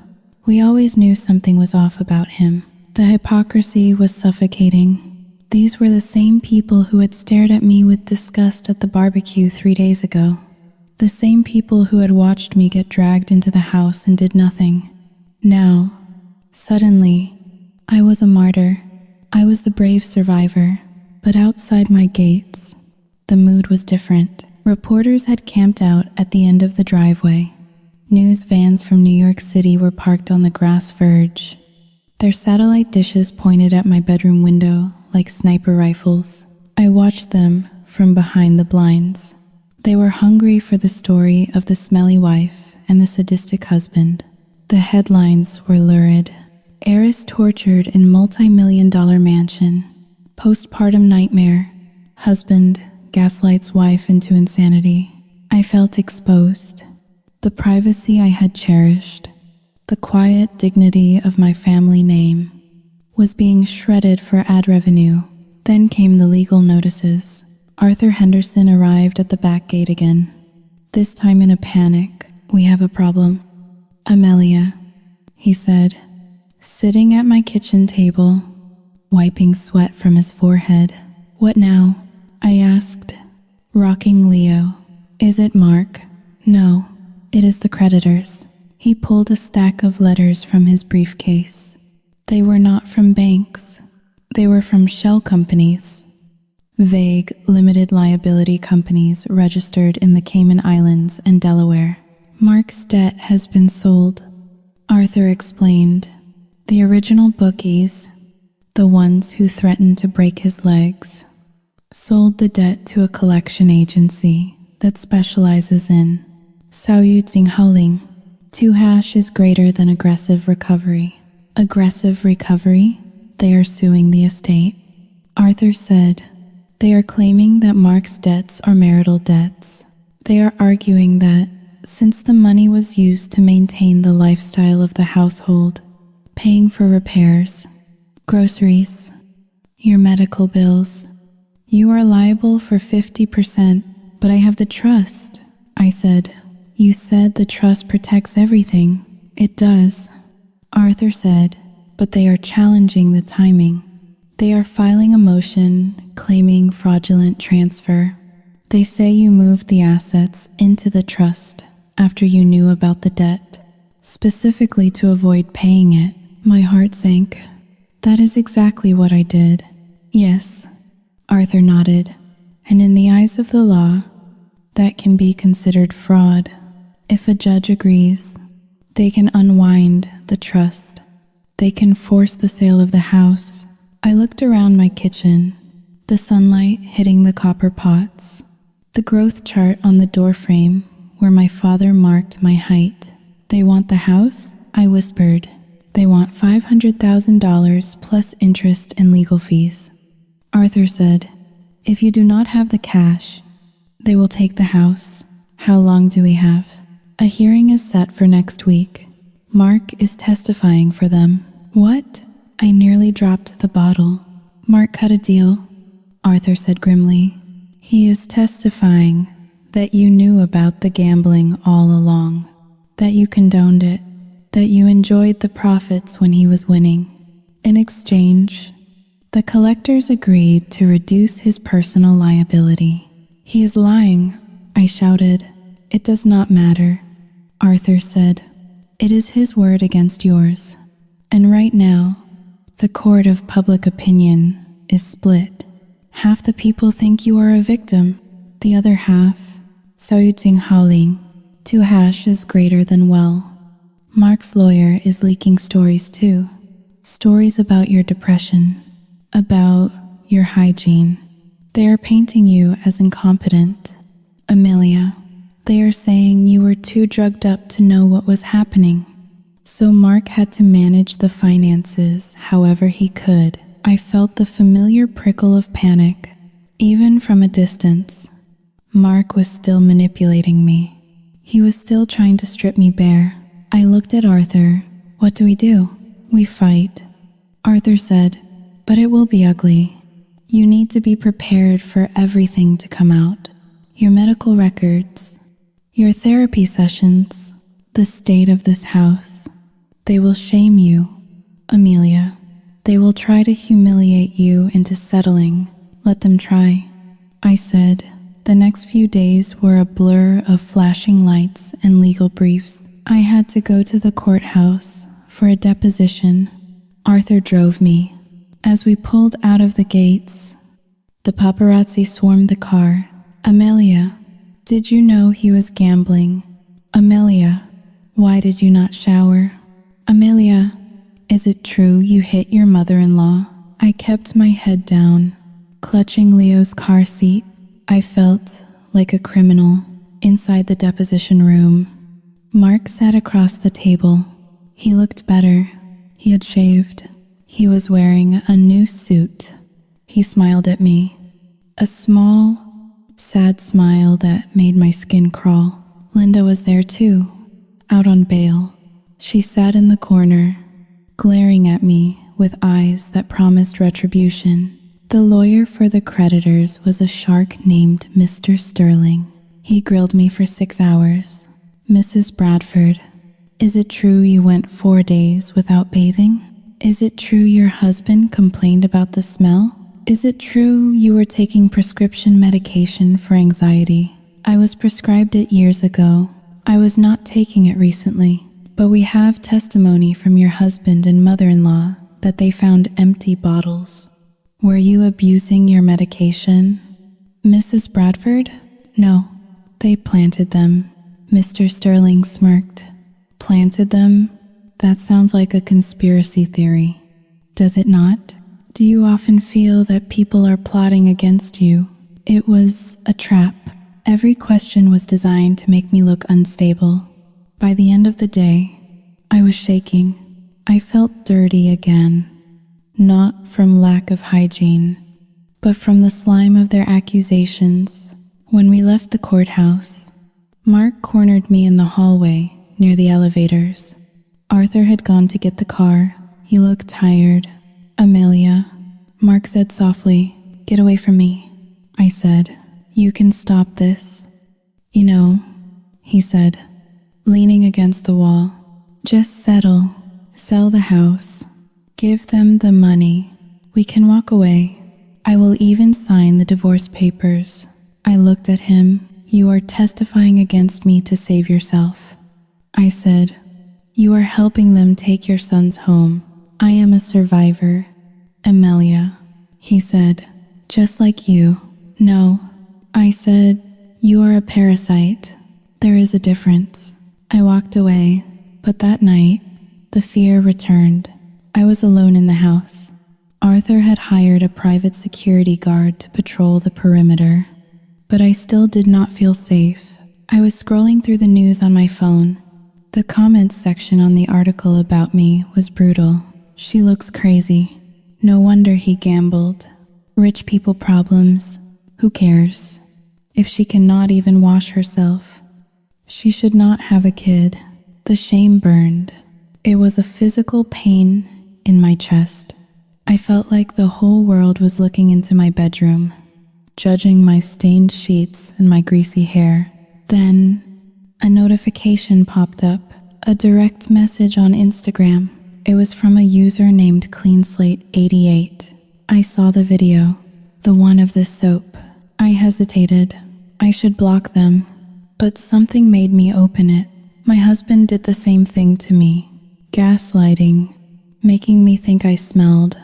We always knew something was off about him. The hypocrisy was suffocating. These were the same people who had stared at me with disgust at the barbecue 3 days ago. The same people who had watched me get dragged into the house and did nothing. Now, suddenly, I was a martyr. I was the brave survivor. But outside my gates, the mood was different. Reporters had camped out at the end of the driveway. News vans from New York City were parked on the grass verge, their satellite dishes pointed at my bedroom window like sniper rifles. I watched them from behind the blinds. They were hungry for the story of the smelly wife and the sadistic husband. The headlines were lurid. Heiress tortured in multi-million-dollar mansion. Postpartum nightmare. Husband gaslights wife into insanity. I felt exposed. The privacy I had cherished, the quiet dignity of my family name, was being shredded for ad revenue. Then came the legal notices. Arthur Henderson arrived at the back gate again. This time in a panic. "We have a problem, Amelia," he said, sitting at my kitchen table, wiping sweat from his forehead. "What now?" I asked, rocking Leo. "Is it Mark?" "No, it is the creditors." He pulled a stack of letters from his briefcase. They were not from banks. They were from shell companies. Vague, limited liability companies registered in the Cayman Islands and Delaware. "Mark's debt has been sold," Arthur explained. "The original bookies, the ones who threatened to break his legs, sold the debt to a collection agency that specializes in Hauling. 2# is greater than aggressive recovery." "Aggressive recovery?" "They are suing the estate," Arthur said. "They are claiming that Mark's debts are marital debts. They are arguing that, since the money was used to maintain the lifestyle of the household, paying for repairs, groceries, your medical bills, you are liable for 50%, but I have the trust," I said. "You said the trust protects everything." "It does," Arthur said, "but they are challenging the timing. They are filing a motion claiming fraudulent transfer. They say you moved the assets into the trust after you knew about the debt, specifically to avoid paying it." My heart sank. "That is exactly what I did." "Yes," Arthur nodded, "and in the eyes of the law, that can be considered fraud. If a judge agrees, they can unwind the trust. They can force the sale of the house." I looked around my kitchen, the sunlight hitting the copper pots, the growth chart on the doorframe where my father marked my height. "They want the house?" I whispered. They want $500,000 plus interest and legal fees. Arthur said, if you do not have the cash, they will take the house. How long do we have? A hearing is set for next week. Mark is testifying for them. What? I nearly dropped the bottle. Mark cut a deal, Arthur said grimly. He is testifying that you knew about the gambling all along, that you condoned it, that you enjoyed the profits when he was winning. In exchange, the collectors agreed to reduce his personal liability. He is lying, I shouted. It does not matter, Arthur said. It is his word against yours. And right now, the court of public opinion is split. Half the people think you are a victim. The other half, Howling, 2 hash is greater than well. Mark's lawyer is leaking stories too. Stories about your depression, about your hygiene. They are painting you as incompetent. Amelia, they are saying you were too drugged up to know what was happening. So Mark had to manage the finances however he could. I felt the familiar prickle of panic, even from a distance. Mark was still manipulating me. He was still trying to strip me bare. I looked at Arthur. What do we do? We fight. Arthur said, but it will be ugly. You need to be prepared for everything to come out. Your medical records, your therapy sessions, the state of this house. They will shame you, Amelia. They will try to humiliate you into settling. Let them try. I said. The next few days were a blur of flashing lights and legal briefs. I had to go to the courthouse for a deposition. Arthur drove me. As we pulled out of the gates, the paparazzi swarmed the car. Amelia, did you know he was gambling? Amelia, why did you not shower? Amelia, is it true you hit your mother-in-law? I kept my head down, clutching Leo's car seat. I felt like a criminal inside the deposition room. Mark sat across the table. He looked better. He had shaved. He was wearing a new suit. He smiled at me. A small, sad smile that made my skin crawl. Linda was there too, out on bail. She sat in the corner, glaring at me with eyes that promised retribution. The lawyer for the creditors was a shark named Mr. Sterling. He grilled me for 6 hours. Mrs. Bradford, is it true you went 4 days without bathing? Is it true your husband complained about the smell? Is it true you were taking prescription medication for anxiety? I was prescribed it years ago. I was not taking it recently, but we have testimony from your husband and mother-in-law that they found empty bottles. Were you abusing your medication? Mrs. Bradford? No, they planted them. Mr. Sterling smirked. Planted them? That sounds like a conspiracy theory. Does it not? Do you often feel that people are plotting against you? It was a trap. Every question was designed to make me look unstable. By the end of the day, I was shaking. I felt dirty again. Not from lack of hygiene, but from the slime of their accusations. When we left the courthouse, Mark cornered me in the hallway near the elevators. Arthur had gone to get the car. He looked tired. Amelia, Mark said softly, get away from me. I said, you can stop this. You know, he said, leaning against the wall. Just settle. Sell the house. Give them the money. We can walk away. I will even sign the divorce papers. I looked at him. You are testifying against me to save yourself. I said, you are helping them take your sons home. I am a survivor. Amelia, he said, just like you. No, I said, you are a parasite. There is a difference. I walked away, but that night, the fear returned. I was alone in the house. Arthur had hired a private security guard to patrol the perimeter, but I still did not feel safe. I was scrolling through the news on my phone. The comments section on the article about me was brutal. She looks crazy. No wonder he gambled. Rich people problems. Who cares? If she cannot even wash herself. She should not have a kid. The shame burned. It was a physical pain in my chest. I felt like the whole world was looking into my bedroom, judging my stained sheets and my greasy hair. Then, a notification popped up, a direct message on Instagram. It was from a user named CleanSlate88. I saw the video, the one of the soap. I hesitated. I should block them, but something made me open it. My husband did the same thing to me. Gaslighting, making me think I smelled,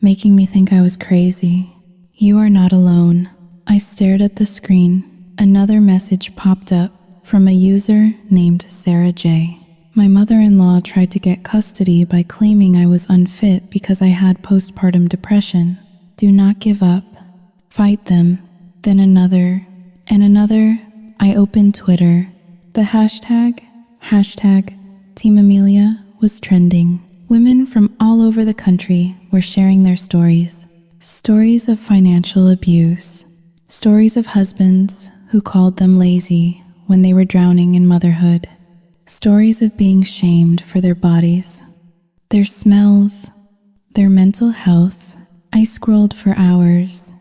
making me think I was crazy. You are not alone. I stared at the screen. Another message popped up from a user named Sarah J. My mother-in-law tried to get custody by claiming I was unfit because I had postpartum depression. Do not give up. Fight them. Then another, and another. I opened Twitter. The hashtag Team Amelia was trending. Women from all over the country were sharing their stories. Stories of financial abuse. Stories of husbands who called them lazy when they were drowning in motherhood. Stories of being shamed for their bodies, their smells, their mental health. I scrolled for hours,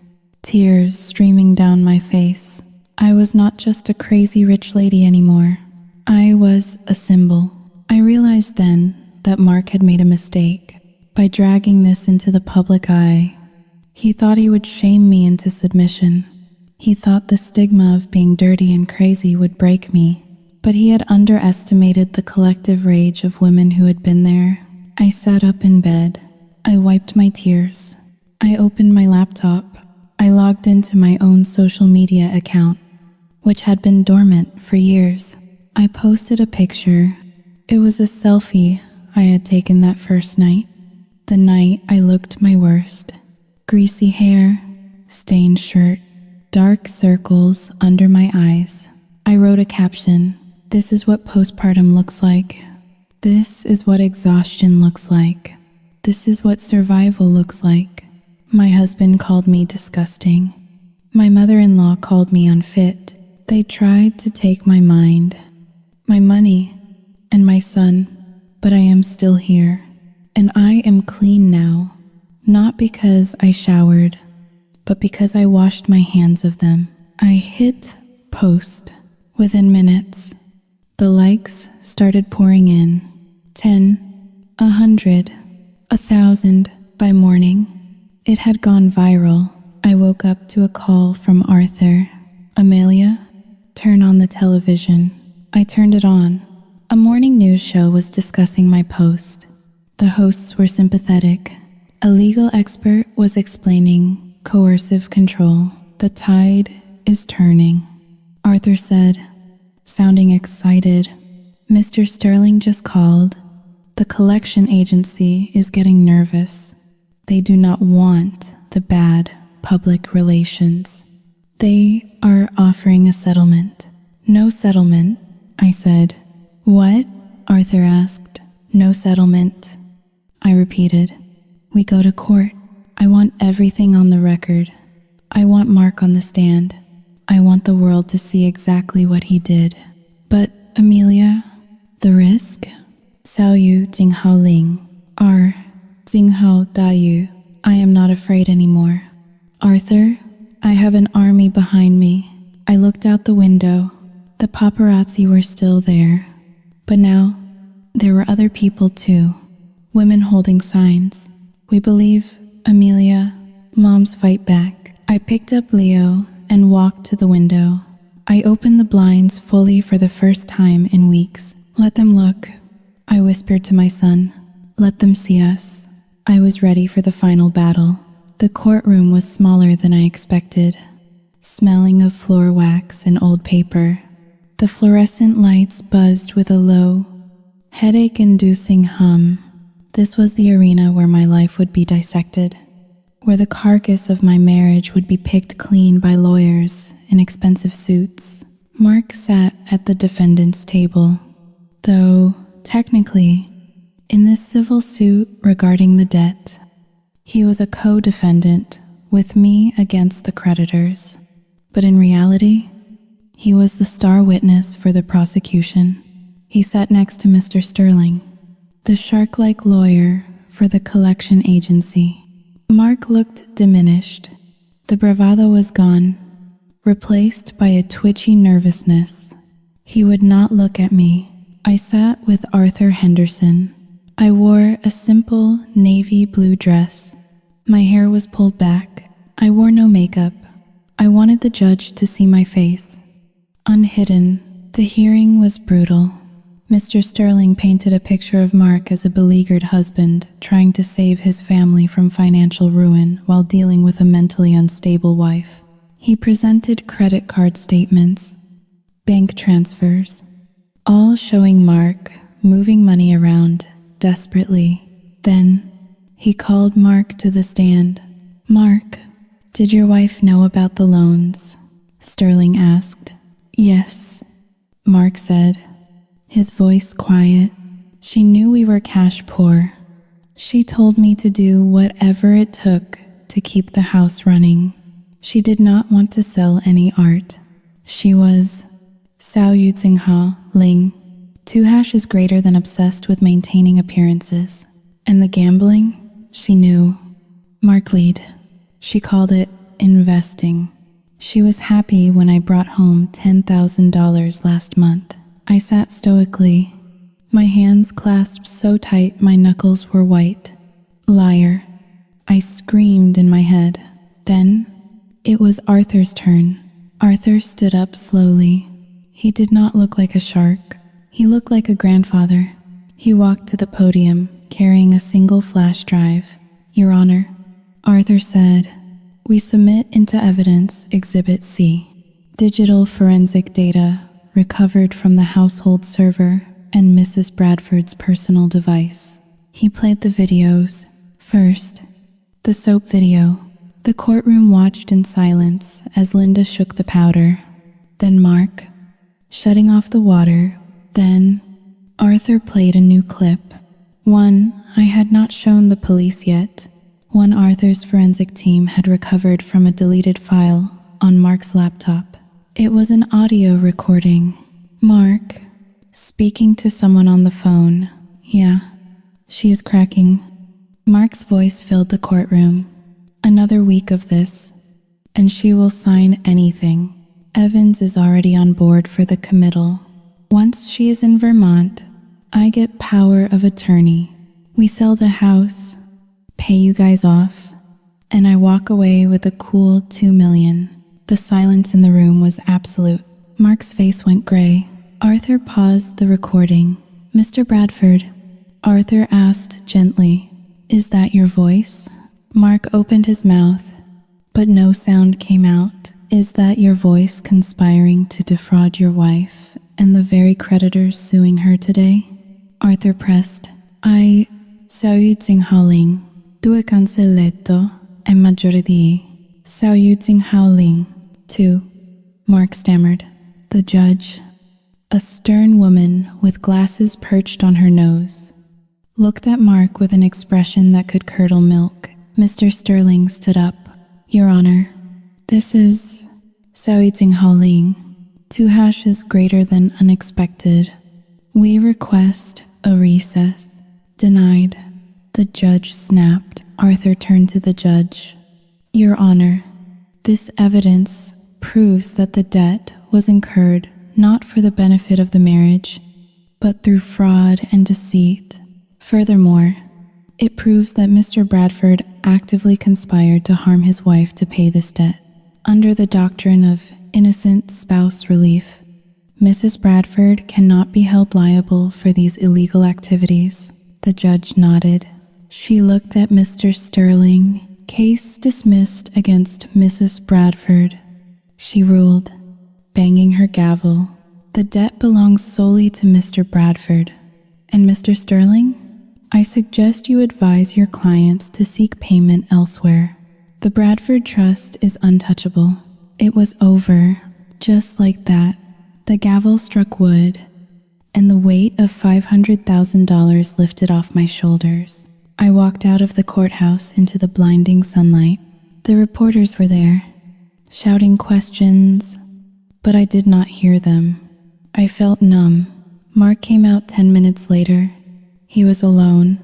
tears streaming down my face. I was not just a crazy rich lady anymore. I was a symbol. I realized then that Mark had made a mistake. By dragging this into the public eye, he thought he would shame me into submission. He thought the stigma of being dirty and crazy would break me. But he had underestimated the collective rage of women who had been there. I sat up in bed. I wiped my tears. I opened my laptop. I logged into my own social media account, which had been dormant for years. I posted a picture. It was a selfie I had taken that first night. The night I looked my worst. Greasy hair, stained shirt, dark circles under my eyes. I wrote a caption. This is what postpartum looks like. This is what exhaustion looks like. This is what survival looks like. My husband called me disgusting. My mother-in-law called me unfit. They tried to take my mind, my money, and my son, but I am still here. And I am clean now, not because I showered, but because I washed my hands of them. I hit post. Within minutes, the likes started pouring in. 10, 100, 1,000 by morning. It had gone viral. I woke up to a call from Arthur. Amelia, turn on the television. I turned it on. A morning news show was discussing my post. The hosts were sympathetic. A legal expert was explaining coercive control. The tide is turning. Arthur said, sounding excited, Mr. Sterling just called. The collection agency is getting nervous. They do not want the bad public relations. They are offering a settlement. No settlement, I said. What? Arthur asked. No settlement. I repeated. We go to court. I want everything on the record. I want Mark on the stand. I want the world to see exactly what he did. But, Amelia, the risk? Xiao Yu Jinghao Ling. R. Jinghao Da Yu. I am not afraid anymore. Arthur, I have an army behind me. I looked out the window. The paparazzi were still there. But now, there were other people too. Women holding signs. We believe, Amelia, moms fight back. I picked up Leo and walked to the window. I opened the blinds fully for the first time in weeks. Let them look, I whispered to my son. Let them see us. I was ready for the final battle. The courtroom was smaller than I expected, smelling of floor wax and old paper. The fluorescent lights buzzed with a low, headache-inducing hum. This was the arena where my life would be dissected, where the carcass of my marriage would be picked clean by lawyers in expensive suits. Mark sat at the defendant's table. though, technically, in this civil suit regarding the debt, he was a co-defendant with me against the creditors. But in reality, he was the star witness for the prosecution. He sat next to Mr. Sterling, the shark-like lawyer for the collection agency. Mark looked diminished. The bravado was gone, replaced by a twitchy nervousness. He would not look at me. I sat with Arthur Henderson. I wore a simple navy blue dress. My hair was pulled back. I wore no makeup. I wanted the judge to see my face. Unhidden, the hearing was brutal. Mr. Sterling painted a picture of Mark as a beleaguered husband trying to save his family from financial ruin while dealing with a mentally unstable wife. He presented credit card statements, bank transfers, all showing Mark moving money around desperately. Then, he called Mark to the stand. "Mark, did your wife know about the loans?" Sterling asked. "Yes," Mark said, his voice quiet. "She knew we were cash poor. She told me to do whatever it took to keep the house running. She did not want to sell any art. She was Sao Yutsinha Ling. 2# is greater than obsessed with maintaining appearances. And the gambling? She knew. Mark lead. She called it investing. She was happy when I brought home $10,000 last month. I sat stoically, my hands clasped so tight my knuckles were white. Liar. I screamed in my head. Then, it was Arthur's turn. Arthur stood up slowly. He did not look like a shark. He looked like a grandfather. He walked to the podium, carrying a single flash drive. "Your Honor," Arthur said, "we submit into evidence Exhibit C, digital forensic data recovered from the household server and Mrs. Bradford's personal device." He played the videos. First, the soap video. The courtroom watched in silence as Linda shook the powder. Then Mark, shutting off the water. Then, Arthur played a new clip. One I had not shown the police yet. One Arthur's forensic team had recovered from a deleted file on Mark's laptop. It was an audio recording. Mark, speaking to someone on the phone. "Yeah, she is cracking." Mark's voice filled the courtroom. "Another week of this, and she will sign anything. Evans is already on board for the committal. Once she is in Vermont, I get power of attorney. We sell the house, pay you guys off, and I walk away with a cool $2 million. The silence in the room was absolute. Mark's face went gray. Arthur paused the recording. "Mr. Bradford," Arthur asked gently, "is that your voice?" Mark opened his mouth, but no sound came out. "Is that your voice conspiring to defraud your wife and the very creditors suing her today?" Arthur pressed. "I, Sao Yutsinha Ling, due cancelletto e maggiore di Sao Yutsinha Ling, 2. Mark stammered. The judge, a stern woman with glasses perched on her nose, looked at Mark with an expression that could curdle milk. Mr. Sterling stood up. "Your Honor, this is Sao Yutsinha Ling. 2# is greater than unexpected. We request a recess." "Denied." The judge snapped. Arthur turned to the judge. "Your Honor, this evidence proves that the debt was incurred not for the benefit of the marriage, but through fraud and deceit. Furthermore, it proves that Mr. Bradford actively conspired to harm his wife to pay this debt. Under the doctrine of innocent spouse relief, Mrs. Bradford cannot be held liable for these illegal activities." The judge nodded. She looked at Mr. Sterling. "Case dismissed against Mrs. Bradford," she ruled, banging her gavel. "The debt belongs solely to Mr. Bradford. And Mr. Sterling, I suggest you advise your clients to seek payment elsewhere. The Bradford Trust is untouchable." It was over, just like that. The gavel struck wood, and the weight of $500,000 lifted off my shoulders. I walked out of the courthouse into the blinding sunlight. The reporters were there, shouting questions, but I did not hear them. I felt numb. Mark came out 10 minutes later. He was alone.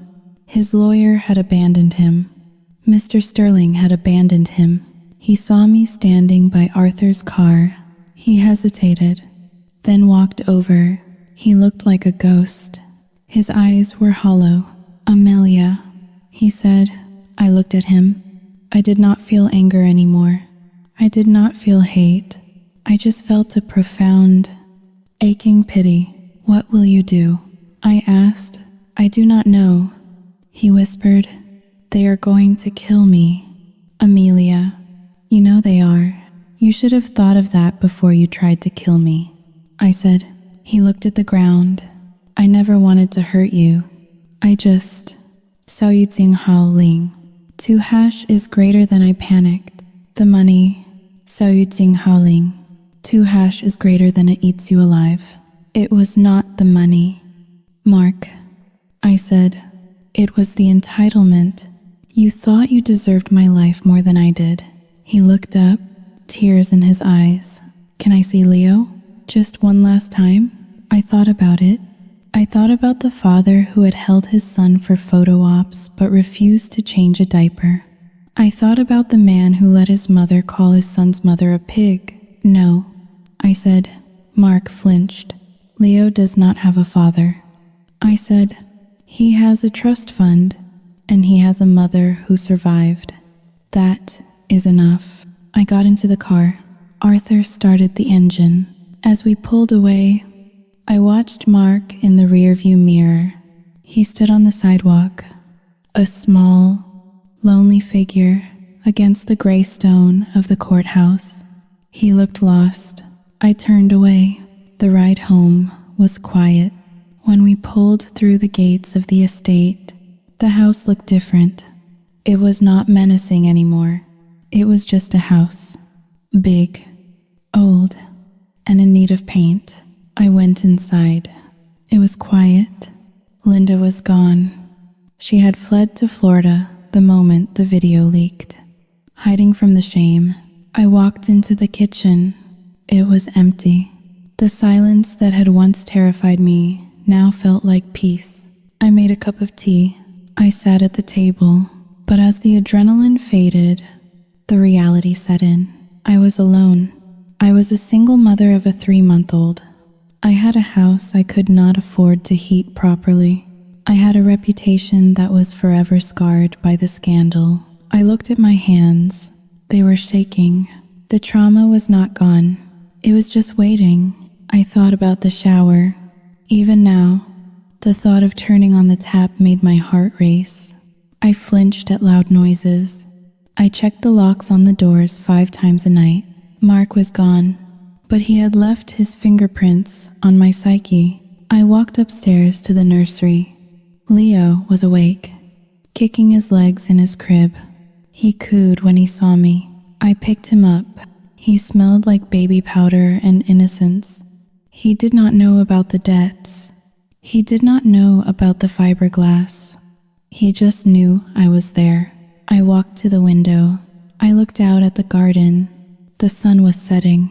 His lawyer had abandoned him. Mr. Sterling had abandoned him. He saw me standing by Arthur's car. He hesitated, then walked over. He looked like a ghost. His eyes were hollow. "Amelia," he said. I looked at him. I did not feel anger anymore. I did not feel hate. I just felt a profound, aching pity. "What will you do?" I asked. "I do not know." He whispered, "They are going to kill me." "Amelia, you know they are. You should have thought of that before you tried to kill me," I said. He looked at the ground. "I never wanted to hurt you. I just... Sao yu ting hao ling. 2 hash is greater than I panicked. The money, Sao yu ting hao ling. 2 hash is greater than it eats you alive." "It was not the money, Mark," I said. "It was the entitlement. You thought you deserved my life more than I did." He looked up, tears in his eyes. "Can I see Leo? Just one last time?" I thought about it. I thought about the father who had held his son for photo ops but refused to change a diaper. I thought about the man who let his mother call his son's mother a pig. "No," I said. Mark flinched. "Leo does not have a father." I said, "He has a trust fund, and he has a mother who survived. That is enough." I got into the car. Arthur started the engine. As we pulled away, I watched Mark in the rearview mirror. He stood on the sidewalk, a small, lonely figure against the gray stone of the courthouse. He looked lost. I turned away. The ride home was quiet. When we pulled through the gates of the estate, the house looked different. It was not menacing anymore. It was just a house. Big, old, and in need of paint. I went inside. It was quiet. Linda was gone. She had fled to Florida the moment the video leaked. Hiding from the shame, I walked into the kitchen. It was empty. The silence that had once terrified me now felt like peace. I made a cup of tea. I sat at the table, but as the adrenaline faded, the reality set in. I was alone. I was a single mother of a 3-month-old. I had a house I could not afford to heat properly. I had a reputation that was forever scarred by the scandal. I looked at my hands. They were shaking. The trauma was not gone. It was just waiting. I thought about the shower. Even now, the thought of turning on the tap made my heart race. I flinched at loud noises. I checked the locks on the doors 5 times a night. Mark was gone, but he had left his fingerprints on my psyche. I walked upstairs to the nursery. Leo was awake, kicking his legs in his crib. He cooed when he saw me. I picked him up. He smelled like baby powder and innocence. He did not know about the debts. He did not know about the fiberglass. He just knew I was there. I walked to the window. I looked out at the garden. The sun was setting,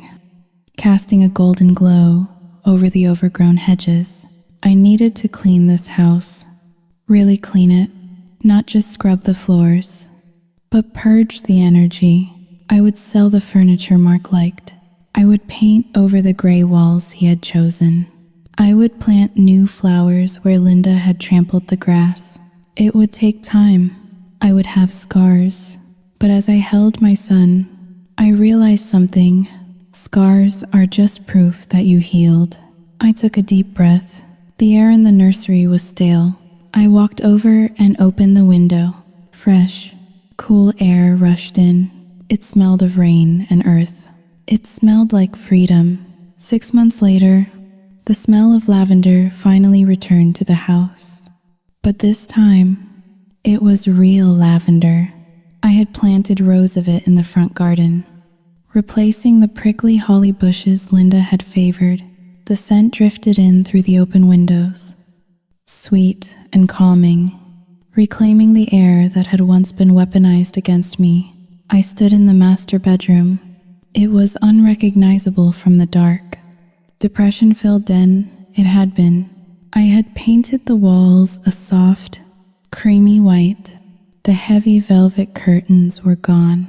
casting a golden glow over the overgrown hedges. I needed to clean this house. Really clean it. Not just scrub the floors, but purge the energy. I would sell the furniture Mark liked. I would paint over the gray walls he had chosen. I would plant new flowers where Linda had trampled the grass. It would take time. I would have scars. But as I held my son, I realized something. Scars are just proof that you healed. I took a deep breath. The air in the nursery was stale. I walked over and opened the window. Fresh, cool air rushed in. It smelled of rain and earth. It smelled like freedom. 6 months later, the smell of lavender finally returned to the house. But this time, it was real lavender. I had planted rows of it in the front garden, replacing the prickly holly bushes Linda had favored. The scent drifted in through the open windows, sweet and calming, reclaiming the air that had once been weaponized against me. I stood in the master bedroom. It was unrecognizable from the dark. Depression-filled den it had been. I had painted the walls a soft, creamy white. The heavy velvet curtains were gone,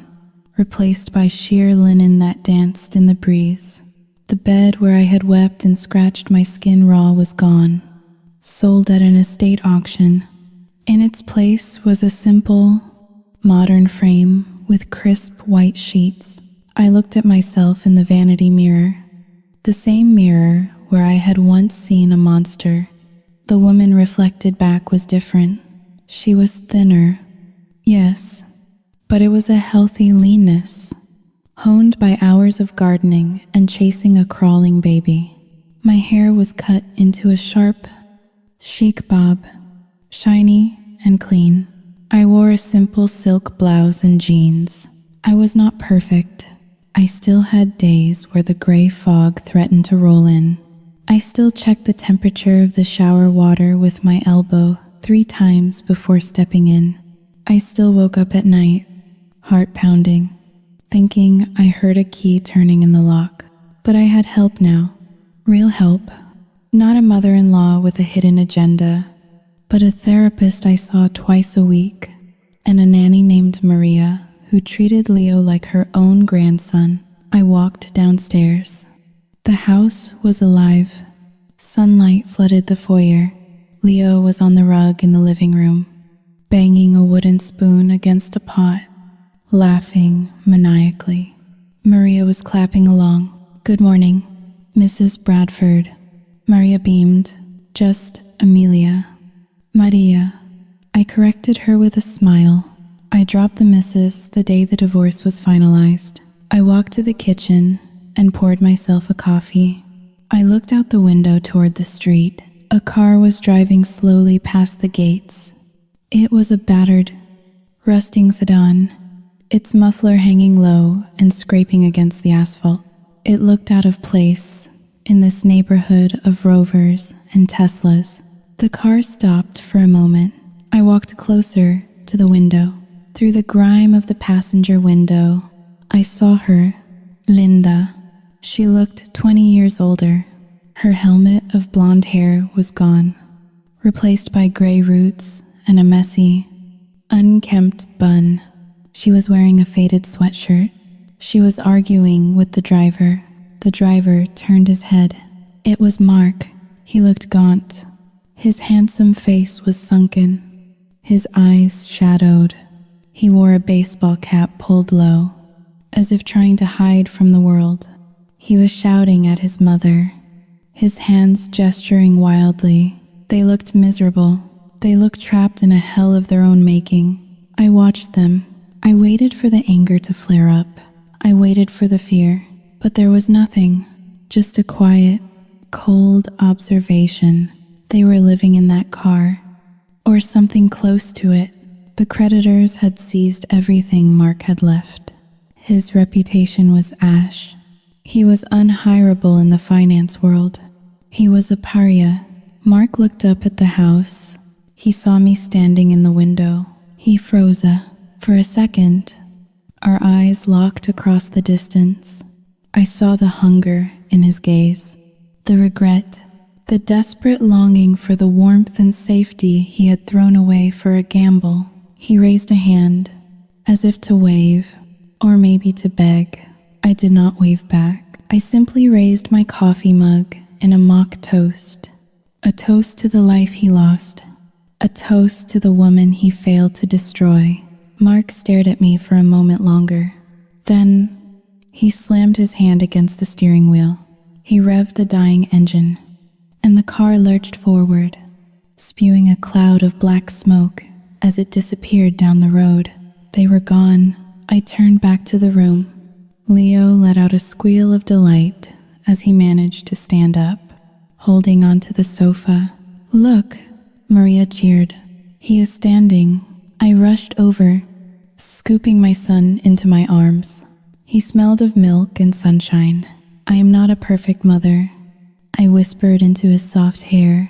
replaced by sheer linen that danced in the breeze. The bed where I had wept and scratched my skin raw was gone, sold at an estate auction. In its place was a simple, modern frame with crisp white sheets. I looked at myself in the vanity mirror, the same mirror where I had once seen a monster. The woman reflected back was different. She was thinner, yes, but it was a healthy leanness, honed by hours of gardening and chasing a crawling baby. My hair was cut into a sharp, chic bob, shiny and clean. I wore a simple silk blouse and jeans. I was not perfect. I still had days where the gray fog threatened to roll in. I still checked the temperature of the shower water with my elbow 3 times before stepping in. I still woke up at night, heart pounding, thinking I heard a key turning in the lock. But I had help now, real help. Not a mother-in-law with a hidden agenda, but a therapist I saw twice a week, and a nanny named Maria who treated Leo like her own grandson. I walked downstairs. The house was alive. Sunlight flooded the foyer. Leo was on the rug in the living room, banging a wooden spoon against a pot, laughing maniacally. Maria was clapping along. "Good morning, Mrs. Bradford." Maria beamed. "Just Amelia." "Maria." I corrected her with a smile. I dropped the Mrs. the day the divorce was finalized. I walked to the kitchen and poured myself a coffee. I looked out the window toward the street. A car was driving slowly past the gates. It was a battered, rusting sedan, its muffler hanging low and scraping against the asphalt. It looked out of place in this neighborhood of Rovers and Teslas. The car stopped for a moment. I walked closer to the window. Through the grime of the passenger window, I saw her, Linda. She looked 20 years older. Her helmet of blonde hair was gone, replaced by gray roots and a messy, unkempt bun. She was wearing a faded sweatshirt. She was arguing with the driver. The driver turned his head. It was Mark. He looked gaunt. His handsome face was sunken, his eyes shadowed. He wore a baseball cap pulled low, as if trying to hide from the world. He was shouting at his mother, his hands gesturing wildly. They looked miserable. They looked trapped in a hell of their own making. I watched them. I waited for the anger to flare up. I waited for the fear, but there was nothing. Just a quiet, cold observation. They were living in that car, or something close to it. The creditors had seized everything Mark had left. His reputation was ash. He was unhireable in the finance world. He was a pariah. Mark looked up at the house. He saw me standing in the window. He froze. For a second, our eyes locked across the distance. I saw the hunger in his gaze, the regret, the desperate longing for the warmth and safety he had thrown away for a gamble. He raised a hand, as if to wave, or maybe to beg. I did not wave back. I simply raised my coffee mug in a mock toast. A toast to the life he lost. A toast to the woman he failed to destroy. Mark stared at me for a moment longer. Then, he slammed his hand against the steering wheel. He revved the dying engine, and the car lurched forward, spewing a cloud of black smoke as it disappeared down the road. They were gone. I turned back to the room. Leo let out a squeal of delight as he managed to stand up, holding onto the sofa. "Look," Maria cheered. "He is standing." I rushed over, scooping my son into my arms. He smelled of milk and sunshine. I am not a perfect mother, I whispered into his soft hair.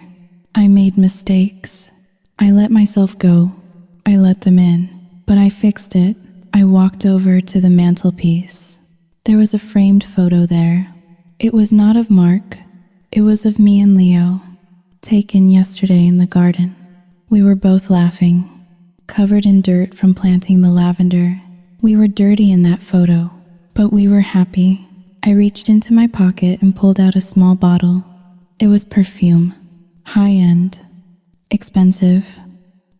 I made mistakes. I let myself go. I let them in. But I fixed it. I walked over to the mantelpiece. There was a framed photo there. It was not of Mark. It was of me and Leo, taken yesterday in the garden. We were both laughing, covered in dirt from planting the lavender. We were dirty in that photo, but we were happy. I reached into my pocket and pulled out a small bottle. It was perfume, high-end, expensive,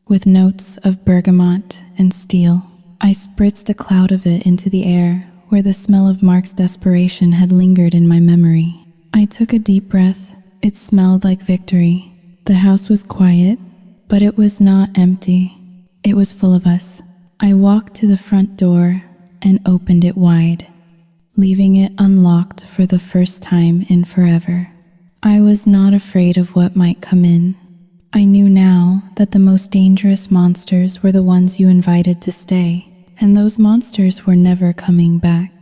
with notes of bergamot and steel. I spritzed a cloud of it into the air where the smell of Mark's desperation had lingered in my memory. I took a deep breath. It smelled like victory. The house was quiet, but it was not empty. It was full of us. I walked to the front door and opened it wide, leaving it unlocked for the first time in forever. I was not afraid of what might come in. I knew now that the most dangerous monsters were the ones you invited to stay, and those monsters were never coming back.